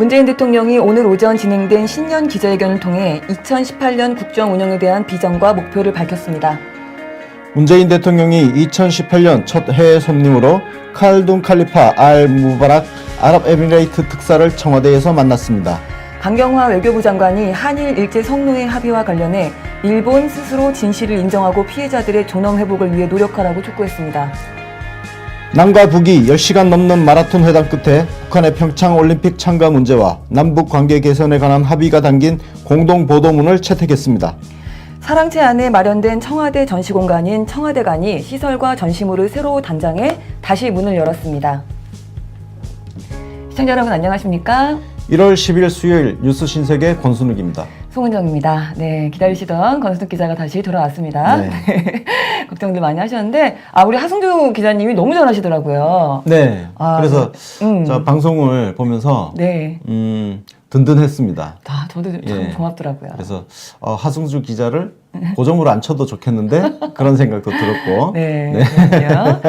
문재인 대통령이 오늘 오전 진행된 신년 기자회견을 통해 2018년 국정 운영에 대한 비전과 목표를 밝혔습니다. 문재인 대통령이 2018년 첫 해외 손님으로 칼둔 칼리파 알 무바락 아랍에미레이트 특사를 청와대에서 만났습니다. 강경화 외교부 장관이 한일 일제 성노예 합의와 관련해 일본 스스로 진실을 인정하고 피해자들의 존엄 회복을 위해 노력하라고 촉구했습니다. 남과 북이 10시간 넘는 마라톤 회담 끝에 북한의 평창 올림픽 참가 문제와 남북 관계 개선에 관한 합의가 담긴 공동 보도문을 채택했습니다. 사랑채 안에 마련된 청와대 전시공간인 청와대관이 시설과 전시물을 새로 단장해 다시 문을 열었습니다. 시청자 여러분 안녕하십니까? 1월 10일 수요일 뉴스 신세계 권순욱입니다. 송은정입니다. 네, 기다리시던 권순욱 기자가 다시 돌아왔습니다. 네. 걱정들 많이 하셨는데, 우리 하승주 기자님이 너무 잘하시더라고요. 네. 그래서 저 방송을 보면서 네. 든든했습니다. 저도 참 고맙더라고요. 그래서 하승주 기자를 고정으로 안 쳐도 좋겠는데 그런 생각도 들었고. 네, 그렇군요.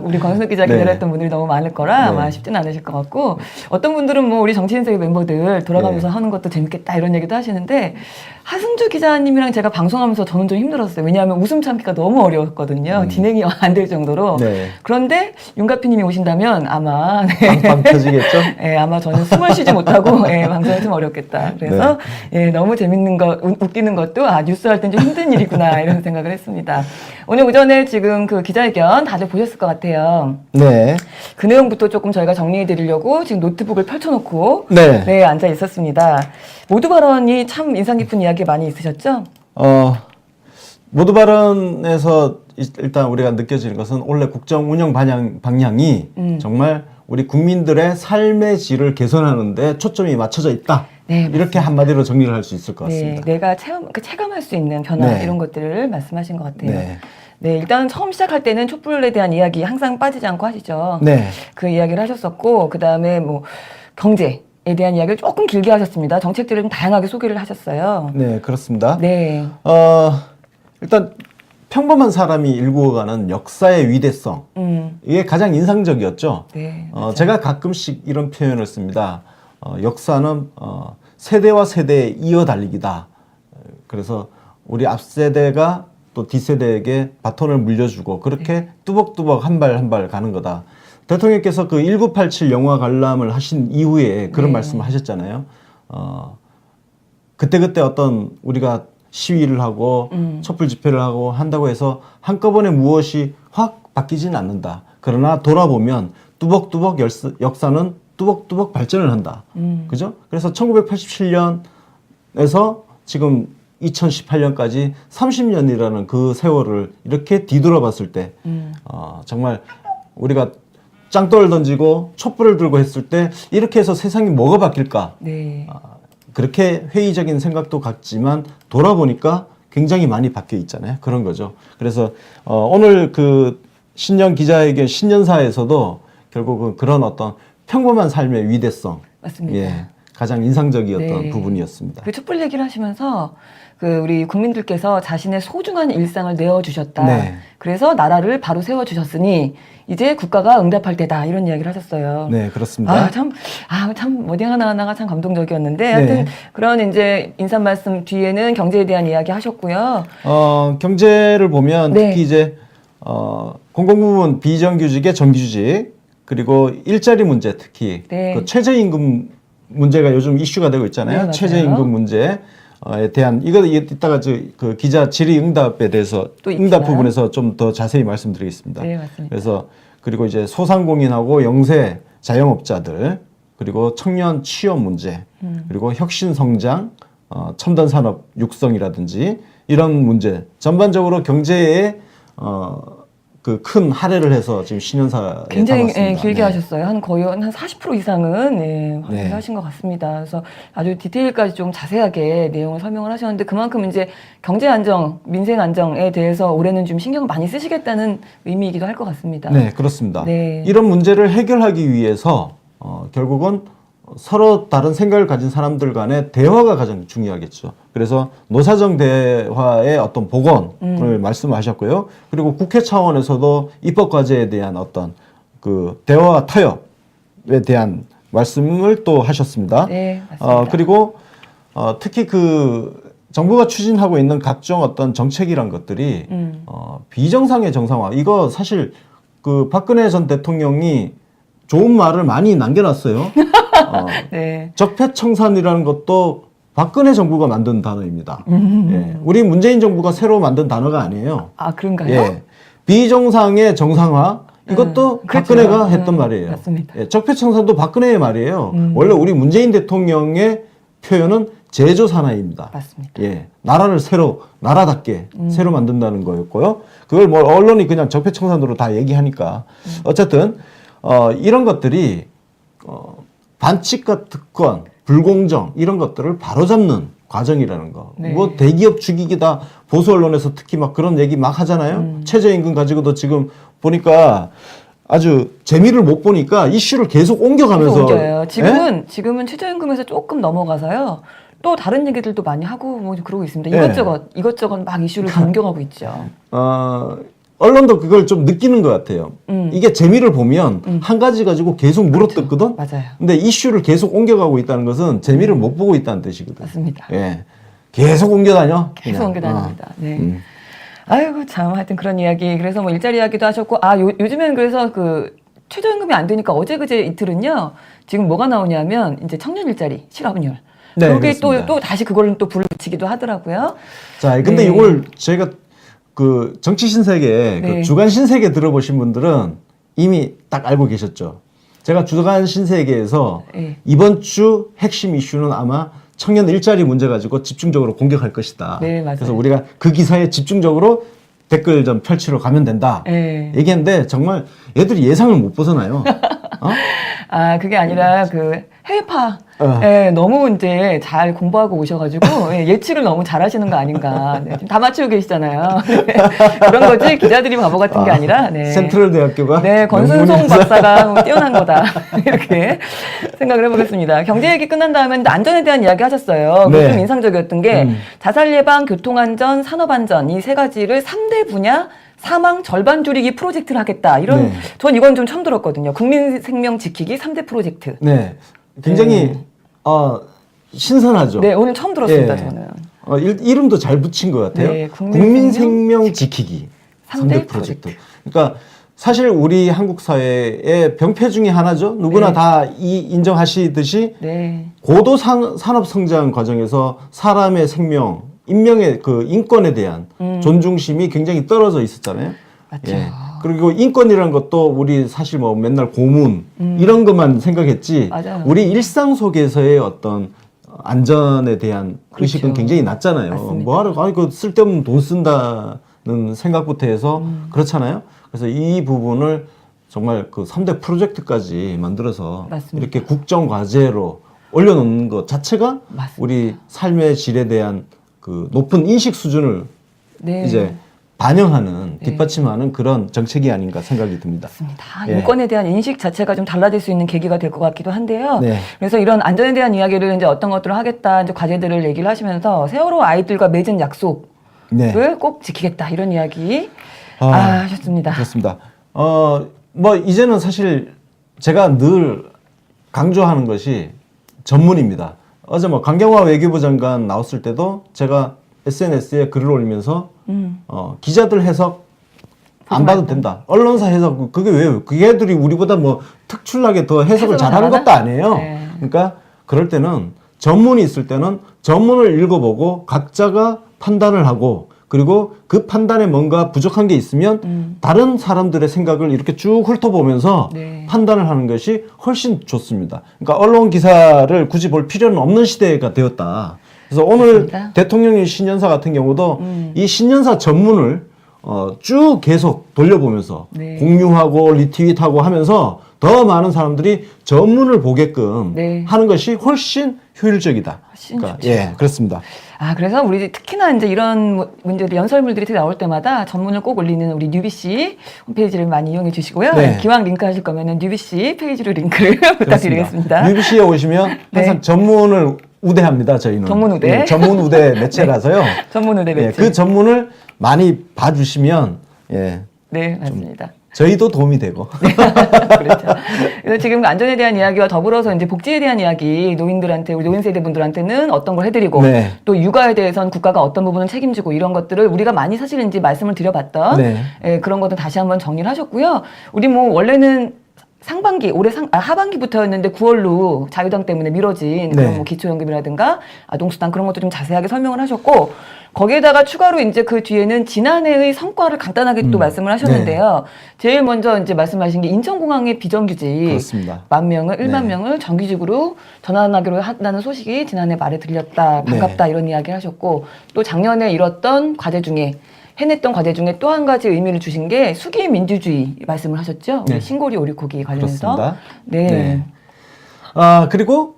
우리 권순욱 기자 기다렸던 분들이 너무 많을 거라 아마 쉽지는 않으실 것 같고, 어떤 분들은 뭐 우리 정치인세계 멤버들 돌아가면서 하는 것도 재밌겠다 이런 얘기도 하시는데, 하승주 기자님이랑 제가 방송하면서 저는 좀 힘들었어요. 왜냐하면 웃음 참기가 너무 어려웠거든요. 진행이 안 될 정도로. 그런데 윤가피님이 오신다면 아마 빵빵 터지겠죠? 네, 아마 저는 숨을 쉬지 못하고 방송이 좀 어렵겠다. 그래서 너무 재밌는 거, 웃기는 것도 뉴스 할 땐 좀 힘든 일이구나 이런 생각을 했습니다. 오늘 오전에 지금 그 기자회견 다들 보셨을 것 같아요. 네. 그 내용부터 조금 저희가 정리해 드리려고 지금 노트북을 펼쳐놓고 앉아 있었습니다. 모두 발언이 참 인상 깊은 이야기 많이 있으셨죠? 모두 발언에서 일단 우리가 느껴지는 것은 원래 국정 운영 방향이 정말 우리 국민들의 삶의 질을 개선하는데 초점이 맞춰져 있다. 이렇게 한마디로 정리를 할 수 있을 것 같습니다. 내가 체감할 수 있는 변화 이런 것들을 말씀하신 것 같아요. 일단 처음 시작할 때는 촛불에 대한 이야기 항상 빠지지 않고 하시죠. 그 이야기를 하셨었고, 그 다음에 뭐 경제에 대한 이야기를 조금 길게 하셨습니다. 정책들을 좀 다양하게 소개를 하셨어요. 네, 그렇습니다. 일단 평범한 사람이 일구어가는 역사의 위대성, 이게 가장 인상적이었죠. 제가 가끔씩 이런 표현을 씁니다. 역사는 세대와 세대에 이어 달리기다. 그래서 우리 앞세대가 또 뒷세대에게 바톤을 물려주고 그렇게 뚜벅뚜벅 한 발 한 발 가는 거다. 대통령께서 그 1987 영화 관람을 하신 이후에 그런 말씀을 하셨잖아요. 그때그때 어떤 우리가 시위를 하고 촛불 집회를 하고 한다고 해서 한꺼번에 무엇이 확 바뀌지는 않는다. 그러나 돌아보면 뚜벅뚜벅 역사는 뚜벅뚜벅 발전을 한다. 그죠? 그래서 1987년에서 지금 2018년까지 30년이라는 그 세월을 이렇게 뒤돌아봤을 때 정말 우리가 짱돌을 던지고 촛불을 들고 했을 때 이렇게 해서 세상이 뭐가 바뀔까? 그렇게 회의적인 생각도 같지만 돌아보니까 굉장히 많이 바뀌어 있잖아요. 그런 거죠. 그래서 오늘 그 신년 기자회견 신년사에서도 결국은 그런 어떤 평범한 삶의 위대성, 맞습니다. 가장 인상적이었던 부분이었습니다. 그 촛불 얘기를 하시면서 그 우리 국민들께서 자신의 소중한 일상을 내어주셨다. 그래서 나라를 바로 세워주셨으니 이제 국가가 응답할 때다 이런 이야기를 하셨어요. 네, 그렇습니다. 참 어디 하나하나가 참 감동적이었는데 하여튼 그런 이제 인사 말씀 뒤에는 경제에 대한 이야기 하셨고요. 경제를 보면 특히 이제 공공부문 비정규직의 정규직 그리고 일자리 문제 특히 그 최저임금 문제가 요즘 이슈가 되고 있잖아요. 최저임금 문제에 대한 이거 이따가 그 기자 질의응답에 대해서 응답 부분에서 좀 더 자세히 말씀드리겠습니다. 맞습니다. 그래서 그리고 이제 소상공인하고 영세 자영업자들 그리고 청년 취업 문제 그리고 혁신 성장 첨단 산업 육성이라든지 이런 문제 전반적으로 경제에 그 큰 할애를 해서 지금 신년사에 굉장히 담았습니다. 길게 하셨어요. 거의 한 40% 이상은 하신 것 같습니다. 그래서 아주 디테일까지 좀 자세하게 내용을 설명을 하셨는데 그만큼 이제 경제 안정, 민생 안정에 대해서 올해는 좀 신경을 많이 쓰시겠다는 의미이기도 할 것 같습니다. 네, 그렇습니다. 이런 문제를 해결하기 위해서 결국은 서로 다른 생각을 가진 사람들 간의 대화가 가장 중요하겠죠. 그래서 노사정 대화의 어떤 복원을 말씀하셨고요. 그리고 국회 차원에서도 입법 과제에 대한 어떤 그 대화와 타협에 대한 말씀을 또 하셨습니다. 네, 맞습니다. 그리고 특히 그 정부가 추진하고 있는 각종 어떤 정책이란 것들이 비정상의 정상화. 이거 사실 그 박근혜 전 대통령이 좋은 말을 많이 남겨놨어요. 네. 적폐청산이라는 것도 박근혜 정부가 만든 단어입니다. 예, 우리 문재인 정부가 새로 만든 단어가 아니에요. 아, 그런가요? 예, 비정상의 정상화 이것도 그렇죠. 박근혜가 했던 말이에요. 맞습니다. 예, 적폐청산도 박근혜의 말이에요. 원래 우리 문재인 대통령의 표현은 제조산하입니다. 맞습니다. 예, 나라를 새로 나라답게 새로 만든다는 거였고요. 그걸 뭐 언론이 그냥 적폐청산으로 다 얘기하니까 어쨌든 이런 것들이 반칙과 특권, 불공정 이런 것들을 바로잡는 과정이라는 거. 네. 뭐 대기업 죽이기다 보수 언론에서 특히 막 그런 얘기 막 하잖아요. 최저임금 가지고도 지금 보니까 아주 재미를 못 보니까 이슈를 계속 옮겨가면서 계속 옮겨요. 예? 지금은 최저임금에서 조금 넘어가서요. 또 다른 얘기들도 많이 하고 뭐 그러고 있습니다. 예. 이것저것 막 이슈를 다 옮겨가고 있죠. 언론도 그걸 좀 느끼는 것 같아요. 이게 재미를 보면 한 가지 가지고 계속 물어뜯거든. 맞아요. 근데 이슈를 계속 옮겨가고 있다는 것은 재미를 못 보고 있다는 뜻이거든. 맞습니다. 예, 계속 옮겨다녀. 계속 그냥. 옮겨다닙니다. 네. 아이고 참 하여튼 그런 이야기. 그래서 뭐 일자리 이야기도 하셨고 요즘에는 그래서 그 최저임금이 안 되니까 어제 그제 이틀은요. 지금 뭐가 나오냐면 이제 청년 일자리 실업률. 네, 그게 그렇습니다. 또 다시 그걸 또 불을 붙이기도 하더라고요. 자, 근데 네. 이걸 제가 그 정치 신세계, 네. 그 주간 신세계 들어보신 분들은 이미 딱 알고 계셨죠. 제가 주간 신세계에서 네. 이번 주 핵심 이슈는 아마 청년 일자리 문제 가지고 집중적으로 공격할 것이다. 네, 맞아요. 그래서 우리가 그 기사에 집중적으로 댓글 좀 펼치러 가면 된다. 네. 얘기했는데 정말 얘들이 예상을 못 벗어나요. 아, 그게 아니라 그 해외파. 어. 예, 너무 이제 잘 공부하고 오셔가지고 예측을 너무 잘하시는 거 아닌가. 네, 지금 다 맞추고 계시잖아요. 네, 그런 거지 기자들이 바보 같은 게 아니라. 네. 센트럴 대학교가 네, 권순송 명문에서 박사가 뛰어난 거다. 이렇게 생각을 해보겠습니다. 경제 얘기 끝난 다음에 안전에 대한 이야기 하셨어요. 그게 네. 좀 인상적이었던 게 자살 예방, 교통안전, 산업안전 이 세 가지를 3대 분야 사망 절반 줄이기 프로젝트를 하겠다. 이런 네. 전 이건 좀 처음 들었거든요. 국민 생명 지키기 3대 프로젝트. 네, 굉장히 신선하죠. 네, 오늘 처음 들었습니다. 예. 저는. 이름도 잘 붙인 것 같아요. 네, 국민 생명 지키기 3대 3대 프로젝트. 그러니까 사실 우리 한국 사회의 병폐 중에 하나죠. 누구나 네. 다 인정하시듯이 네. 고도 산업 성장 과정에서 사람의 생명, 인명의 그 인권에 대한 존중심이 굉장히 떨어져 있었잖아요. 맞죠. 예. 그리고 인권이라는 것도 우리 사실 뭐 맨날 고문 이런 것만 생각했지 맞아요. 우리 일상 속에서의 어떤 안전에 대한 의식은 그렇죠. 굉장히 낮잖아요. 맞습니다. 뭐하러 아니 그 쓸데없는 돈 쓴다는 생각부터 해서 그렇잖아요. 그래서 이 부분을 정말 그 3대 프로젝트까지 만들어서 맞습니다. 이렇게 국정 과제로 올려놓는 것 자체가 맞습니다. 우리 삶의 질에 대한 그 높은 인식 수준을 네. 이제 반영하는 뒷받침하는 그런 정책이 아닌가 생각이 듭니다. 맞습니다. 예. 인권에 대한 인식 자체가 좀 달라질 수 있는 계기가 될 것 같기도 한데요. 네. 그래서 이런 안전에 대한 이야기를 이제 어떤 것들을 하겠다, 이제 과제들을 얘기를 하시면서 세월호 아이들과 맺은 약속을 네. 꼭 지키겠다 이런 이야기 아, 하셨습니다. 그렇습니다. 뭐 이제는 사실 제가 늘 강조하는 것이 전문입니다. 어제 뭐 강경화 외교부 장관 나왔을 때도 제가 SNS에 글을 올리면서 기자들 해석 안 봐도 된다. 언론사 해석 그게 왜요? 그게들이 우리보다 뭐 특출나게 더 해석을 해석을 잘하는 잘하나? 것도 아니에요. 네. 그러니까 그럴 때는 전문이 있을 때는 전문을 읽어보고 각자가 판단을 하고 그리고 그 판단에 뭔가 부족한 게 있으면 다른 사람들의 생각을 이렇게 쭉 훑어보면서 네. 판단을 하는 것이 훨씬 좋습니다. 그러니까 언론 기사를 굳이 볼 필요는 없는 시대가 되었다. 그래서 오늘 맞습니다. 대통령의 신년사 같은 경우도 이 신년사 전문을 쭉 계속 돌려보면서 네. 공유하고 리트윗하고 하면서 더 많은 사람들이 전문을 보게끔 네. 하는 것이 훨씬 효율적이다. 훨씬 좋죠. 예, 그렇습니다. 그래서 우리 특히나 이제 이런 문제들, 연설물들이 나올 때마다 전문을 꼭 올리는 우리 뉴비씨 홈페이지를 많이 이용해 주시고요. 네. 기왕 링크 하실 거면은 뉴비씨 페이지로 링크를 부탁드리겠습니다. UBC에 오시면 항상 네. 전문을 우대합니다. 저희는 전문 우대. 예, 전문 우대 매체라서요. 전문 우대 예, 매체. 그 전문을 많이 봐주시면 예, 네, 맞습니다. 저희도 도움이 되고. 그렇죠. 그래서 지금 안전에 대한 이야기와 더불어서 이제 복지에 대한 이야기, 노인들한테, 우리 노인 세대 분들한테는 어떤 걸 해드리고, 네. 또 육아에 대해서는 국가가 어떤 부분을 책임지고 이런 것들을 우리가 많이 사실 이제 말씀을 드려봤던 네. 예, 그런 것도 다시 한번 정리를 하셨고요. 우리 뭐 원래는 상반기, 올해 하반기부터였는데 9월로 자유당 때문에 미뤄진 그런 네. 뭐 기초연금이라든가 아동수당 그런 것도 좀 자세하게 설명을 하셨고, 거기에다가 추가로 이제 그 뒤에는 지난해의 성과를 간단하게 또 말씀을 하셨는데요. 제일 먼저 이제 말씀하신 게 인천공항의 비정규직 그렇습니다. 1만 명을 정규직으로 전환하기로 한다는 소식이 지난해 말에 들렸다. 반갑다. 이런 이야기를 하셨고, 또 작년에 이뤘던 과제 중에 해냈던 과제 중에 또 한 가지 의미를 주신 게 수기 민주주의 말씀을 하셨죠. 우리 네. 신고리 오리고기 관련해서. 그렇습니다. 네. 그리고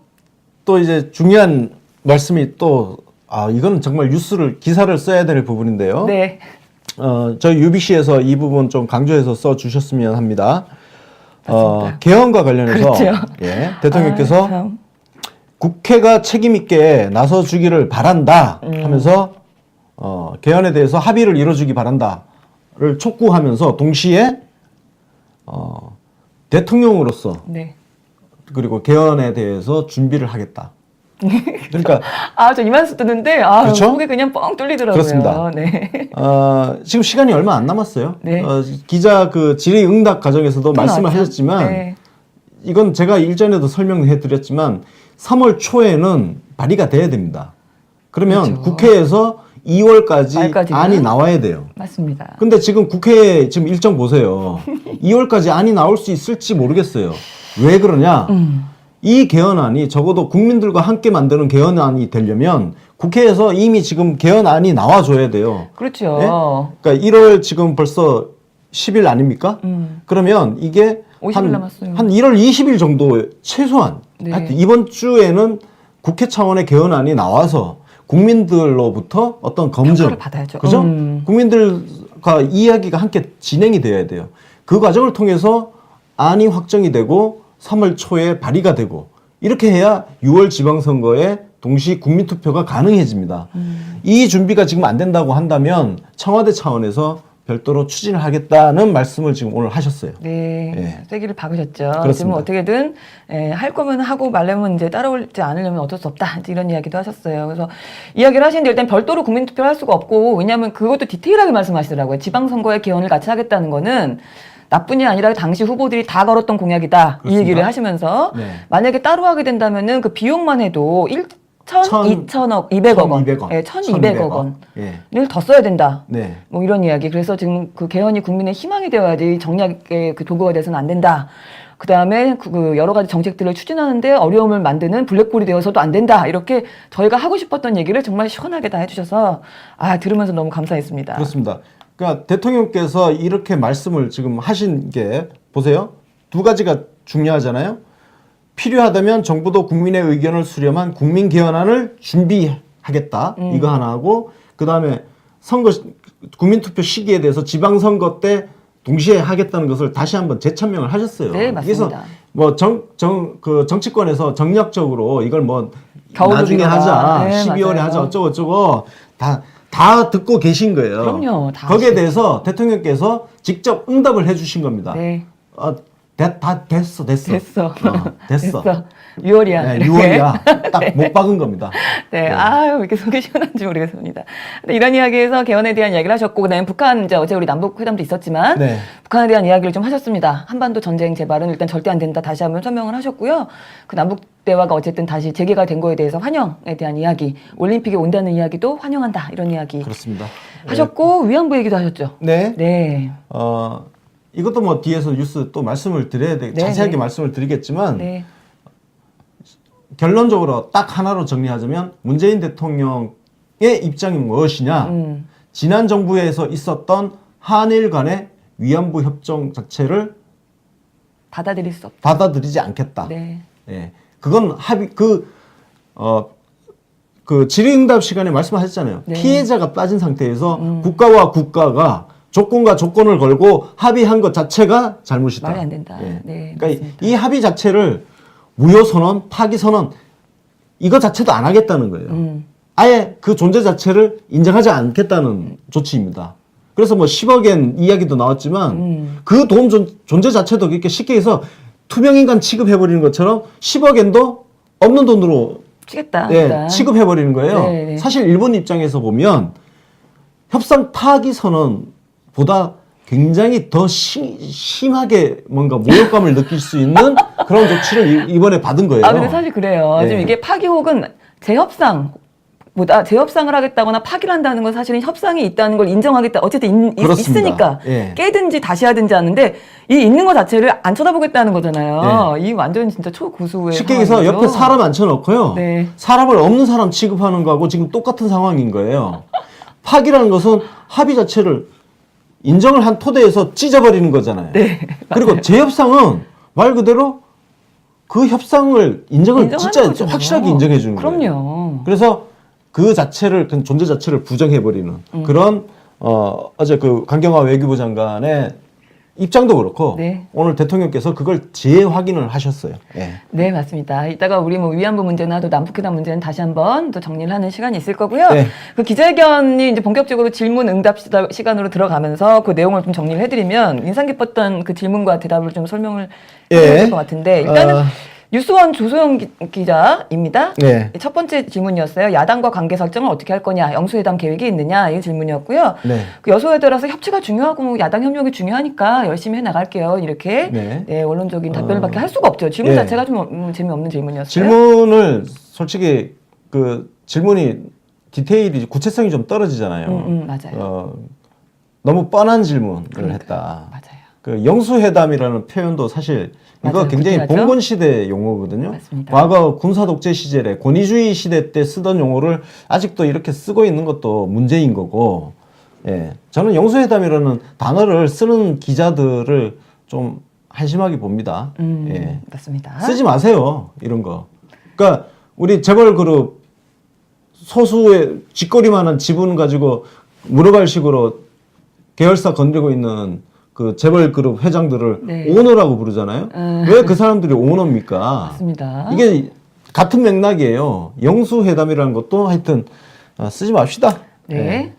또 이제 중요한 말씀이 또, 이건 정말 기사를 써야 될 부분인데요. 네. 저희 UBC에서 이 부분 좀 강조해서 써 주셨으면 합니다. 맞습니다. 개헌과 관련해서 그렇죠. 예, 대통령께서 참. 국회가 책임 있게 나서 주기를 바란다 하면서 개헌에 대해서 합의를 이뤄주기 바란다를 촉구하면서 동시에 대통령으로서 네. 그리고 개헌에 대해서 준비를 하겠다. 그러니까 저 이만수 듣는데 그렇죠? 속이 그냥 뻥 뚫리더라고요. 그렇습니다. 네. 지금 시간이 얼마 안 남았어요. 네. 기자 그 질의응답 과정에서도 말씀을 나왔죠? 하셨지만 네. 이건 제가 일전에도 설명해 드렸지만 3월 초에는 발의가 돼야 됩니다. 그러면 그렇죠. 국회에서 2월까지 말까지는? 안이 나와야 돼요. 맞습니다. 근데 지금 국회 지금 일정 보세요. 2월까지 안이 나올 수 있을지 모르겠어요. 왜 그러냐? 이 개헌안이 적어도 국민들과 함께 만드는 개헌안이 되려면 국회에서 이미 지금 개헌안이 나와줘야 돼요. 그렇죠. 예? 그러니까 1월 지금 벌써 10일 아닙니까? 그러면 이게 50일 남았어요. 한 1월 20일 정도 최소한 네. 하여튼 이번 주에는 국회 차원의 개헌안이 나와서 국민들로부터 어떤 검증, 평가를 받아야죠. 그죠? 국민들과 이야기가 함께 진행이 돼야 돼요. 그 과정을 통해서 안이 확정이 되고 3월 초에 발의가 되고 이렇게 해야 6월 지방선거에 동시 국민투표가 가능해집니다. 이 준비가 지금 안 된다고 한다면 청와대 차원에서 별도로 추진을 하겠다는 말씀을 지금 오늘 하셨어요. 네, 예. 세기를 박으셨죠. 그렇습니다. 지금 어떻게든 할 거면 하고 말려면 이제 따라오지 않으려면 어쩔 수 없다. 이제 이런 이야기도 하셨어요. 그래서 이야기를 하시는데 일단 별도로 국민투표를 할 수가 없고, 왜냐하면 그것도 디테일하게 말씀하시더라고요. 지방선거에 개헌을 같이 하겠다는 거는 나뿐이 아니라 당시 후보들이 다 걸었던 공약이다. 이 그렇습니다. 얘기를 하시면서 네. 만약에 따로 하게 된다면은 그 비용만 해도 2,200억 1,200억. 원. 1,200억 원을 예. 더 써야 된다. 네. 뭐 이런 이야기. 그래서 지금 그 개헌이 국민의 희망이 되어야지 정략의 그 도구가 돼서는 안 된다. 그 다음에 그 여러 가지 정책들을 추진하는데 어려움을 만드는 블랙홀이 되어서도 안 된다. 이렇게 저희가 하고 싶었던 얘기를 정말 시원하게 다 해주셔서 들으면서 너무 감사했습니다. 그렇습니다. 그러니까 대통령께서 이렇게 말씀을 지금 하신 게 보세요. 두 가지가 중요하잖아요. 필요하다면 정부도 국민의 의견을 수렴한 국민 개헌안을 준비하겠다. 이거 하나 하고 그다음에 국민투표 시기에 대해서 지방선거 때 동시에 하겠다는 것을 다시 한번 재천명을 하셨어요. 네, 맞습니다. 그래서 뭐 정치권에서 정략적으로 이걸 뭐 겨울로 나중에 미뤄라. 하자, 네, 12월에 맞아요. 하자 어쩌고 다 듣고 계신 거예요. 그럼요. 다 거기에 아시죠. 대해서 대통령께서 직접 응답을 해주신 겁니다. 네. 다 됐어. 됐어. 됐어. 6월이야. 네, 6월이야. 딱 못 박은 겁니다. 네, 왜 이렇게 속이 시원한지 모르겠습니다. 근데 이런 이야기에서 개헌에 대한 이야기를 하셨고, 그다음에 북한, 이제 어제 우리 남북 회담도 있었지만, 네. 북한에 대한 이야기를 좀 하셨습니다. 한반도 전쟁 재발은 일단 절대 안 된다. 다시 한번 설명을 하셨고요. 그 남북 대화가 어쨌든 다시 재개가 된 거에 대해서 환영에 대한 이야기, 올림픽에 온다는 이야기도 환영한다. 이런 이야기 그렇습니다. 하셨고, 위안부 얘기도 하셨죠. 네. 네. 이것도 뭐 뒤에서 뉴스 또 말씀을 드려야 돼. 네, 자세하게 네. 말씀을 드리겠지만 네. 결론적으로 딱 하나로 정리하자면 문재인 대통령의 입장이 무엇이냐. 지난 정부에서 있었던 한일 간의 위안부 협정 자체를 받아들일 수 없다. 받아들이지 않겠다. 네. 예. 그건 그 질의응답 시간에 말씀하셨잖아요. 네. 피해자가 빠진 상태에서 국가와 국가가 조건과 조건을 걸고 합의한 것 자체가 잘못이다. 말이 안 된다. 예. 네, 그러니까 맞습니다. 이 합의 자체를 무효선언, 파기선언 이거 자체도 안 하겠다는 거예요. 아예 그 존재 자체를 인정하지 않겠다는 조치입니다. 그래서 뭐 10억엔 이야기도 나왔지만 그 돈 존재 자체도 이렇게 쉽게 해서 투명인간 취급해버리는 것처럼 10억엔도 없는 돈으로 치겠다. 예, 일단. 취급해버리는 거예요. 네. 사실 일본 입장에서 보면 협상 타기 선언보다 굉장히 더 심하게 뭔가 모욕감을 느낄 수 있는 그런 조치를 이번에 받은 거예요. 근데 사실 그래요. 예. 지금 이게 파기 혹은 재협상보다 재협상을 하겠다거나 파기를 한다는 건 사실은 협상이 있다는 걸 인정하겠다. 어쨌든 그렇습니다. 있으니까 예. 깨든지 다시 하든지 하는데 이 있는 거 자체를 안 쳐다보겠다는 거잖아요. 이 완전 진짜 초고수의 쉽게 얘기해서 상황이죠. 옆에 사람 앉혀놓고요. 네. 사람을 없는 사람 취급하는 거하고 지금 똑같은 상황인 거예요. 파기라는 것은 합의 자체를 인정을 한 토대에서 찢어버리는 거잖아요. 네, 그리고 재협상은 말 그대로 그 협상을 인정하는 진짜 거죠. 확실하게 인정해 주는 거예요. 그럼요. 그래서 그 자체를 그 존재 자체를 부정해버리는 그런 어제 그 강경화 외교부 장관의 입장도 그렇고 네. 오늘 대통령께서 그걸 재확인을 하셨어요. 예. 네, 맞습니다. 이따가 우리 뭐 위안부 문제나 또 남북회담 문제는 다시 한번 또 정리를 하는 시간이 있을 거고요. 네. 그 기자회견이 이제 본격적으로 질문 응답 시간으로 들어가면서 그 내용을 좀 정리를 해드리면 인상 깊었던 그 질문과 대답을 좀 설명을 해드릴 예. 것 같은데 일단은 뉴스원 조소영 기자입니다. 네. 첫 번째 질문이었어요. 야당과 관계 설정을 어떻게 할 거냐, 영수회담 계획이 있느냐 이 질문이었고요. 네. 그 여소야대라서 협치가 중요하고 야당 협력이 중요하니까 열심히 해 나갈게요. 이렇게 네. 원론적인 답변을밖에 할 수가 없죠. 질문 예. 자체가 좀 재미없는 질문이었어요. 질문을 솔직히 그 질문이 디테일이 구체성이 좀 떨어지잖아요. 맞아요. 너무 뻔한 질문을 그러니까, 했다. 맞아요. 그 영수회담이라는 표현도 사실 이거 맞아요. 굉장히 구태하죠? 봉건 시대 용어거든요. 맞습니다. 과거 군사 독재 시절에 권위주의 시대 때 쓰던 용어를 아직도 이렇게 쓰고 있는 것도 문제인 거고, 예, 저는 영수회담이라는 단어를 쓰는 기자들을 좀 한심하게 봅니다. 예, 맞습니다. 쓰지 마세요 이런 거. 그러니까 우리 재벌 그룹 소수의 쥐꼬리만한 지분 가지고 물어갈 식으로 계열사 건드리고 있는 그 재벌 그룹 회장들을 네. 오너라고 부르잖아요. 왜 그 사람들이 오너입니까? 맞습니다. 이게 같은 맥락이에요. 영수회담이라는 것도 하여튼 쓰지 맙시다. 네.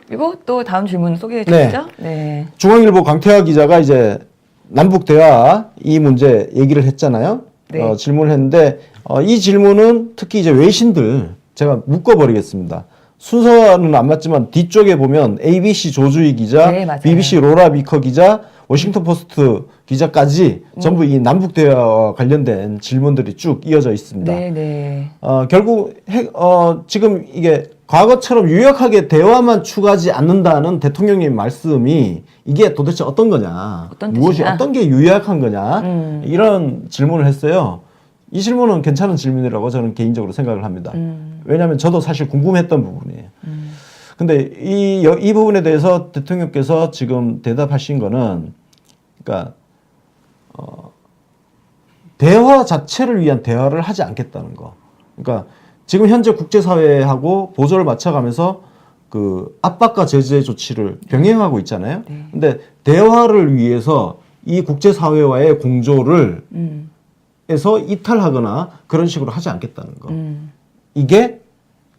그리고 또 다음 질문 소개해 주시죠. 네. 중앙일보 강태화 기자가 이제 남북 대화 이 문제 얘기를 했잖아요. 네. 질문을 했는데 이 질문은 특히 이제 외신들 제가 묶어버리겠습니다. 순서는 안 맞지만 뒤쪽에 보면 ABC 조주희 기자, 네, 맞아요. BBC 로라 비커 기자, 워싱턴 포스트 기자까지 전부 이 남북 대화와 관련된 질문들이 쭉 이어져 있습니다. 네, 네. 결국 지금 이게 과거처럼 유약하게 대화만 추구하지 않는다는 대통령님 말씀이 이게 도대체 어떤 거냐, 어떤 무엇이 뜻이냐? 어떤 게 유약한 거냐 이런 질문을 했어요. 이 질문은 괜찮은 질문이라고 저는 개인적으로 생각을 합니다. 왜냐하면 저도 사실 궁금했던 부분이에요. 근데 이 부분에 대해서 대통령께서 지금 대답하신 거는, 그러니까 대화 자체를 위한 대화를 하지 않겠다는 거. 그러니까 지금 현재 국제사회하고 보조를 맞춰가면서 그 압박과 제재 조치를 병행하고 있잖아요. 네. 근데 대화를 위해서 이 국제사회와의 공조를 에서 이탈하거나 그런 식으로 하지 않겠다는 거. 이게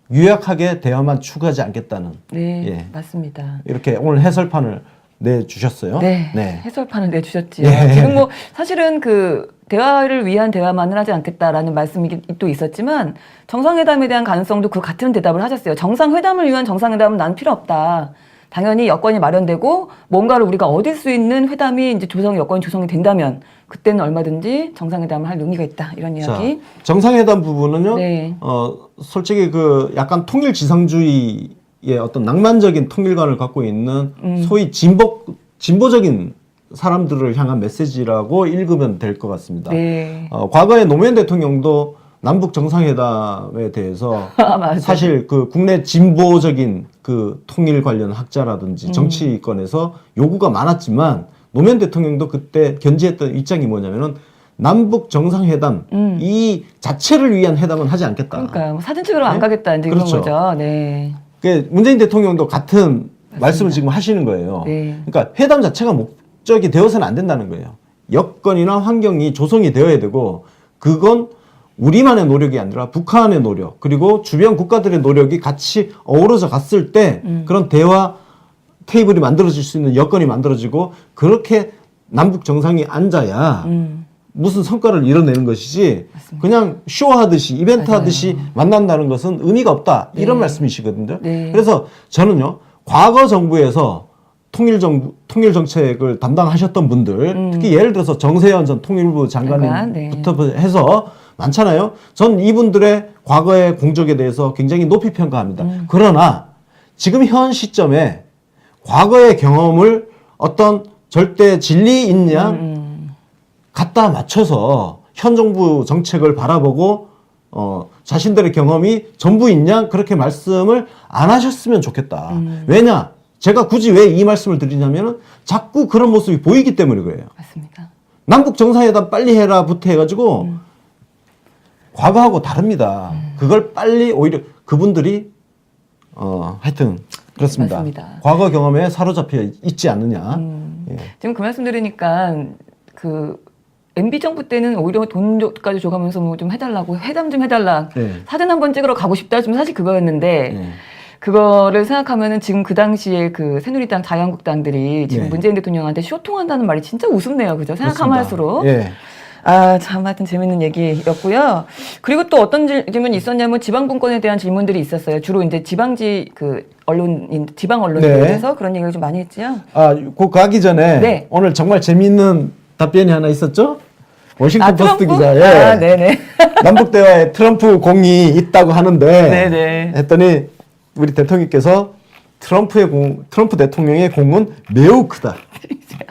유약하게 대화만 추구하지 않겠다는. 네, 예. 맞습니다. 이렇게 오늘 해설판을 내주셨어요. 네, 네. 해설판을 내주셨지요. 예. 지금 뭐 사실은 그 대화를 위한 대화만을 하지 않겠다라는 말씀이 또 있었지만 정상회담에 대한 가능성도 그 같은 대답을 하셨어요. 정상회담을 위한 정상회담은 난 필요 없다. 당연히 여건이 마련되고 뭔가를 우리가 얻을 수 있는 회담이 이제 여건이 조성이 된다면 그때는 얼마든지 정상회담을 할 의미가 있다. 이런 이야기. 자, 정상회담 부분은요. 네. 솔직히 그 약간 통일 지상주의의 어떤 낭만적인 통일관을 갖고 있는 소위 진보적인 사람들을 향한 메시지라고 읽으면 될 것 같습니다. 네. 과거에 노무현 대통령도 남북 정상회담에 대해서 맞아요. 사실 그 국내 진보적인 그 통일 관련 학자라든지 정치권에서 요구가 많았지만 노무현 대통령도 그때 견지했던 입장이 뭐냐면은 남북 정상회담 이 자체를 위한 회담은 하지 않겠다. 그러니까요. 뭐 사진 찍으러 안 네? 가겠다. 이제 그렇죠. 이런 거죠. 네. 문재인 대통령도 같은 말씀을 지금 하시는 거예요. 네. 그러니까 회담 자체가 목적이 되어서는 안 된다는 거예요. 여건이나 환경이 조성이 되어야 되고 그건 우리만의 노력이 아니라 북한의 노력 그리고 주변 국가들의 노력이 같이 어우러져 갔을 때 그런 테이블이 만들어질 수 있는 여건이 만들어지고 그렇게 남북 정상이 앉아야 무슨 성과를 이뤄내는 것이지 맞습니다. 그냥 쇼하듯이 이벤트 맞아요. 하듯이 만난다는 것은 의미가 없다 이런 네. 말씀이시거든요. 네. 그래서 저는요 과거 정부에서 통일 정책을 담당하셨던 분들 특히 예를 들어서 정세현 전 통일부 장관님부터 해서 많잖아요. 전 이분들의 과거의 공적에 대해서 굉장히 높이 평가합니다. 그러나 지금 현 시점에 과거의 경험을 어떤 절대 진리인 양 갖다 맞춰서 현 정부 정책을 바라보고 자신들의 경험이 전부인 양 그렇게 말씀을 안 하셨으면 좋겠다. 왜냐? 제가 굳이 왜 이 말씀을 드리냐면은 자꾸 그런 모습이 보이기 때문에 그래요. 맞습니다. 남북 정상회담 빨리 해라부터 해가지고 과거하고 다릅니다. 그걸 빨리 오히려 그분들이 하여튼 그렇습니다. 맞습니다. 과거 경험에 사로잡혀 있지 않느냐. 예. 지금 그 말씀 들으니까 그 MB 정부 때는 오히려 돈까지 줘가면서 뭐 좀 해달라고 회담 좀 해달라 네. 사진 한번 찍으러 가고 싶다 좀 사실 그거였는데 예. 그거를 생각하면은 지금 그 당시에 그 새누리당 자유한국당들이 지금 네. 문재인 대통령한테 쇼통한다는 말이 진짜 우습네요, 그죠? 생각하면 할수록. 예. 아, 참, 하여튼 재밌는 얘기였고요. 그리고 또 어떤 질문이 있었냐면 지방분권에 대한 질문들이 있었어요. 주로 이제 지방지 지방 언론에 네. 대해서 그런 얘기를 좀 많이 했죠. 그 가기 전에 네. 오늘 정말 재미있는 답변이 하나 있었죠? 워싱턴 포스트 트럼프? 기자. 예. 아, 네네. 남북 대화에 트럼프 공이 있다고 하는데 네네. 했더니 우리 대통령께서 트럼프 대통령의 공은 매우 크다.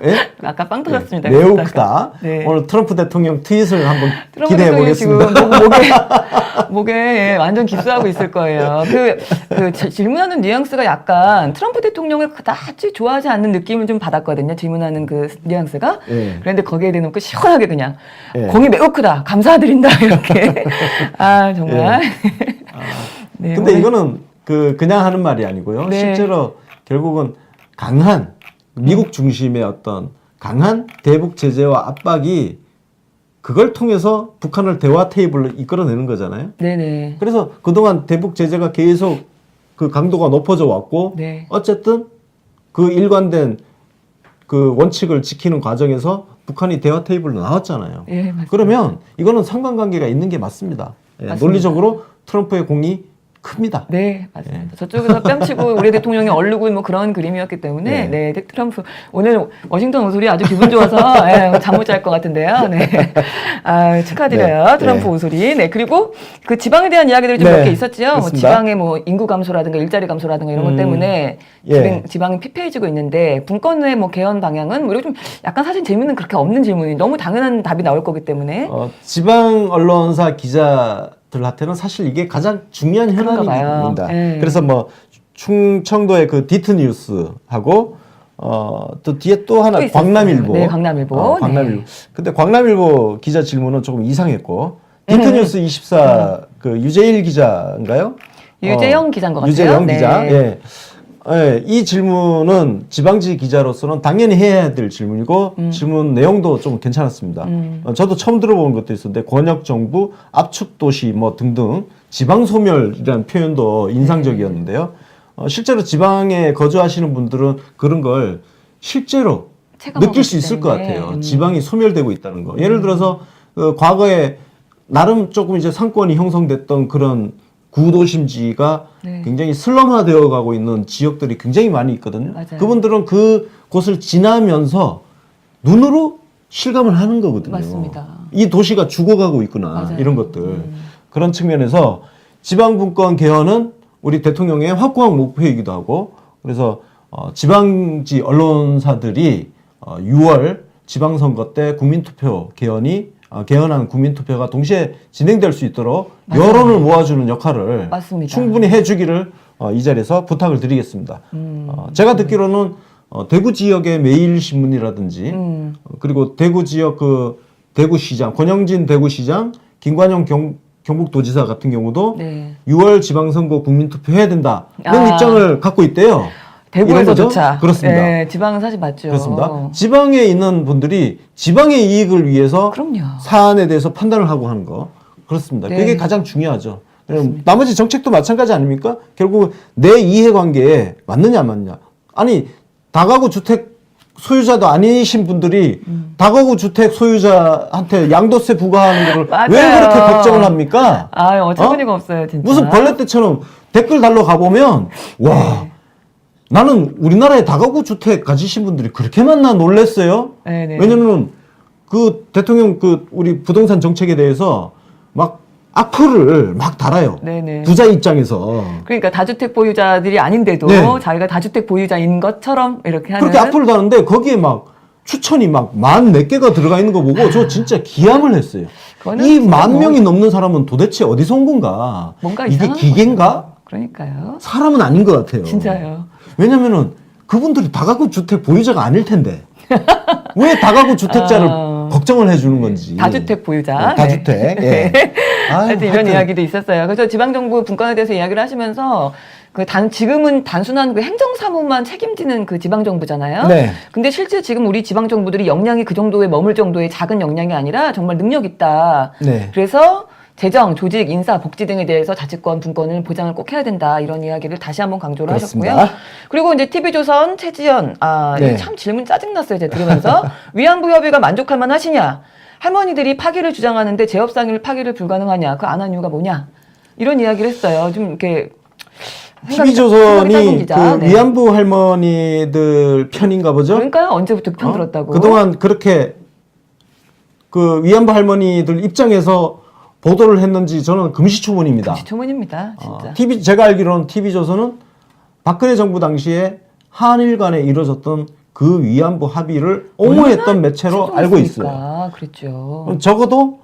예? 아까 빵 터졌습니다. 네, 매우 그러다가. 크다. 네. 오늘 트럼프 대통령 트윗을 한번 트럼프 기대해 대통령이 보겠습니다. 지금 목에 예, 완전 깁스하고 있을 거예요. 질문하는 뉘앙스가 약간 트럼프 대통령을 그다지 좋아하지 않는 느낌을 좀 받았거든요. 질문하는 그 뉘앙스가. 예. 그런데 거기에 대놓고 시원하게 그냥 예. 공이 매우 크다. 감사드린다. 이렇게. 아, 정말. 네, 근데 오늘- 이거는 그냥 하는 말이 아니고요. 네. 실제로 결국은 강한 미국 중심의 어떤 강한 대북 제재와 압박이 그걸 통해서 북한을 대화 테이블로 이끌어내는 거잖아요. 네네. 그래서 그동안 대북 제재가 계속 그 강도가 높아져 왔고 네. 어쨌든 그 일관된 그 원칙을 지키는 과정에서 북한이 대화 테이블로 나왔잖아요. 예, 맞습니다. 그러면 이거는 상관관계가 있는 게 맞습니다. 예, 맞습니다. 논리적으로 트럼프의 공이 큽니다. 네, 맞습니다. 저쪽에서 뺨치고 우리 대통령이 얼르고 뭐 그런 그림이었기 때문에, 네. 네, 트럼프, 오늘 워싱턴 오소리 아주 기분 좋아서, 예, 잠 못 잘 것 같은데요. 네. 아, 축하드려요. 네. 트럼프 네. 오소리. 네. 그리고 그 지방에 대한 이야기들이 좀 네. 몇 개 있었지요. 뭐 그렇습니다. 지방의 뭐 인구 감소라든가 일자리 감소라든가 이런 것 때문에 예. 지방이 피폐해지고 있는데, 분권의 뭐 개헌 방향은 뭐 이렇게 좀 약간 사실 재미는 그렇게 없는 질문이 너무 당연한 답이 나올 거기 때문에. 지방 언론사 기자들한테는 사실 이게 가장 중요한 그런가 봐요. 현안입니다. 네. 그래서 뭐 충청도의 그 디트 뉴스하고 또 뒤에 또 하나 또 있었어요. 광남일보. 네, 광남일보. 광남일보. 네. 근데 광남일보 기자 질문은 조금 이상했고 디트 뉴스 24 그 유재일 기자인가요? 유재영 기자인 것 같아요. 유재영 네. 기자. 예. 예, 이 질문은 지방지 기자로서는 당연히 해야 될 질문이고 질문 내용도 좀 괜찮았습니다. 저도 처음 들어본 것도 있었는데 권역 정부, 압축 도시 뭐 등등 지방 소멸이라는 표현도 인상적이었는데요. 실제로 지방에 거주하시는 분들은 그런 걸 실제로 체감하고 느낄 수 있기 있을 것 때문에. 같아요. 지방이 소멸되고 있다는 거. 예를 들어서 과거에 나름 조금 이제 상권이 형성됐던 그런 구도심지가 네. 굉장히 슬럼화되어 가고 있는 지역들이 굉장히 많이 있거든요. 맞아요. 그분들은 그 곳을 지나면서 눈으로 실감을 하는 거거든요. 맞습니다. 이 도시가 죽어가고 있구나. 맞아요. 이런 것들. 그런 측면에서 지방분권 개헌은 우리 대통령의 확고한 목표이기도 하고 그래서 지방지 언론사들이 6월 지방선거 때 국민투표 개헌한 국민투표가 동시에 진행될 수 있도록 맞아요. 여론을 모아주는 역할을 맞습니다. 충분히 해주기를 이 자리에서 부탁을 드리겠습니다. 제가 듣기로는 대구 지역의 매일신문이라든지 그리고 대구 지역 그 대구시장 권영진 대구시장 김관영 경북도지사 같은 경우도 네. 6월 지방선거 국민투표 해야 된다는 아. 입장을 갖고 있대요. 대구에서조차. 그렇습니다. 네, 지방은 사실 맞죠. 그렇습니다. 지방에 있는 분들이 지방의 이익을 위해서 그럼요. 사안에 대해서 판단을 하고 하는 거 그렇습니다. 네. 그게 가장 중요하죠. 나머지 정책도 마찬가지 아닙니까? 결국 내 이해관계에 맞느냐 안 맞느냐. 아니 다가구 주택 소유자도 아니신 분들이 다가구 주택 소유자한테 양도세 부과하는 거를 맞아요. 왜 그렇게 걱정을 합니까? 아, 어처구니가 없어요, 진짜. 무슨 벌레 때처럼 댓글 달러 가보면 와 네. 나는 우리나라에 다가구 주택 가지신 분들이 그렇게 많나 놀랬어요. 네네. 왜냐면 그 대통령 그 우리 부동산 정책에 대해서 막 악플을 막 달아요. 네네. 부자 입장에서 그러니까 다주택 보유자들이 아닌데도 네. 자기가 다주택 보유자인 것처럼 이렇게 하는. 그렇게 악플을 다는데 거기에 막 추천이 막 14개가 들어가 있는 거 보고 저 진짜 기함을 했어요. 그거는 이 진짜 10,000명이 넘는 사람은 도대체 어디서 온 건가? 뭔가 이게 이상한 기계인가? 거죠. 그러니까요. 사람은 아닌 것 같아요. 진짜요. 왜냐면은 그분들이 다가구 주택 보유자가 아닐 텐데 왜 다가구 주택자를 걱정을 해주는 건지. 다주택 보유자. 다주택. 네. 예. 아유, 하여튼 이런 이야기도 있었어요. 그래서 지방정부 분권에 대해서 이야기를 하시면서 지금은 단순한 그 행정사무만 책임지는 그 지방정부잖아요. 네. 근데 실제 지금 우리 지방정부들이 역량이 그 정도에 머물 정도의 작은 역량이 아니라 정말 능력 있다. 네. 그래서 재정, 조직, 인사, 복지 등에 대해서 자치권, 분권을 보장을 꼭 해야 된다. 이런 이야기를 다시 한번 강조를 그렇습니다. 하셨고요. 그리고 이제 TV조선, 최지연, 네. 이거 참 질문 짜증났어요. 제가 들으면서. 위안부 협의가 만족할 만하시냐? 할머니들이 파기를 주장하는데 재협상일 파기를 불가능하냐? 그 안 한 이유가 뭐냐? 이런 이야기를 했어요. 좀 이렇게 생각이 짧은 TV조선이 기자. 그 네. 위안부 할머니들 편인가 보죠? 그러니까요. 언제부터 편 들었다고. 그동안 그렇게 그 위안부 할머니들 입장에서 보도를 했는지 저는 금시초문입니다. 금시초문입니다. 진짜. 제가 알기로는 TV조선은 박근혜 정부 당시에 한일 간에 이루어졌던 그 위안부 합의를 옹호했던 매체로 알고 있어요. 그랬죠. 적어도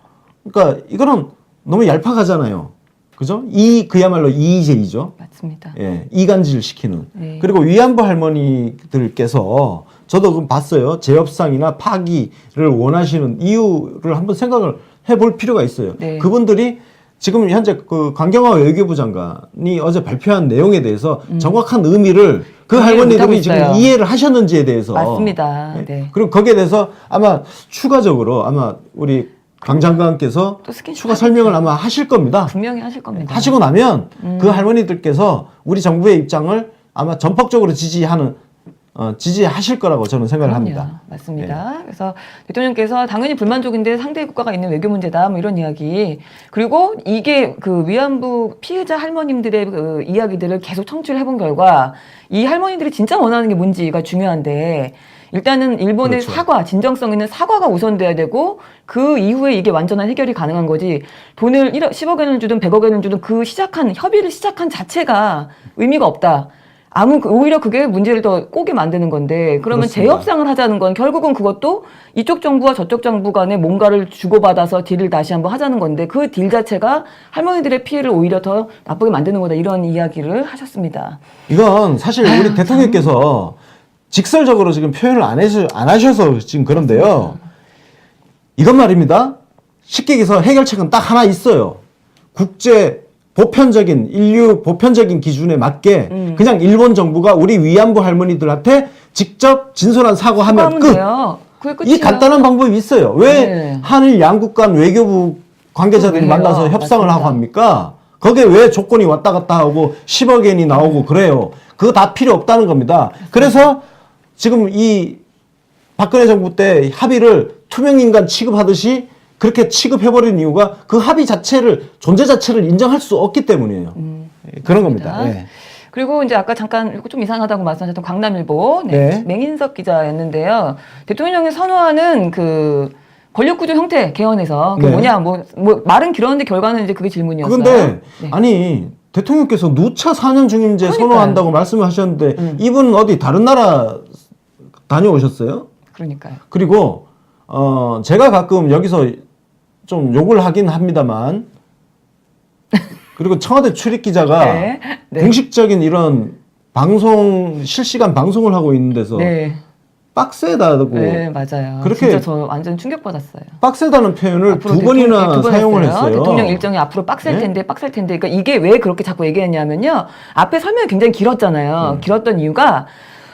그러니까 이거는 너무 얄팍하잖아요. 그죠? 그야말로 이의제이죠. 맞습니다. 예, 이간질 시키는. 네. 그리고 위안부 할머니들께서 저도 그럼 봤어요. 재협상이나 파기를 원하시는 이유를 한번 생각을 해볼 필요가 있어요. 네. 그분들이 지금 현재 그 강경화 외교부 장관이 어제 발표한 내용에 대해서 정확한 의미를 그 이해를 못하고 할머니들이 지금 있어요. 이해를 하셨는지에 대해서. 맞습니다. 네. 그리고 거기에 대해서 아마 추가적으로 아마 우리 강 장관께서 또 스킨십 추가 설명을 아마 하실 겁니다. 분명히 하실 겁니다. 하시고 나면 그 할머니들께서 우리 정부의 입장을 아마 전폭적으로 지지하실 거라고 저는 생각을 그럼요. 합니다. 맞습니다. 그래서 대통령께서 당연히 불만족인데 상대 국가가 있는 외교 문제다 뭐 이런 이야기. 그리고 이게 그 위안부 피해자 할머님들의 그 이야기들을 계속 청취를 해본 결과 이 할머니들이 진짜 원하는 게 뭔지가 중요한데 일단은 일본의 그렇죠. 사과, 진정성 있는 사과가 우선돼야 되고 그 이후에 이게 완전한 해결이 가능한 거지 돈을 10억 엔을 주든 100억 엔을 주든 그 협의를 시작한 자체가 의미가 없다. 오히려 그게 문제를 더 꼬게 만드는 건데 그러면 그렇습니다. 재협상을 하자는 건 결국은 그것도 이쪽 정부와 저쪽 정부 간에 뭔가를 주고받아서 딜을 다시 한번 하자는 건데 그 딜 자체가 할머니들의 피해를 오히려 더 나쁘게 만드는 거다 이런 이야기를 하셨습니다. 이건 사실 우리 대통령께서 직설적으로 지금 표현을 안 하셔서 지금 그런데요. 이건 말입니다. 쉽게 얘기해서 해결책은 딱 하나 있어요. 국제 인류 보편적인 기준에 맞게 그냥 일본 정부가 우리 위안부 할머니들한테 직접 진솔한 사과하면 끝. 돼요. 그게 끝이에요. 이 간단한 방법이 있어요. 왜 네. 한일 양국 간 외교부 관계자들이 왜요? 만나서 협상을 맞습니다. 하고 합니까? 거기에 왜 조건이 왔다 갔다 하고 10억 엔이 나오고 그래요. 그거 다 필요 없다는 겁니다. 그래서 지금 이 박근혜 정부 때 합의를 투명인간 취급하듯이 그렇게 취급해버린 이유가 그 합의 존재 자체를 인정할 수 없기 때문이에요. 그런 겁니다. 예. 그리고 이제 아까 잠깐 좀 이상하다고 말씀하셨던 강남일보 네. 맹인석 기자였는데요. 대통령이 선호하는 그 권력구조 형태 개헌에서 그 네. 뭐냐 뭐 말은 길었는데 결과는 이제 그게 질문이었어요. 그런데 네. 아니 대통령께서 누차 4년 중임제 그러니까요. 선호한다고 말씀을 하셨는데 이분은 어디 다른 나라 다녀오셨어요? 그러니까요. 그리고 제가 가끔 여기서 좀 욕을 하긴 합니다만 그리고 청와대 출입 기자가 네. 네. 공식적인 이런 실시간 방송을 하고 있는 데서 네. 빡세다고 네, 맞아요. 그렇게 진짜 저 완전 충격받았어요. 빡세다는 표현을 앞으로 두 번이나 대통령- 네, 두번 사용을 했어요. 했어요. 대통령 일정이 앞으로 빡셀 네? 텐데, 빡셀 텐데. 그러니까 이게 왜 그렇게 자꾸 얘기했냐면요. 앞에 설명이 굉장히 길었잖아요. 길었던 이유가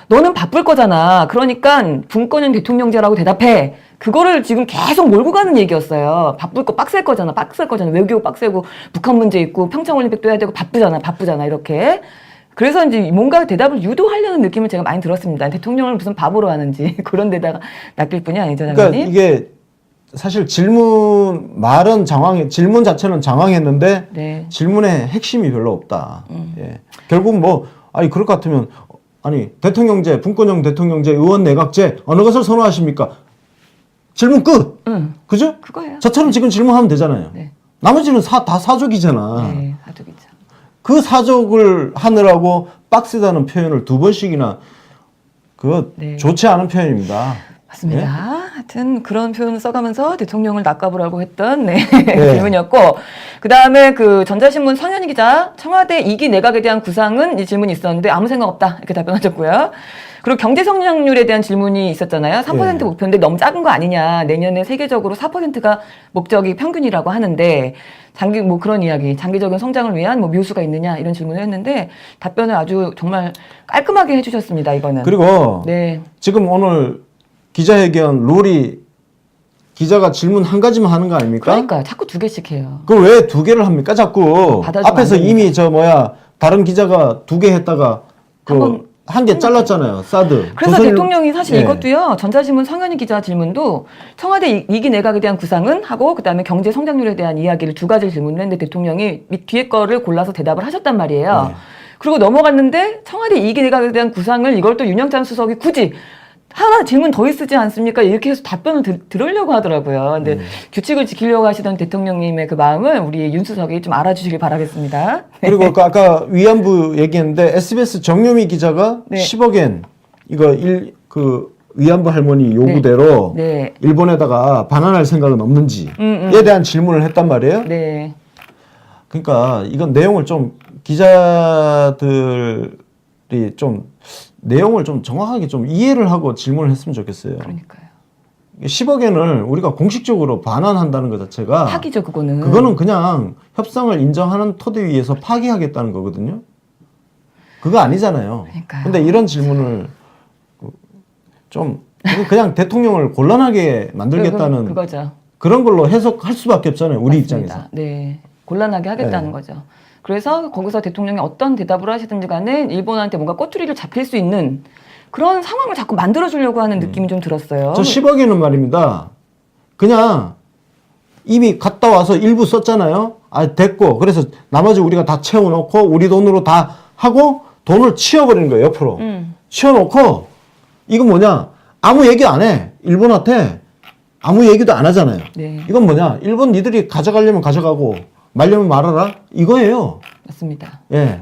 너는 바쁠 거잖아. 그러니까 분권은 대통령제라고 대답해. 그거를 지금 계속 몰고 가는 얘기였어요. 바쁠 거 빡셀 거잖아. 외교 빡세고 북한 문제 있고 평창올림픽도 해야 되고 바쁘잖아. 이렇게. 그래서 이제 뭔가 대답을 유도하려는 느낌을 제가 많이 들었습니다. 대통령을 무슨 바보로 하는지 그런 데다가 낚일 뿐이 아니죠, 장관님. 그러니까 이게 사실 질문 자체는 장황했는데 네. 질문의 핵심이 별로 없다. 예. 결국 뭐 아니 그럴 것 같으면 아니 대통령제, 분권형 대통령제, 의원 내각제 어느 것을 선호하십니까? 질문 끝. 그죠? 그거예요. 저처럼 지금 질문하면 되잖아요. 네. 나머지는 다 사족이잖아. 네, 사족이죠. 그 사족을 하느라고 빡세다는 표현을 2번씩이나 그거 네. 좋지 않은 표현입니다. 맞습니다. 예? 하여튼 그런 표현을 써가면서 대통령을 낚아보라고 했던 네. 질문이었고, 그 다음에 그 전자신문 성현희 기자, 청와대 2기 내각에 대한 구상은 이 질문이 있었는데 아무 생각 없다 이렇게 답변하셨고요. 그리고 경제 성장률에 대한 질문이 있었잖아요. 3% 예. 목표인데 너무 작은 거 아니냐. 내년에 세계적으로 4%가 목적이 평균이라고 하는데 뭐 그런 이야기, 장기적인 성장을 위한 뭐 묘수가 있느냐 이런 질문을 했는데 답변을 아주 정말 깔끔하게 해주셨습니다. 이거는. 그리고 네. 지금 오늘 기자회견 룰이 기자가 질문 한 가지만 하는 거 아닙니까? 그러니까 자꾸 2개씩 해요. 그럼 왜 2개를 합니까? 자꾸 받아주면 앞에서 안 됩니다. 이미 다른 기자가 2개 했다가 한 개 잘랐잖아요. 사드. 그래서 조선일- 대통령이 사실 예. 이것도요. 전자신문 성현희 기자 질문도 청와대 2기 내각에 대한 구상은 하고 그다음에 경제 성장률에 대한 이야기를 2가지 질문을 했는데 대통령이 뒤에 거를 골라서 대답을 하셨단 말이에요. 네. 그리고 넘어갔는데 청와대 2기 내각에 대한 구상을 이걸 또 윤영찬 수석이 굳이 하나 질문 더 있으지 않습니까? 이렇게 해서 답변을 들으려고 하더라고요. 근데 규칙을 지키려고 하시던 대통령님의 그 마음을 우리 윤 수석이 좀 알아주시길 바라겠습니다. 그리고 아까 위안부 얘기했는데 SBS 정유미 기자가 네. 10억엔 이거 그 위안부 할머니 요구대로 네. 일본에다가 반환할 생각은 없는지에 대한 질문을 했단 말이에요. 네. 그러니까 이건 내용을 좀 기자들이 좀 내용을 좀 정확하게 좀 이해를 하고 질문을 했으면 좋겠어요. 그러니까요. 10억엔을 우리가 공식적으로 반환한다는 것 자체가 파기죠, 그거는. 그거는 그냥 협상을 인정하는 토대 위에서 파기하겠다는 거거든요. 그거 아니잖아요. 그러니까요. 근데 이런 질문을 좀 그냥 대통령을 곤란하게 만들겠다는 그거죠. 그런 걸로 해석할 수밖에 없잖아요. 우리 맞습니다. 입장에서. 네. 곤란하게 하겠다는 네. 거죠. 그래서 거기서 대통령이 어떤 대답을 하시든지 간에 일본한테 뭔가 꼬투리를 잡힐 수 있는 그런 상황을 자꾸 만들어주려고 하는 느낌이 좀 들었어요. 저 10억에는 말입니다. 그냥 이미 갔다 와서 일부 썼잖아요. 됐고. 그래서 나머지 우리가 다 채워놓고 우리 돈으로 다 하고 돈을 치워버리는 거예요. 옆으로. 치워놓고 이건 뭐냐. 아무 얘기 안 해. 일본한테 아무 얘기도 안 하잖아요. 네. 이건 뭐냐. 일본 니들이 가져가려면 가져가고 말려면 말아라. 이거예요. 맞습니다. 예.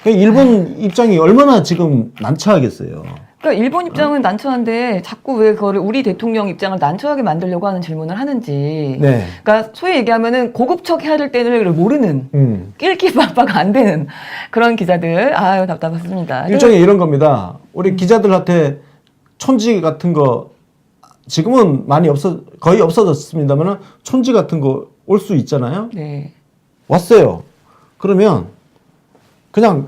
그러니까 일본 입장이 얼마나 지금 난처하겠어요. 그러니까 일본 입장은 난처한데 자꾸 왜 그거를 우리 대통령 입장을 난처하게 만들려고 하는 질문을 하는지. 네. 그러니까 소위 얘기하면은 고급척 해야 될 때를 모르는 낄끼빠빠가 안 되는 그런 기자들. 아유 답답했습니다. 일종의 이런 겁니다. 우리 기자들한테 촌지 같은 거 지금은 거의 없어졌습니다만 촌지 같은 거 올 수 있잖아요. 네. 왔어요. 그러면 그냥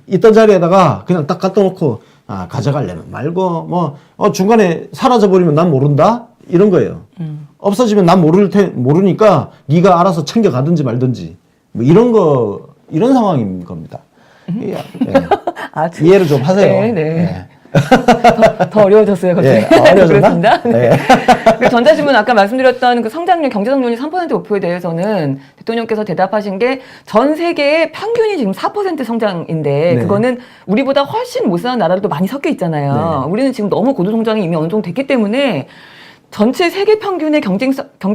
있던 자리에다가 그냥 딱 갖다 놓고 가져가려면 말고 중간에 사라져 버리면 난 모른다 이런 거예요. 없어지면 난 모르니까 네가 알아서 챙겨 가든지 말든지 뭐 이런 상황인 겁니다. 예. 이해를 좀 하세요. 네, 네. 예. 더 어려워졌어요, 갑자기. 예, 어려워졌나? 그렇습니다. 네. 그 전자신문 아까 말씀드렸던 그 성장률, 경제 성장률 3% 목표에 대해서는 대통령께서 대답하신 게 전 세계의 평균이 지금 4% 성장인데 네. 그거는 우리보다 훨씬 못 사는 나라들도 많이 섞여 있잖아요. 네. 우리는 지금 너무 고도 성장이 이미 어느 정도 됐기 때문에 전체 세계 평균의 경제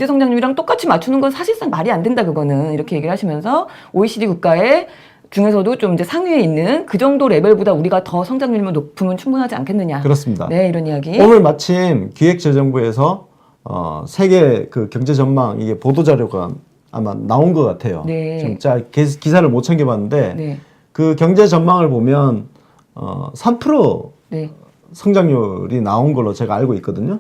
성장률이랑 똑같이 맞추는 건 사실상 말이 안 된다, 그거는. 이렇게 얘기를 하시면서 OECD 국가의 중에서도 좀 이제 상위에 있는 그 정도 레벨보다 우리가 더 성장률만 높으면 충분하지 않겠느냐. 그렇습니다. 네, 이런 이야기. 오늘 마침 기획재정부에서 세계 그 경제 전망 이게 보도 자료가 아마 나온 것 같아요. 네. 지금 기사를 못 챙겨봤는데 네. 그 경제 전망을 보면 3% 네. 성장률이 나온 걸로 제가 알고 있거든요.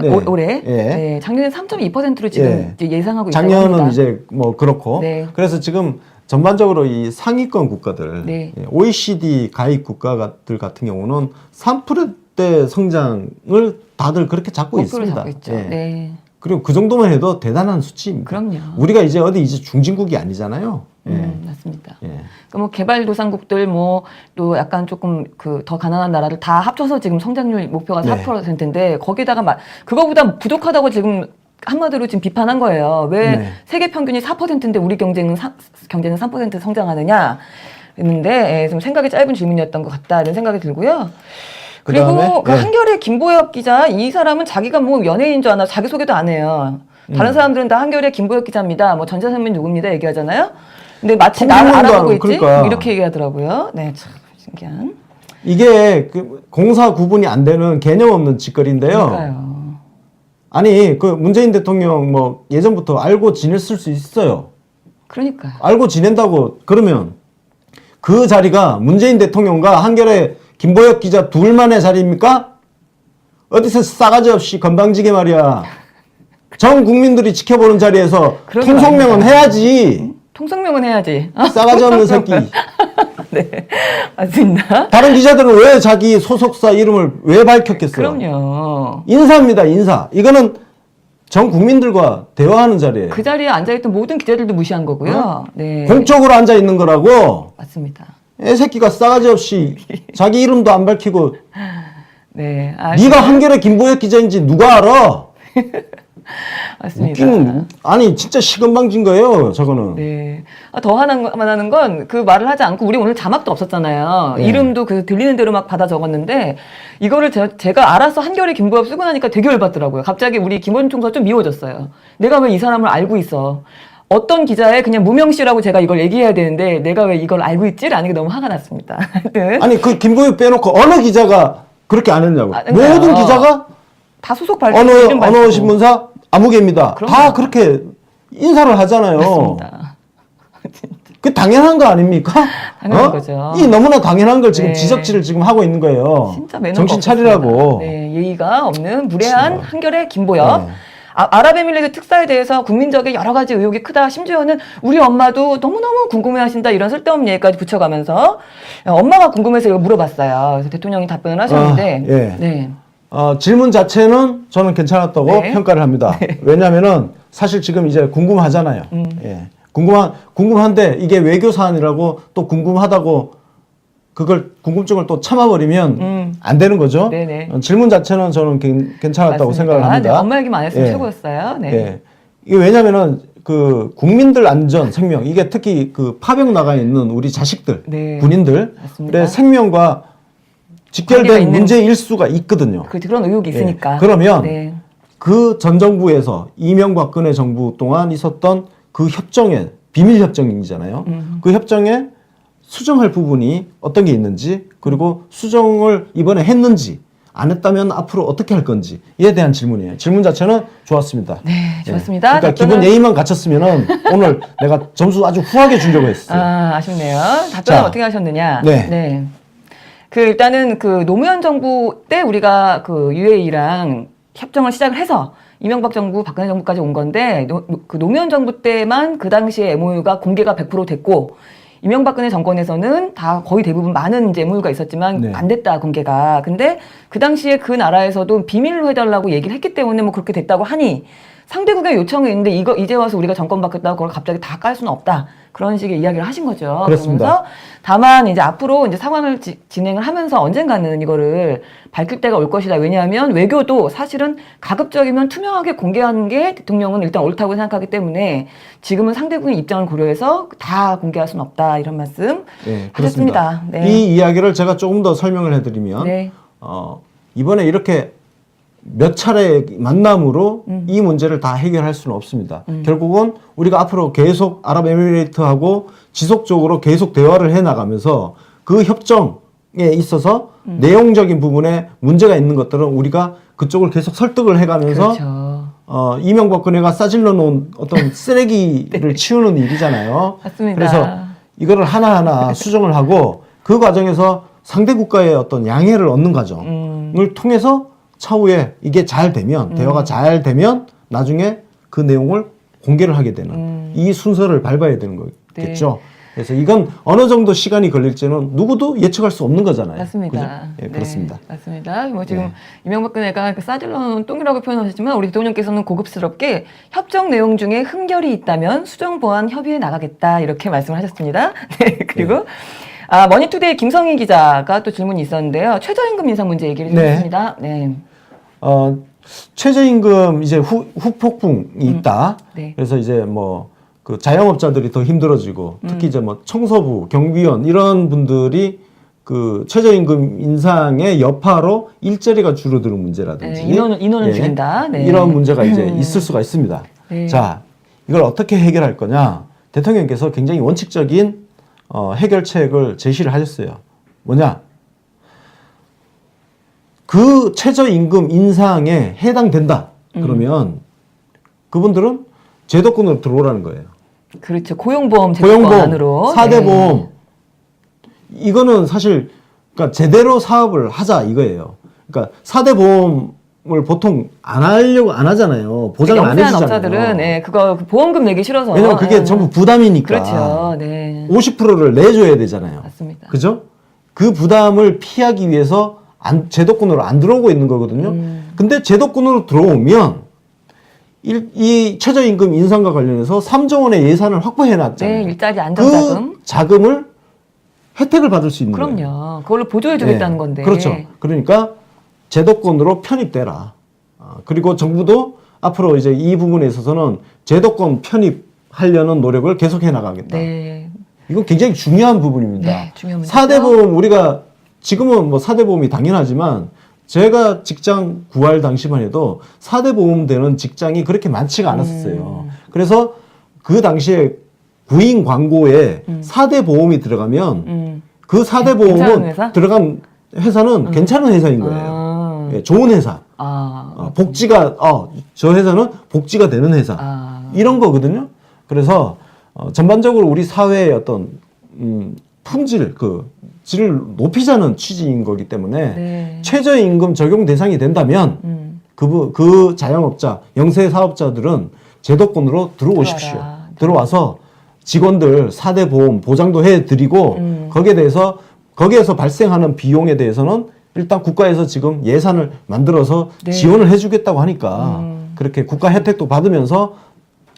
네. 올해. 예. 네, 작년에 3.2%로 지금 예. 이제 예상하고 있다고 작년은 합니다. 이제 뭐 그렇고. 네. 그래서 지금 전반적으로 이 상위권 국가들, 네. OECD 가입 국가들 같은 경우는 3%대 성장을 다들 그렇게 잡고 목표를 있습니다. 잡고 있죠. 예. 네. 그리고 그 정도만 해도 대단한 수치입니다. 그럼요. 우리가 이제 중진국이 아니잖아요. 맞습니다. 예. 그러니까 뭐 개발도상국들 뭐 또 약간 조금 그 더 가난한 나라들 다 합쳐서 지금 성장률 목표가 네. 4%인데 거기다가 그거보다 부족하다고 지금 한마디로 지금 비판한 거예요. 왜 네. 세계 평균이 4%인데 우리 경제는 3% 성장하느냐 했는데 좀 생각이 짧은 질문이었던 것 같다 이런 생각이 들고요. 그리고 그다음에, 그 네. 한겨레 김보엽 기자 이 사람은 자기가 뭐 연예인인 줄 아나 자기 소개도 안 해요. 다른 사람들은 다 한겨레 김보엽 기자입니다. 뭐 전자선민 누굽니다 얘기하잖아요. 근데 마치 나를 통신문도 알아보고 안- 있지 그러니까. 이렇게 얘기하더라고요. 네, 참 신기한. 이게 그 공사 구분이 안 되는 개념 없는 짓거리인데요. 그러니까요. 아니 그 문재인 대통령 뭐 예전부터 알고 지냈을 수 있어요. 그러니까요. 알고 지낸다고 그러면 그 자리가 문재인 대통령과 한겨레 김보엽 기자 둘만의 자리입니까? 어디서 싸가지 없이 건방지게 말이야. 전 국민들이 지켜보는 자리에서 그런 거 통성명은 아닙니다. 해야지. 통성명은 해야지. 싸가지 없는 새끼. 네, 맞습니다. 다른 기자들은 왜 자기 소속사 이름을 왜 밝혔겠어요? 그럼요. 인사입니다, 인사. 이거는 전 국민들과 대화하는 자리예요. 그 자리에 앉아있던 모든 기자들도 무시한 거고요. 네, 공적으로 앉아 있는 거라고. 맞습니다. 애 새끼가 싸가지 없이 자기 이름도 안 밝히고 네, 네가 한겨레 김보엽 기자인지 누가 알아? 맞습니다. 웃기는 아니 진짜 시건방진 거예요, 저거는. 네. 더 하나는 건 그 말을 하지 않고 우리 오늘 자막도 없었잖아요. 네. 이름도 그 들리는 대로 막 받아 적었는데 이거를 제가 알아서 한겨레 김보엽 쓰고 나니까 되게 열받더라고요. 갑자기 우리 김원중 총수가 좀 미워졌어요. 내가 왜 이 사람을 알고 있어? 어떤 기자의 그냥 무명 씨라고 제가 이걸 얘기해야 되는데 내가 왜 이걸 알고 있지라는 게 너무 화가 났습니다. 하여튼 아니 그 김보엽 빼놓고 어느 기자가 그렇게 안 했냐고. 그러니까요. 모든 기자가 다 소속 발표 어느 신문사 아무개입니다. 그럼요. 다 그렇게 인사를 하잖아요. 맞습니다. 그 당연한 거 아닙니까? 당연한 거죠. 이 너무나 당연한 걸 지금 네. 지적질을 지금 하고 있는 거예요. 진짜 매너가 정신 없었습니다. 차리라고. 네, 예의가 없는 무례한 진짜. 한겨레 김보엽. 네. 아랍에미리트 특사에 대해서 국민적인 여러 가지 의혹이 크다. 심지어는 우리 엄마도 너무너무 궁금해하신다. 이런 쓸데없는 얘기까지 붙여가면서 엄마가 궁금해서 이거 물어봤어요. 그래서 대통령이 답변을 하셨는데 예. 네. 질문 자체는 저는 괜찮았다고 네. 평가를 합니다. 왜냐하면은 사실 지금 이제 궁금하잖아요. 예. 궁금한데 이게 외교 사안이라고 또 궁금하다고 그걸 궁금증을 또 참아버리면 안 되는 거죠. 네네. 질문 자체는 저는 괜찮았다고 맞습니다. 생각을 합니다. 네, 엄마 얘기만 안 했으면 예. 최고였어요. 네. 예. 이게 왜냐면은 그 국민들 안전 생명 이게 특히 그 파병 나가 있는 우리 자식들 네. 군인들 맞습니다. 의 생명과 관계가 직결된 있는- 문제일 수가 있거든요. 그런 의혹이 있으니까. 예. 그러면 네. 그 전 정부에서 이명박근혜 정부 동안 있었던 그 협정에 비밀 협정이잖아요. 그 협정에 수정할 부분이 어떤 게 있는지 그리고 수정을 이번에 했는지 안 했다면 앞으로 어떻게 할 건지에 대한 질문이에요. 질문 자체는 좋았습니다. 네, 좋습니다. 예. 그러니까 답변은- 기본 예의만 갖췄으면은 오늘 내가 점수 아주 후하게 주려고 했어요. 아쉽네요. 답변은 자, 어떻게 하셨느냐? 네. 그 일단은 그 노무현 정부 때 우리가 그 UAE랑 협정을 시작을 해서 이명박 정부, 박근혜 정부까지 온 건데 그 노무현 정부 때만 그 당시에 MOU가 공개가 100% 됐고 이명박근혜 정권에서는 다 거의 대부분 많은 이제 MOU가 있었지만 네. 안 됐다 공개가. 근데 그 당시에 그 나라에서도 비밀로 해달라고 얘기를 했기 때문에 뭐 그렇게 됐다고 하니 상대국의 요청이 있는데 이거 이제 와서 우리가 정권 바뀌었다고 그걸 갑자기 다 깔 수는 없다. 그런 식의 이야기를 하신 거죠. 그렇습니다. 그러면서 다만 이제 앞으로 이제 상황을 진행을 하면서 언젠가는 이거를 밝힐 때가 올 것이다. 왜냐하면 외교도 사실은 가급적이면 투명하게 공개하는 게 대통령은 일단 옳다고 생각하기 때문에 지금은 상대국의 입장을 고려해서 다 공개할 수는 없다. 이런 말씀 예, 하셨습니다. 그렇습니다. 네. 이 이야기를 제가 조금 더 설명을 해드리면 네. 이번에 이렇게 몇 차례 만남으로 이 문제를 다 해결할 수는 없습니다. 결국은 우리가 앞으로 계속 아랍에미레이트하고 지속적으로 계속 대화를 해나가면서 그 협정에 있어서 내용적인 부분에 문제가 있는 것들은 우리가 그쪽을 계속 설득을 해가면서 그렇죠. 이명박근혜가 싸질러 놓은 어떤 쓰레기를 치우는 일이잖아요. 맞습니다. 그래서 이거를 하나하나 수정을 하고 그 과정에서 상대 국가의 어떤 양해를 얻는 과정을 통해서 차후에 이게 잘 되면 대화가 잘 되면 나중에 그 내용을 공개를 하게 되는 이 순서를 밟아야 되는 거겠죠. 그래서 이건 어느 정도 시간이 걸릴지는 누구도 예측할 수 없는 거잖아요. 맞습니다. 그죠? 예, 네, 그렇습니다. 맞습니다. 뭐 지금 네. 이명박근혜가 싸질러놓은 똥이라고 표현하셨지만 우리 대통령께서는 고급스럽게 협정 내용 중에 흠결이 있다면 수정 보완 협의에 나가겠다 이렇게 말씀을 하셨습니다. 네, 그리고 머니투데이 김성희 기자가 또 질문이 있었는데요. 최저임금 인상 문제 얘기를 좀 네. 했습니다. 네. 최저임금 이제 후폭풍이 있다. 네. 그래서 이제 뭐 그 자영업자들이 더 힘들어지고 특히 이제 뭐 청소부, 경비원 이런 분들이 그 최저임금 인상의 여파로 일자리가 줄어드는 문제라든지 네, 인원을 줄인다. 네. 이런 문제가 이제 있을 수가 있습니다. 네. 자, 이걸 어떻게 해결할 거냐? 대통령께서 굉장히 원칙적인 해결책을 제시를 하셨어요. 뭐냐? 그 최저임금 인상에 해당된다. 그러면 그분들은 제도권으로 들어오라는 거예요. 그렇죠. 고용보험 제도권 고용보험, 안으로. 4대 보험. 이거는 사실 그러니까 제대로 사업을 하자 이거예요. 그러니까 4대 보험을 보통 안 하잖아요. 보장을 안 영세한 해주잖아요. 업자들은 그거 보험금 내기 싫어서. 왜냐면 그게 네. 전부 부담이니까. 그렇죠. 네. 50%를 내줘야 되잖아요. 맞습니다. 그죠? 그 부담을 피하기 위해서 제도권으로 안 들어오고 있는 거거든요. 근데 제도권으로 들어오면 이 최저임금 인상과 관련해서 3조 원의 예산을 확보해 놨잖아요. 네, 일자리 안정자금. 그 자금을 혜택을 받을 수 있는 거예요. 그럼요. 그걸로 보조해 주겠다는 네. 건데. 그렇죠. 그러니까 제도권으로 편입되라. 그리고 정부도 앞으로 이제 이 부분에 있어서는 제도권 편입하려는 노력을 계속해 나가겠다. 네. 이건 굉장히 중요한 부분입니다. 네, 중요한 문제죠. 4대 보험 우리가 지금은 뭐 4대 보험이 당연하지만 제가 직장 구할 당시만 해도 4대 보험 되는 직장이 그렇게 많지가 않았었어요. 그래서 그 당시에 구인 광고에 4대 보험이 들어가면 그 4대 괜찮은 보험은 회사? 들어간 회사는 괜찮은 회사인 거예요. 예, 좋은 회사. 복지가 저 회사는 복지가 되는 회사. 이런 거거든요. 그래서 전반적으로 우리 사회의 어떤 품질, 질을 높이자는 취지인 거기 때문에 네. 최저임금 적용 대상이 된다면 그 자영업자, 영세 사업자들은 제도권으로 들어오십시오. 들어와라. 들어와서 직원들 4대 보험 보장도 해드리고 거기에서 발생하는 비용에 대해서는 일단 국가에서 지금 예산을 만들어서 네. 지원을 해주겠다고 하니까 그렇게 국가 혜택도 받으면서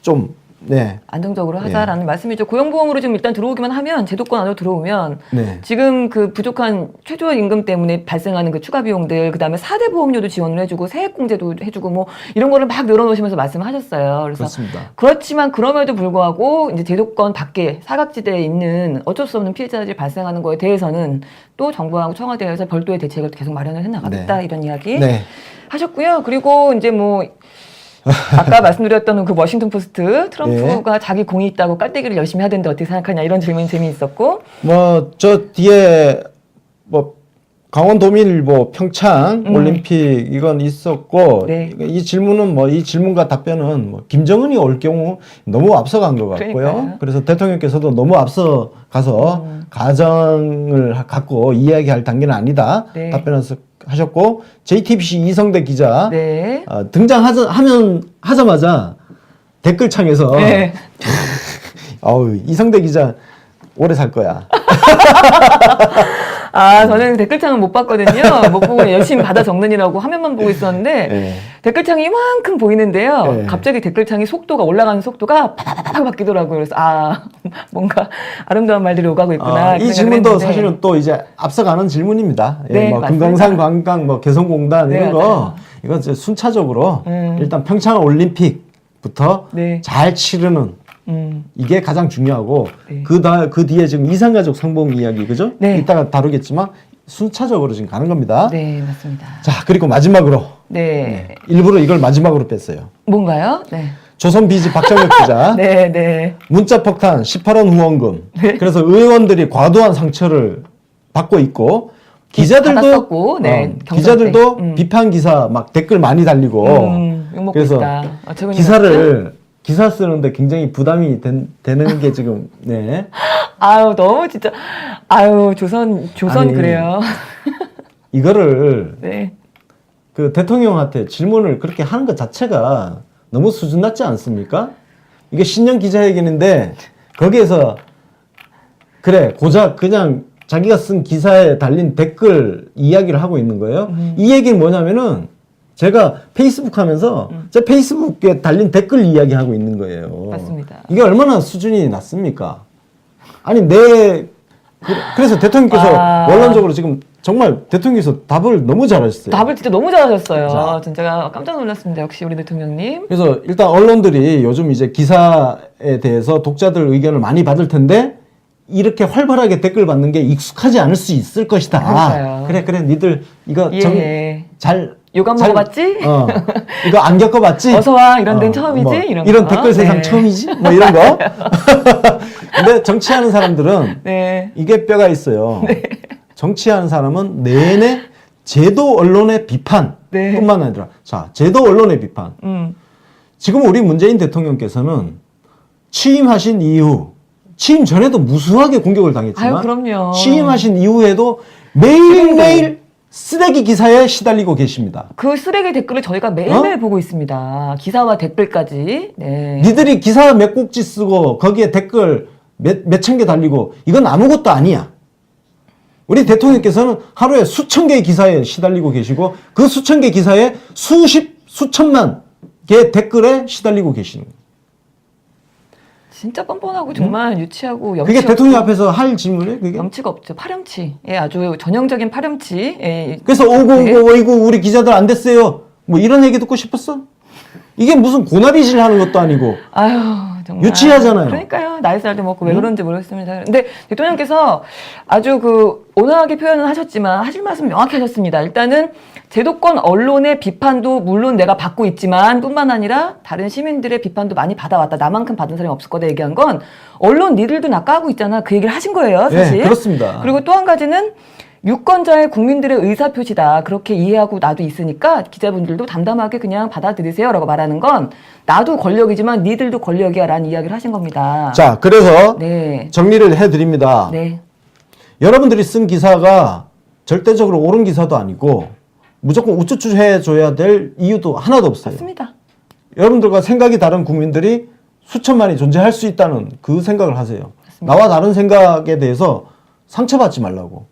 좀 네. 안정적으로 하자라는 말씀이죠. 고용보험으로 지금 일단 들어오기만 하면 제도권 안으로 들어오면 네. 지금 그 부족한 최저임금 때문에 발생하는 그 추가 비용들 그다음에 4대 보험료도 지원을 해주고 세액공제도 해주고 뭐 이런 거를 막 늘어놓으시면서 말씀하셨어요. 그래서 그렇습니다. 그렇지만 그럼에도 불구하고 이제 제도권 밖에 사각지대에 있는 어쩔 수 없는 피해자들이 발생하는 거에 대해서는 또 정부하고 청와대에서 별도의 대책을 계속 마련을 해나가겠다 이런 이야기 네. 하셨고요. 그리고 이제 뭐 아까 말씀드렸던 그 워싱턴 포스트 트럼프가 자기 공이 있다고 깔때기를 열심히 하던데 어떻게 생각하냐 이런 질문이 재미있었고 뭐 저 뒤에 뭐 강원도민일보 평창 올림픽 이건 있었고 네. 이 질문은 뭐 이 질문과 답변은 뭐 김정은이 올 경우 너무 앞서간 것 같고요. 그러니까요. 그래서 대통령께서도 너무 앞서 가서 가정을 갖고 이야기할 단계는 아니다. 네. 답변하셨고 JTBC 이성대 기자 네. 하자마자 댓글창에서 네. 이성대 기자 오래 살 거야. 저는 댓글창은 못 봤거든요. 못 보고 열심히 받아 적는이라고 화면만 보고 있었는데 네. 댓글창이 이만큼 보이는데요. 네. 갑자기 댓글창이 속도가 올라가는 속도가 파다다닥 바뀌더라고요. 그래서 뭔가 아름다운 말들이 오가고 있구나. 이 질문도 사실은 또 이제 앞서가는 질문입니다. 네, 뭐 맞습니다. 금강산 관광, 뭐 개성공단 네, 이런 맞아요. 거 이건 이제 순차적으로 일단 평창 올림픽부터 네. 잘 치르는 이게 가장 중요하고 네. 그 뒤에 지금 이산가족 상봉 이야기 그죠? 네. 이따가 다루겠지만 순차적으로 지금 가는 겁니다. 네, 맞습니다. 자 그리고 마지막으로 네. 일부러 이걸 마지막으로 뺐어요. 뭔가요? 네. 조선비지 박정혁 기자 네, 네. 문자 폭탄 18원 후원금. 네. 그래서 의원들이 과도한 상처를 받고 있고 기자들도 받았었고, 네, 경선 기자들도 때. 비판 기사 막 댓글 많이 달리고 욕먹고 그래서 있다. 어처구니 기사 쓰는데 굉장히 부담이 되는 게 지금 네. 너무 진짜 조선 아니, 그래요. 이거를 네. 그 대통령한테 질문을 그렇게 하는 것 자체가 너무 수준 낮지 않습니까? 이게 신년 기자회견인데 거기에서 그래 고작 그냥 자기가 쓴 기사에 달린 댓글 이야기를 하고 있는 거예요. 이 얘기는 뭐냐면은 제가 페이스북 하면서 제 페이스북에 달린 댓글 이야기하고 있는 거예요. 맞습니다. 이게 얼마나 수준이 낮습니까? 아니 그래서 대통령께서 원론적으로 지금 정말 대통령께서 답을 너무 잘하셨어요. 답을 진짜 너무 잘하셨어요. 자. 진짜 깜짝 놀랐습니다. 역시 우리 대통령님. 그래서 일단 언론들이 요즘 이제 기사에 대해서 독자들 의견을 많이 받을 텐데 이렇게 활발하게 댓글 받는 게 익숙하지 않을 수 있을 것이다. 그러니까요. 그래 니들 이거 잘 요감 먹어봤지? 이거 안 겪어봤지? 어서 와 이런 데는 처음이지? 이런 댓글 세상 처음이지? 뭐 이런 거. 근데 정치하는 사람들은 네. 이게 뼈가 있어요. 정치하는 사람은 내내 제도 언론의 비판뿐만 아니라 자 제도 언론의 비판. 지금 우리 문재인 대통령께서는 취임하신 이후 취임 전에도 무수하게 공격을 당했지만 아유, 그럼요. 취임하신 이후에도 매일매일 쓰레기 기사에 시달리고 계십니다. 그 쓰레기 댓글을 저희가 매일매일 보고 있습니다. 기사와 댓글까지. 네. 니들이 기사 몇 꼭지 쓰고 거기에 댓글 몇 천 개 달리고 이건 아무것도 아니야. 우리 대통령께서는 하루에 수천 개의 기사에 시달리고 계시고 그 수천 개 기사에 수천만 개의 댓글에 시달리고 계시는 거예요. 진짜 뻔뻔하고 정말 유치하고 염치 그게 없고. 대통령 앞에서 할 질문이에요? 그게? 염치가 없죠. 파렴치. 예, 아주 전형적인 파렴치. 예. 그래서 어이구 우리 기자들 안 됐어요. 뭐 이런 얘기 듣고 싶었어? 이게 무슨 고나리질 하는 것도 아니고 아유, 정말. 유치하잖아요. 그러니까요. 나이 살도 먹고 왜 그런지 모르겠습니다. 근데 대통령께서 아주 온화하게 표현은 하셨지만 하실 말씀 명확히 하셨습니다. 일단은 제도권 언론의 비판도 물론 내가 받고 있지만 뿐만 아니라 다른 시민들의 비판도 많이 받아왔다. 나만큼 받은 사람이 없을 거다 얘기한 건 언론 니들도 나 까고 있잖아. 그 얘기를 하신 거예요. 사실. 네, 그렇습니다. 그리고 또 한 가지는 유권자의 국민들의 의사표시다. 그렇게 이해하고 나도 있으니까 기자분들도 담담하게 그냥 받아들이세요. 라고 말하는 건 나도 권력이지만 니들도 권력이야 라는 이야기를 하신 겁니다. 자, 그래서 네. 정리를 해드립니다. 네. 여러분들이 쓴 기사가 절대적으로 옳은 기사도 아니고 무조건 우쭈쭈 해줘야 될 이유도 하나도 없어요. 맞습니다. 여러분들과 생각이 다른 국민들이 수천만이 존재할 수 있다는 그 생각을 하세요. 맞습니다. 나와 다른 생각에 대해서 상처받지 말라고.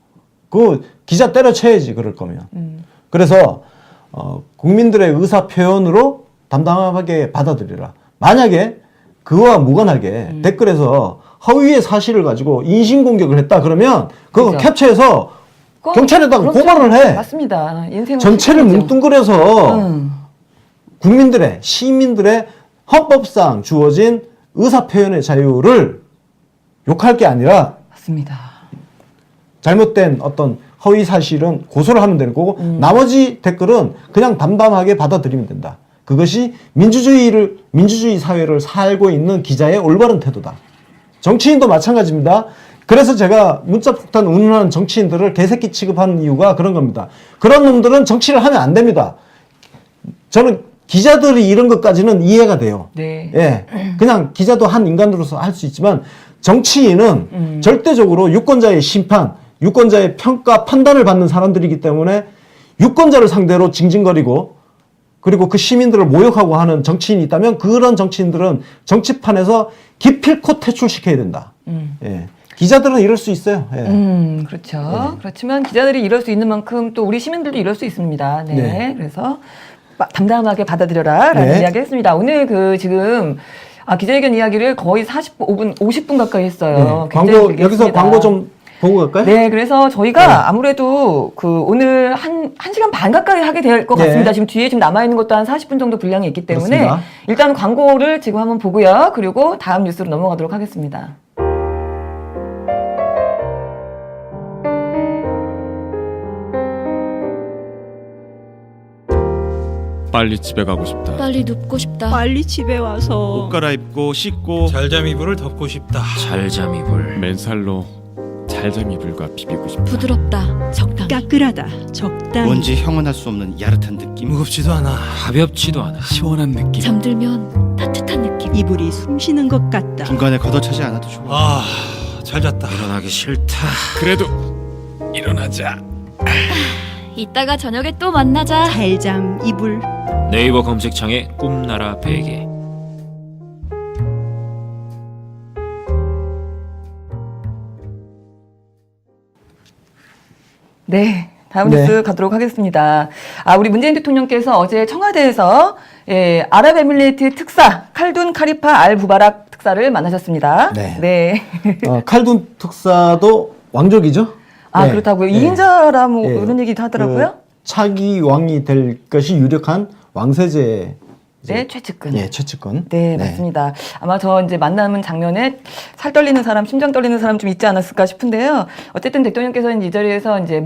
그 기자 때려쳐야지 그럴 거면. 그래서 국민들의 의사 표현으로 담담하게 받아들여라. 만약에 그와 무관하게 댓글에서 허위의 사실을 가지고 인신공격을 했다 그러면 그거 그죠. 캡처해서 경찰에다가 그렇죠. 고발을 해. 맞습니다. 인생은 전체를 시간이죠. 뭉뚱그려서 국민들의 시민들의 헌법상 주어진 의사 표현의 자유를 욕할 게 아니라 맞습니다. 잘못된 어떤 허위 사실은 고소를 하면 되는 거고 나머지 댓글은 그냥 담담하게 받아들이면 된다. 그것이 민주주의 사회를 살고 있는 기자의 올바른 태도다. 정치인도 마찬가지입니다. 그래서 제가 문자폭탄 운운하는 정치인들을 개새끼 취급하는 이유가 그런 겁니다. 그런 놈들은 정치를 하면 안 됩니다. 저는 기자들이 이런 것까지는 이해가 돼요. 네. 예, 그냥 기자도 한 인간으로서 할 수 있지만 정치인은 절대적으로 유권자의 심판, 유권자의 평가, 판단을 받는 사람들이기 때문에 유권자를 상대로 징징거리고 그리고 그 시민들을 모욕하고 하는 정치인이 있다면 그런 정치인들은 정치판에서 기필코 퇴출시켜야 된다. 예. 기자들은 이럴 수 있어요. 예. 그렇죠. 네. 그렇지만 기자들이 이럴 수 있는 만큼 또 우리 시민들도 이럴 수 있습니다. 네. 네. 그래서 담담하게 받아들여라 라는 네. 이야기 했습니다. 오늘 지금 기자회견 이야기를 거의 45분, 50분 가까이 했어요. 네. 굉장히 광고, 길게 여기서 했습니다. 광고 좀 보고 갈까요? 네, 그래서 저희가 네. 아무래도 오늘 한 시간 반 가까이 하게 될 것 네. 같습니다. 지금 뒤에 지금 남아있는 것도 한 40분 정도 분량이 있기 때문에 그렇습니다. 일단 광고를 지금 한번 보고요. 그리고 다음 뉴스로 넘어가도록 하겠습니다. 빨리 집에 가고 싶다. 빨리 눕고 싶다. 빨리 집에 와서 옷 갈아입고 씻고 잘잠 이불을 덮고 싶다. 잘잠 이불 맨살로 잘잠 이불과 비비고 싶다. 부드럽다. 적당히. 까끌하다 적당히 뭔지 형언할 수 없는 야릇한 느낌 무겁지도 않아. 가볍지도 않아. 시원한 느낌. 잠들면 따뜻한 느낌. 이불이 숨쉬는 것 같다. 중간에 걷어차지 않아도 좋아 잘 잤다. 일어나기 싫다 그래도 일어나자. 이따가 저녁에 또 만나자. 잘잠 이불 네이버 검색창에 꿈나라 베개. 네. 다음 네. 뉴스 가도록 하겠습니다. 우리 문재인 대통령께서 어제 청와대에서 아랍에미레이트 특사 칼둔 카리파 알 부바락 특사를 만나셨습니다. 네. 네. 칼둔 특사도 왕족이죠? 네. 그렇다고요. 네. 2인자라 뭐 네. 이런 얘기도 하더라고요. 차기 왕이 될 것이 유력한 왕세제 네, 최측근. 예, 최측근. 네, 맞습니다. 아마 저 이제 만나는 장면에 살 떨리는 사람, 심장 떨리는 사람 좀 있지 않았을까 싶은데요. 어쨌든 대통령께서는 이 자리에서 이제